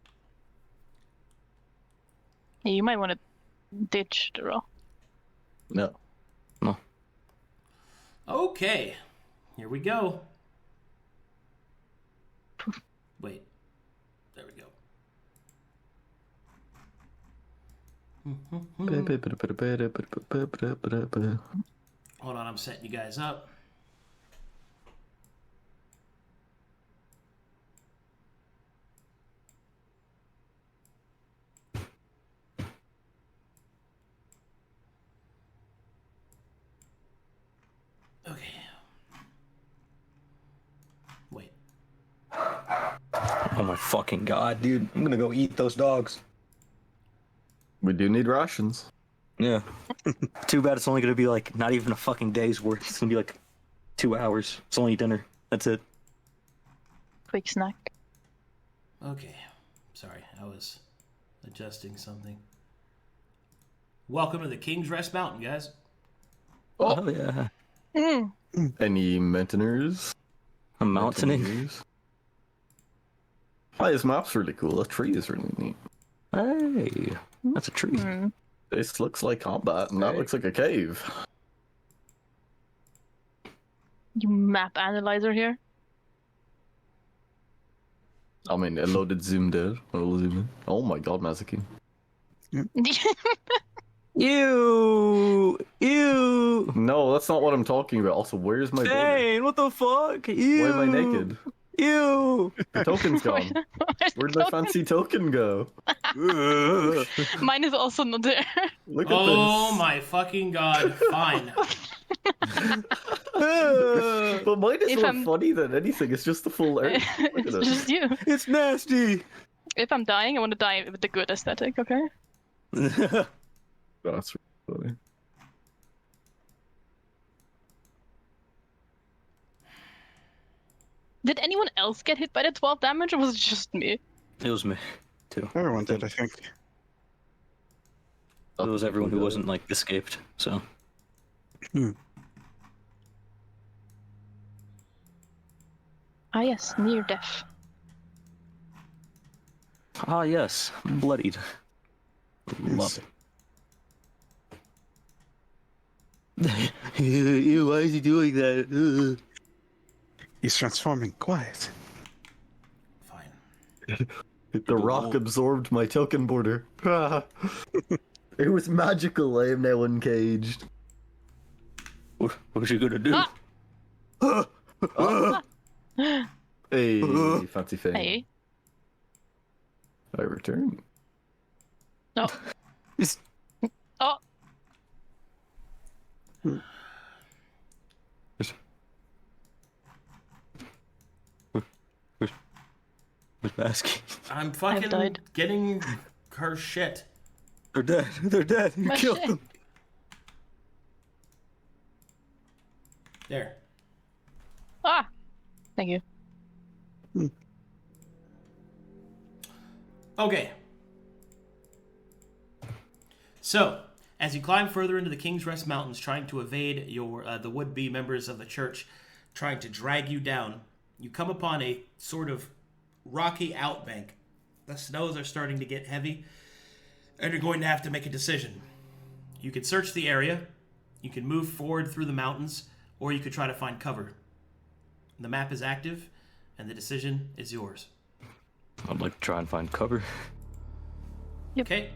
Yeah, you might want to ditch the rock. No. Okay, here we go. Wait, there we go. Hold on, I'm setting you guys up. Okay. Wait. Oh my fucking god, dude. I'm gonna go eat those dogs. We do need rations. Yeah. Too bad it's only gonna be like not even a fucking day's worth. It's gonna be like 2 hours. It's only dinner. That's it. Quick snack. Okay. Sorry, I was adjusting something. Welcome to the King's Rest Mountain, guys. Oh yeah. Mm. Any maintainers? I'm mountaining. Maintainers? Oh, this map's really cool. The tree is really neat. Hey, that's a tree. Mm. This looks like combat, and that looks like a cave. You map analyzer here. I mean, it loaded zoomed in. I'll zoom in. Oh my god, Mazekeen. Ew! Ew! No, that's not what I'm talking about. Also, where's my border? Dang, what the fuck? Ew! Why am I naked? Ew! The token's gone. Where'd my fancy token go? Mine is also not there. Look at Oh this. my fucking god. Fine. But mine is If more I'm- funny than anything. It's just the full earth. Look at It's it. just you. It's nasty! If I'm dying, I want to die with the good aesthetic, okay? That's really funny. Did anyone else get hit by the 12 damage, or was it just me? It was me, too. Everyone did, I think. It was everyone who wasn't, like, escaped, so. Ah yes, near death. Ah, yes. Bloodied. Love it. Ew, why is he doing that? He's transforming. Quiet. Fine. The rock absorbed my token border. It was magical. I am now uncaged. What's he gonna do? Ah! Hey, fancy Fane. Hey. I return. No. It's- Oh. Where's Masky? I'm fucking died. getting her shit. They're dead. They're dead. You My killed shit. them. There. Ah! Thank you. Okay. So, as you climb further into the King's Rest Mountains, trying to evade the would-be members of the church trying to drag you down, you come upon a sort of rocky outbank. The snows are starting to get heavy, and you're going to have to make a decision. You can search the area, you can move forward through the mountains, or you could try to find cover. The map is active, and the decision is yours. I'd like to try and find cover. Okay.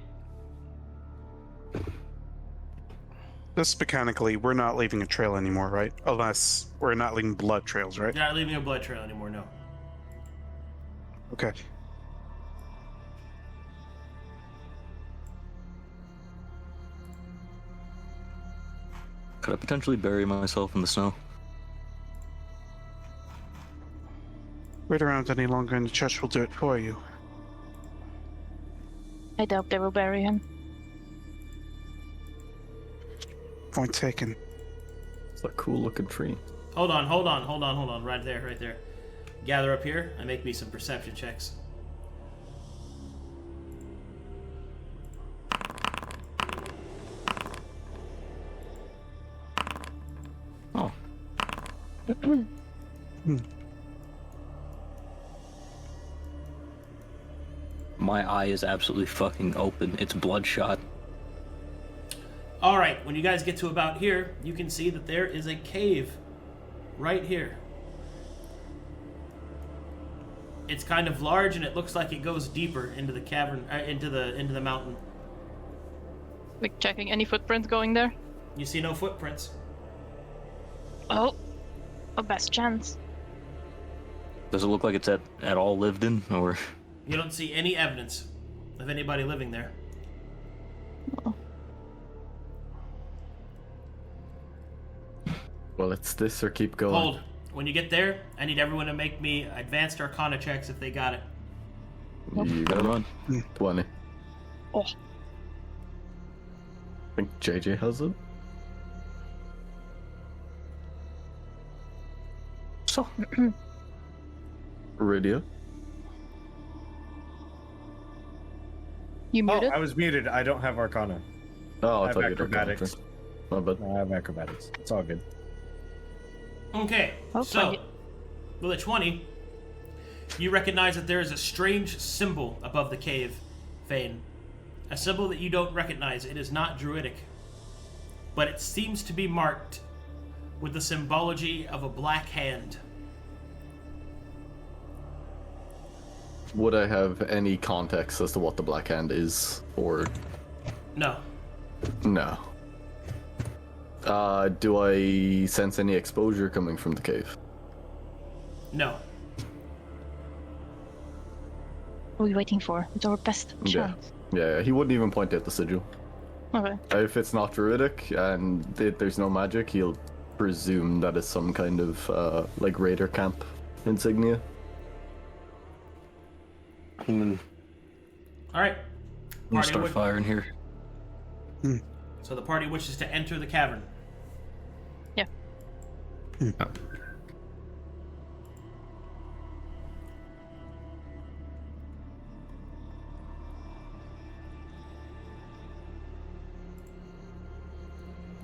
Just mechanically, we're not leaving a trail anymore, right? Unless we're not leaving blood trails, right? You're not leaving a blood trail anymore, no. Okay. Could I potentially bury myself in the snow? Wait around any longer and the church will do it for you. I doubt they will bury him. Point taken. It's a cool looking tree. Hold on. Right there. Gather up here and make me some perception checks. Oh. My eye is absolutely fucking open. It's bloodshot. All right, when you guys get to about here, you can see that there is a cave right here. It's kind of large, and it looks like it goes deeper into the cavern, into the mountain. Like checking any footprints going there? You see no footprints. Oh. A best chance. Does it look like it's at all lived in, or? You don't see any evidence of anybody living there. Oh. Well, it's this or keep going. Hold. When you get there, I need everyone to make me advanced Arcana checks if they got it. You Gotta got run. 20. Oh, I think JJ has it. So, Radio. you Oh, muted? I was muted. I don't have Arcana. Oh, I I have thought you had acrobatics. My bad. No, I have acrobatics. It's all good. Okay, Oh, so find it. with a 20, you recognize that there is a strange symbol above the cave, Fane. A symbol that you don't recognize. It is not druidic, but it seems to be marked with the symbology of a black hand. Would I have any context as to what the Black Hand is, or No. no? Do I sense any exposure coming from the cave? No. What are we waiting for? It's our best chance. Yeah, he wouldn't even point out the sigil. Okay. If it's not druidic and there's no magic, he'll presume that it's some kind of like raider camp insignia. I'm gonna Alright. start firing here. So the party wishes to enter the cavern. Yeah.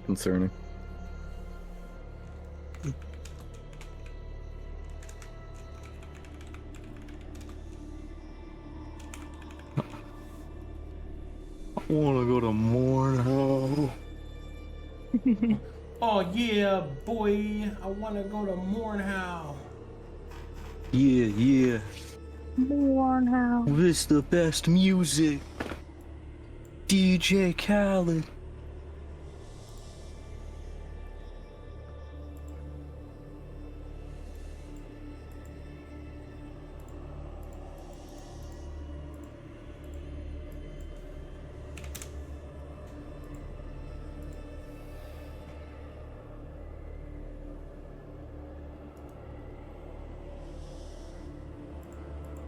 Concerning. I wanna go to Mournhouse. Oh yeah, boy. I want to go to Mournhouse. Yeah. Mournhouse. This the best music. DJ Khaled.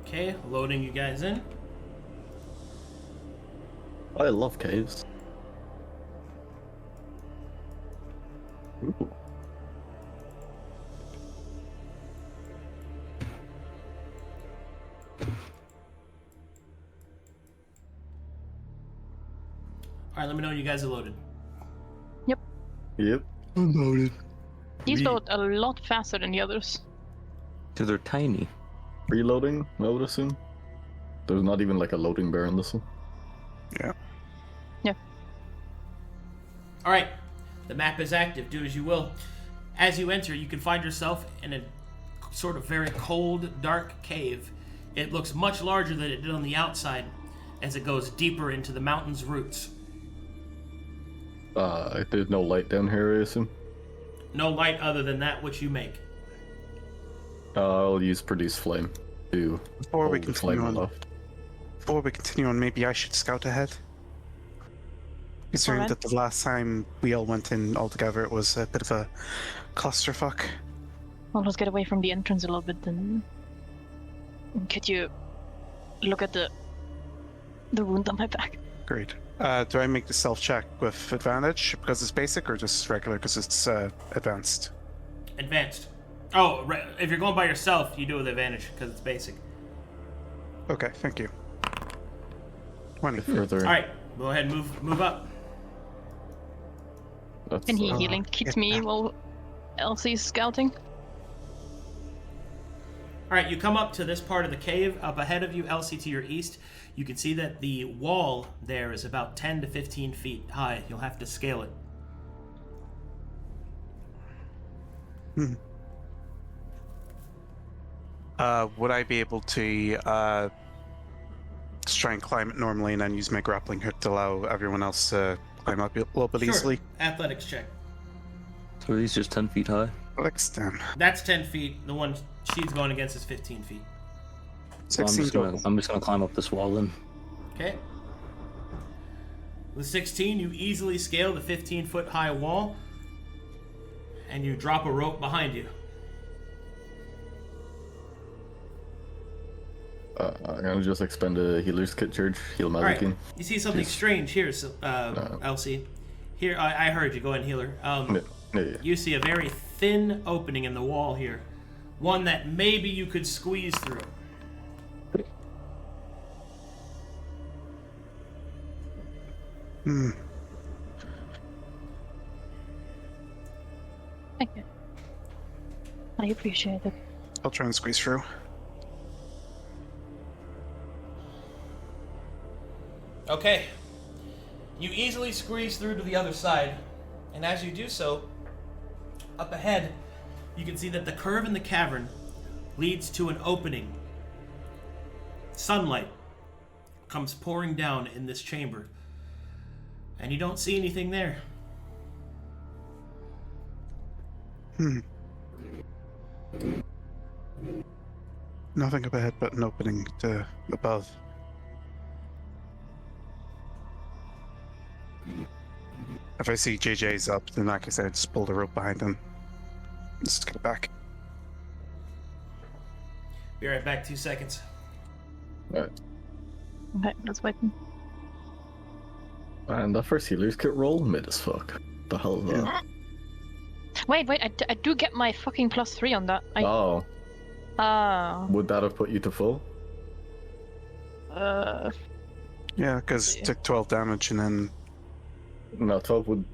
Okay, loading you guys in. I love caves. Ooh. Alright, let me know when you guys are loaded. Yep. I'm loaded. These load a lot faster than the others. Cause they're tiny. Reloading, I would assume. There's not even like a loading bar in this one. Yeah. Alright, the map is active. Do as you will. As you enter, you can find yourself in a sort of very cold, dark cave. It looks much larger than it did on the outside as it goes deeper into the mountain's roots. There's no light down here, I assume. No light other than that which you make. I'll use produce flame to Before we hold the continue flame on, aloft. maybe I should scout ahead. Considering Alright. that the last time we all went in all together, it was a bit of a clusterfuck. Well, let's get away from the entrance a little bit then. Could you look at the wound on my back? Great. Do I make the stealth check with advantage because it's basic, or just regular because it's advanced? Advanced. Oh, right. If you're going by yourself, you do it with advantage because it's basic. Okay, thank you. 20. Further. Alright, go ahead and move up. That's, Can he Oh, healing kit get me that. while Elsie's scouting? Alright, you come up to this part of the cave. Up ahead of you, Elsie, to your east, you can see that the wall there is about 10 to 15 feet high. You'll have to scale it. Would I be able to just try and climb it normally and then use my grappling hook to allow everyone else to climb up a little bit easily? Athletics check. So are these just 10 feet high? Alex, damn. That's 10 feet. The one she's going against is 15 feet. So 16 I'm just gonna climb up this wall then. Okay. With 16, you easily scale the 15-foot high wall, and you drop a rope behind you. I'm gonna just expend a healer's kit charge. Heal All right. Mazekeen. You see something strange here, Elsie. Here, I heard you. Go ahead and heal her. Yeah. You see a very thin opening in the wall here. One that maybe you could squeeze through. Thank you. I appreciate it. I'll try and squeeze through. Okay. You easily squeeze through to the other side, and as you do so, up ahead, you can see that the curve in the cavern leads to an opening. Sunlight comes pouring down in this chamber, and you don't see anything there. Nothing up ahead but an opening to above. If I see JJ's up, then like I said, just pull the rope behind him. Let's get it back. Be right back, 2 seconds. Alright. Okay, let's wait. And that first healer's kit roll, mid as fuck. The hell is that? Wait, I do get my fucking +3 on that. Oh. Would that have put you to full? Yeah, because it took 12 damage and then... No, 12 would...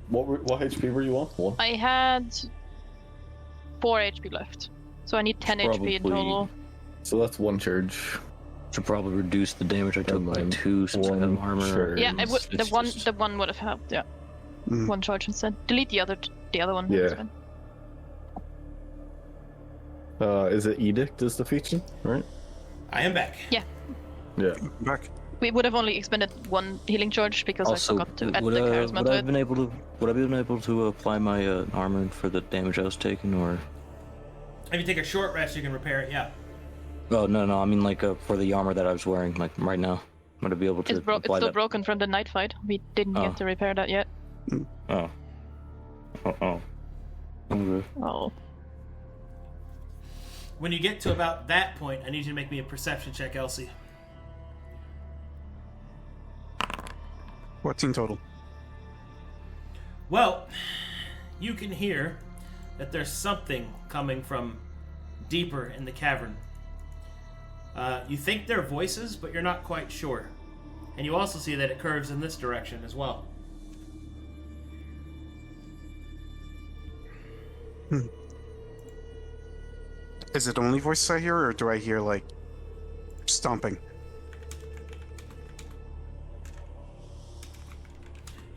What HP were you on? 1? I had 4 HP left. So I need 10 HP in total. So that's 1 charge. Should probably reduce the damage I took by 2 since I have armor. charge. Yeah, the one would have helped, yeah. 1 charge instead. Delete the other one. Yeah. That's fine. Is it Edict is the feature, right? I am back. Yeah. Yeah. Back. We would have only expended 1 healing charge because Also, I forgot to add would the I charisma to have it. been able to apply my armor for the damage I was taking, or? If you take a short rest, you can repair it, yeah. Oh no! I mean like for the armor that I was wearing, like right now. I'm gonna be able to It's apply still that. broken from the night fight. We didn't get to repair that yet. Oh. Okay. Oh. When you get to about that point, I need you to make me a perception check, Elsie. 14 total. Well, you can hear that there's something coming from deeper in the cavern. You think they're voices, but you're not quite sure. And you also see that it curves in this direction as well. Is it only voices I hear, or do I hear, like, stomping?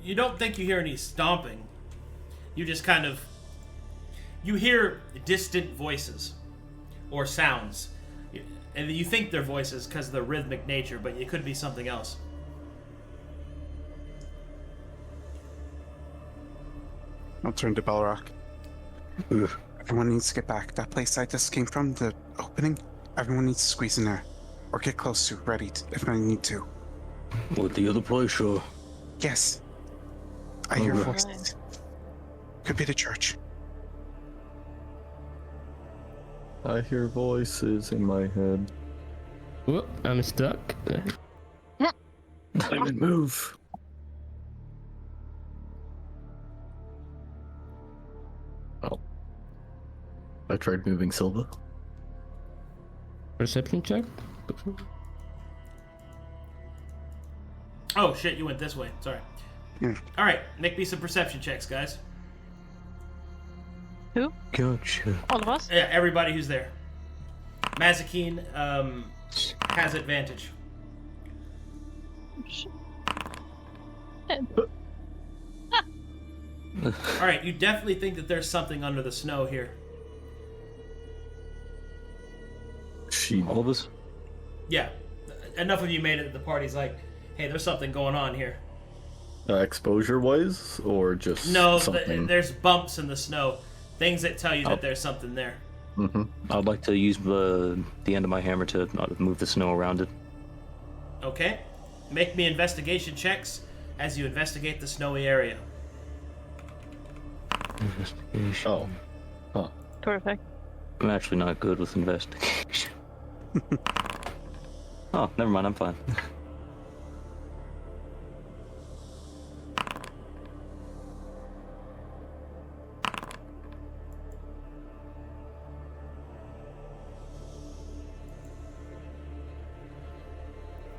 You don't think you hear any stomping. You just kind of... You hear distant voices or sounds. And you think they're voices because of the rhythmic nature, but it could be something else. I'll turn to Balrak. Everyone needs to get back. That place I just came from, the opening, everyone needs to squeeze in there. Or get close to, ready to, if I need to. What, the other place, sure? Yes. I hear voices. Could be the church. I hear voices in my head. Whoop, I'm stuck. Let me move. Oh. I tried moving Silva. Perception check? Oh shit, you went this way. Sorry. Yeah. Alright, make me some perception checks, guys. Who? Gotcha. All of us? Yeah, everybody who's there. Mazekeen has advantage. Alright, you definitely think that there's something under the snow here. All of us? Yeah. Enough of you made it that the party's like, hey, there's something going on here. Exposure-wise, or just No, something? there's bumps in the snow. Things that tell you that there's something there. Mm-hmm. I'd like to use the end of my hammer to move the snow around it. Okay. Make me investigation checks as you investigate the snowy area. Investigation. Oh. Huh. Perfect. I'm actually not good with investigation. Oh, never mind. I'm fine.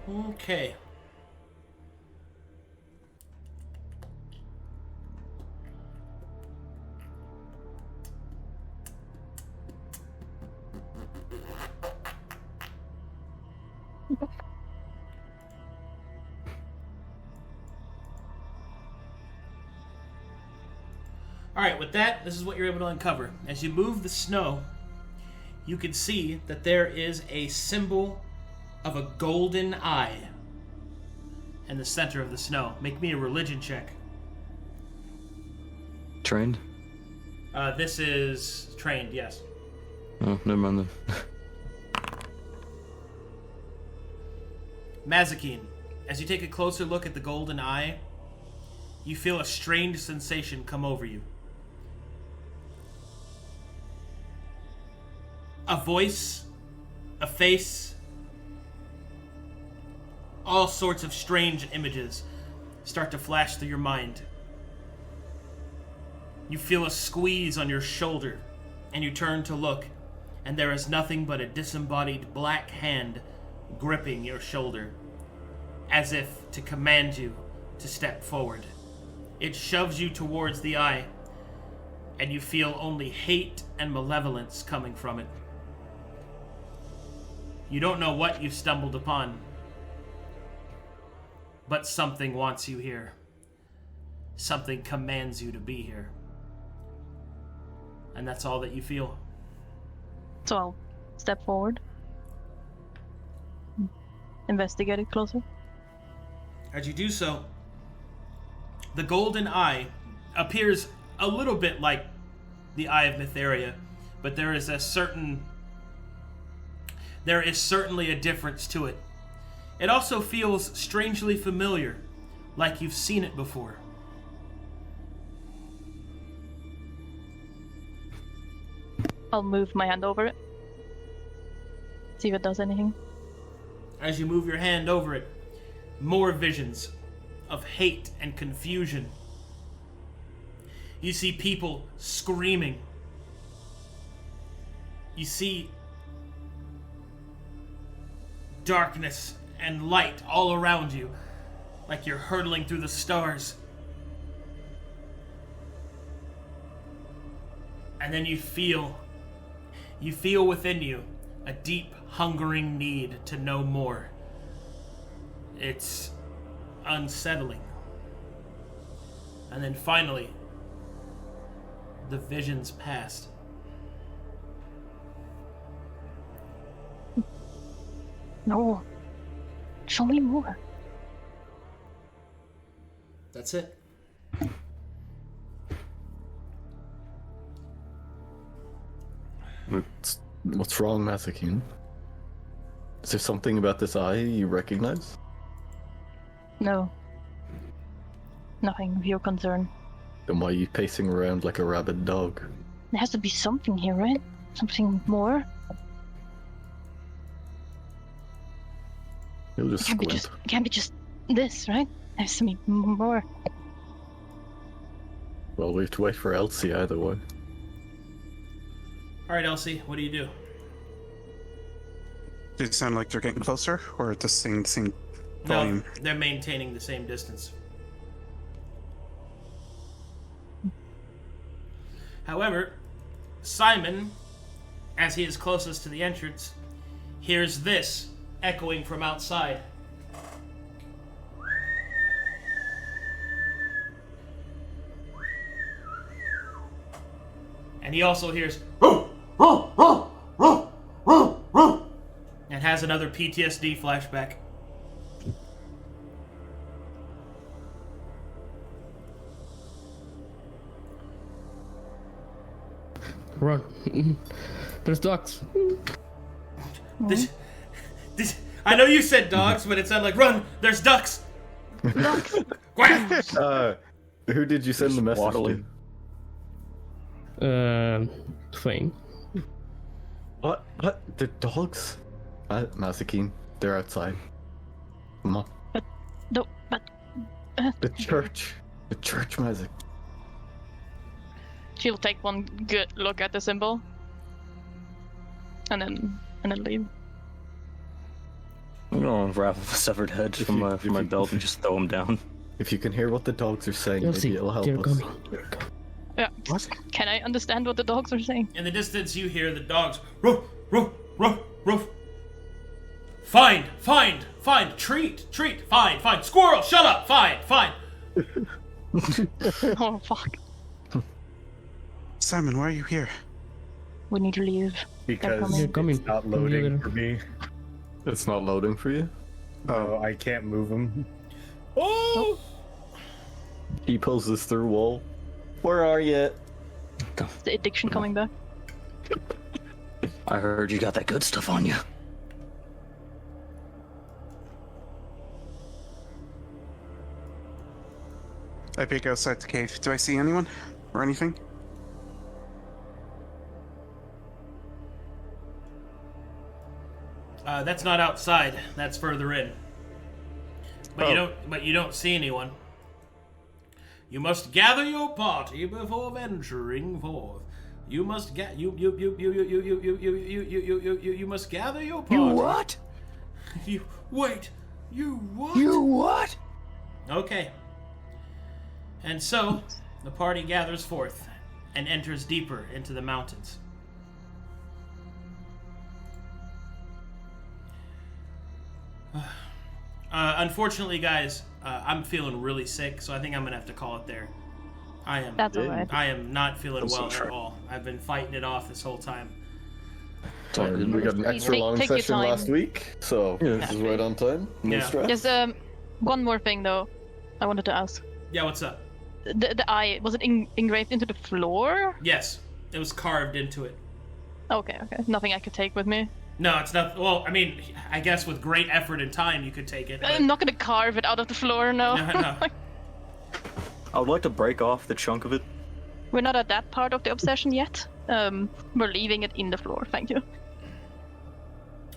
Okay. Alright, with that, this is what you're able to uncover. As you move the snow, you can see that there is a symbol of a golden eye in the center of the snow. Make me a religion check. Trained? This is trained, yes. Oh, never mind then. Mazekeen, as you take a closer look at the golden eye, you feel a strange sensation come over you. A voice, a face, all sorts of strange images start to flash through your mind. You feel a squeeze on your shoulder, and you turn to look, and there is nothing but a disembodied black hand gripping your shoulder, as if to command you to step forward. It shoves you towards the eye, and you feel only hate and malevolence coming from it. You don't know what you've stumbled upon, but something wants you here. Something commands you to be here. And that's all that you feel. So I'll step forward. Investigate it closer. As you do so, the golden eye appears a little bit like the Eye of Mytheria, but there is certainly a difference to it. It also feels strangely familiar, like you've seen it before. I'll move my hand over it. See if it does anything. As you move your hand over it, more visions of hate and confusion. You see people screaming. You see darkness and light all around you, like you're hurtling through the stars. And then you feel within you a deep, hungering need to know more. It's unsettling. And then finally, the visions passed. No. Show me more. That's it. What's wrong, Mazekeen? Is there something about this eye you recognize? No. Nothing of your concern. Then why are you pacing around like a rabid dog? There has to be something here, right? Something more? You'll just It can't be just this, right? There has to be more. Well, we have to wait for Elsie either way. Alright, Elsie, what do you do? Does it sound like they're getting closer, or just the same volume? No, they're maintaining the same distance. However, Simon, as he is closest to the entrance, hears this echoing from outside. And he also hears and has another PTSD flashback. Run. There's ducks. This, I know you said dogs, but it sounded like run. There's ducks. Ducks. Quack. Who did you send the message Waddling. to? Fane. What? The dogs? Mazekeen, They're outside. Come on. No, but The church, Mazekeen. she'll take one good look at the symbol, and then leave. I'm gonna unravel the severed head from my belt and just throw him down. If you can hear what the dogs are saying, Elsie, maybe it'll help they're us. coming. They're coming. Yeah. What? Can I understand what the dogs are saying? In the distance, you hear the dogs. Roof, roof, roof, roof. Find, treat, find, squirrel, shut up, find. Oh fuck! Simon, why are you here? We need to leave. Because They're coming. it's not From the loading other- for me. It's not loading for you? Oh, I can't move them. Oh! He pulls this through wall. Where are you? Is the addiction coming back? I heard you got that good stuff on you. I peek outside the cave. Do I see anyone? Or anything? That's not outside. That's further in. But you don't see anyone. You must gather your party before venturing forth. You must you must gather your party. You what? You wait. You what? You what? Okay. And so the party gathers forth and enters deeper into the mountains. Unfortunately, guys, I'm feeling really sick, so I think I'm gonna have to call it there. That's alright. I am not feeling well at all. I've been fighting it off this whole time. We got an extra long Take your session time. last week, so this is right on time. No Yeah. stress. Just one more thing though, I wanted to ask. Yeah, what's up? The eye, was it engraved into the floor? Yes, it was carved into it. Okay. Nothing I could take with me. No, it's not. Well, I mean, I guess with great effort and time, you could take it. but- I'm not gonna carve it out of the floor, no. No. I would like to break off the chunk of it. We're not at that part of the obsession yet. We're leaving it in the floor, thank you.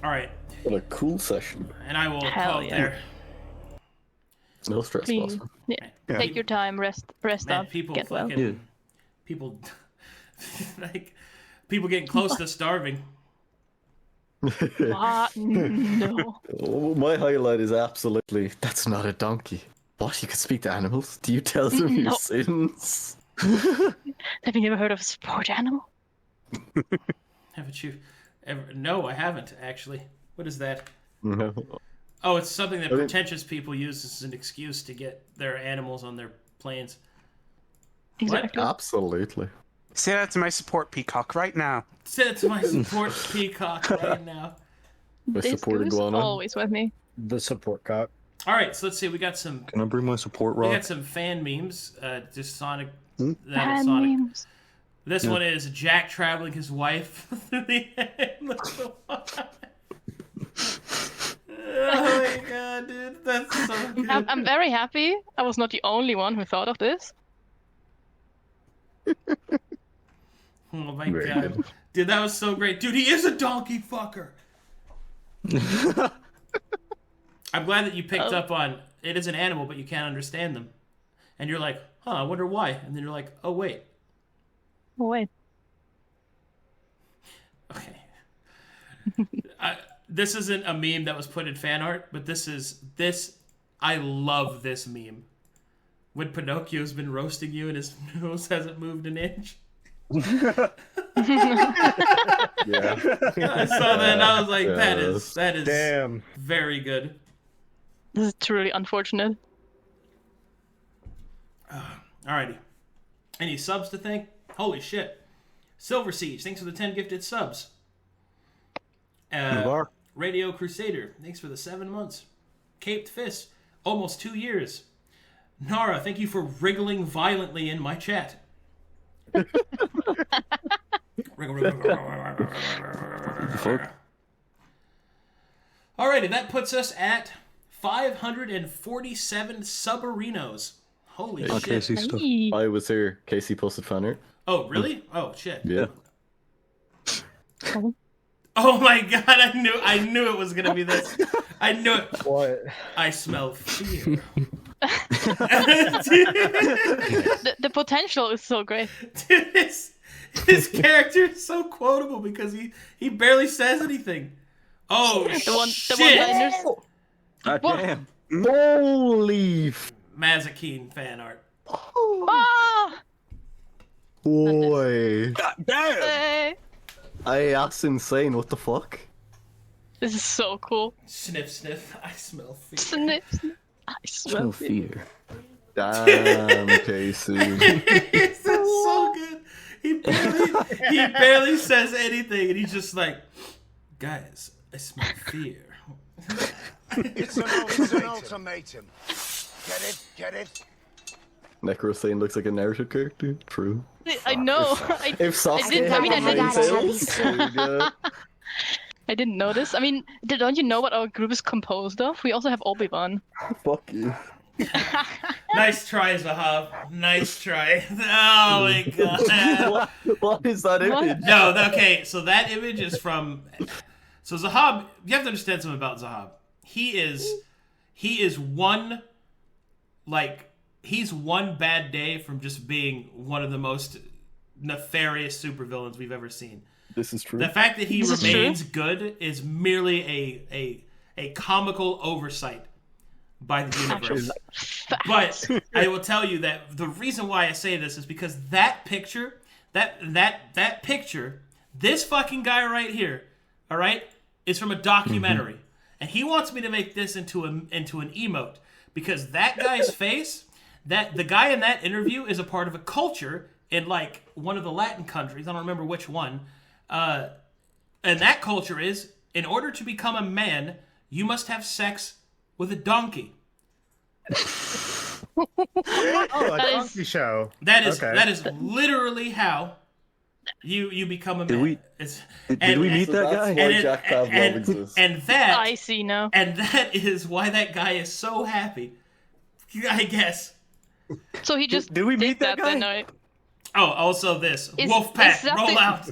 All right, What a cool session. and I will Hell call it yeah. there. No stress, Please. boss. Yeah. Yeah. Take your time, rest Man, up, people get well. fucking, people, like, people getting close to starving. No. Oh, my highlight is absolutely, that's not a donkey. What? You can speak to animals? Do you tell them your No. sins? Have you ever heard of a sport animal? Haven't you ever? No, I haven't actually. What is that? No. Oh, it's something that I think- pretentious people use as an excuse to get their animals on their planes. Exactly. Absolutely. Say that to my support peacock right now. Send it to my support peacock right now. My This support goes iguana. always with me. The support cock. All right, so let's see. We got some. Can I bring my support We rock? got some fan memes. Just Sonic. Bad Sonic. memes. This one is Jack traveling his wife through the endless water. Oh my god, dude, that's so good. I'm very happy I was not the only one who thought of this. Oh my Very god. good. Dude, that was so great. Dude, he is a donkey fucker. I'm glad that you picked up on it is an animal, but you can't understand them. And you're like, huh, I wonder why. And then you're like, oh, wait. Oh, wait. Okay. This isn't a meme that was put in fan art, but I love this meme. When Pinocchio's been roasting you and his nose hasn't moved an inch. Yeah. I saw that and I was like, that is Damn. very good. This is truly unfortunate. Alrighty. Any subs to thank? Holy shit. Silver Siege, thanks for the 10 gifted subs. Radio Crusader, thanks for the 7 months. Caped Fist, almost 2 years. Nara, thank you for wriggling violently in my chat. Alrighty, that puts us at 547 subarinos. Holy shit. Casey stuff. Hey. I was here. Casey posted fan art. Oh, really? Oh, shit. Yeah. Oh my god! I knew it was gonna be this. I knew it. What? I smell fear. The potential is so great. Dude, his character is so quotable because he barely says anything. Oh The shit! one-liners. God What? damn. Holy Mazekeen fan art. Ah! boy. God damn. Hey. That's insane. What the fuck? This is so cool. Sniff, sniff. I smell fear. Sniff, sniff. I smell No it. fear. Damn, Casey. That's so good. He barely says anything, and he's just like, guys, I smell fear. It's an ultimatum. Get it? Necrosane looks like a narrative character. True. I know. If Sasuke didn't- had I mean, I the didn't- tails, there you go. I didn't notice. I mean, don't you know what our group is composed of? We also have Obi-Wan. Fuck you. Nice try, Zahab. Nice try. Oh my god. What is that What? image? No, okay, so that image is from... So Zahab, you have to understand something about Zahab. He's one bad day from just being one of the most nefarious supervillains we've ever seen. This is true. The fact that he This is remains good is merely a comical oversight by the universe. But I will tell you that the reason why I say this is because that picture, that picture, this fucking guy right here, all right, is from a documentary, and he wants me to make this into an emote because that guy's face, that the guy in that interview is a part of a culture in like one of the Latin countries. I don't remember which one. And that culture is, in order to become a man, you must have sex with a donkey. Oh, a That is- donkey show. That is Okay. that is literally how you become a man. Did we meet So that that's guy? why Jack Pavlov exists. and that I see now. and that is why that guy is so happy. I guess. So he just Did we did meet that guy? then, right? Oh, also this Is- Wolfpack, is that roll the- out.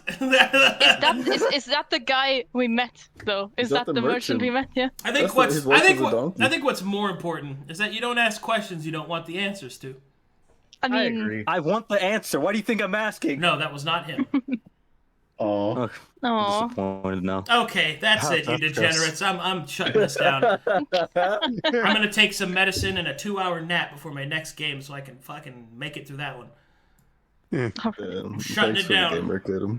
Is that the guy we met though? Is that the merchant we met? Yeah. I think That's his wife is a donkey. I think what's more important is that you don't ask questions you don't want the answers to. I I mean, agree. I want the answer. Why do you think I'm asking? No, that was not him. Aw. aw. Disappointed now. Okay, that's it, you degenerates. I'm shutting this down. I'm gonna take some medicine and a 2-hour nap before my next game so I can fucking make it through that one. Shutting Shutting it down. Game, Arcadum.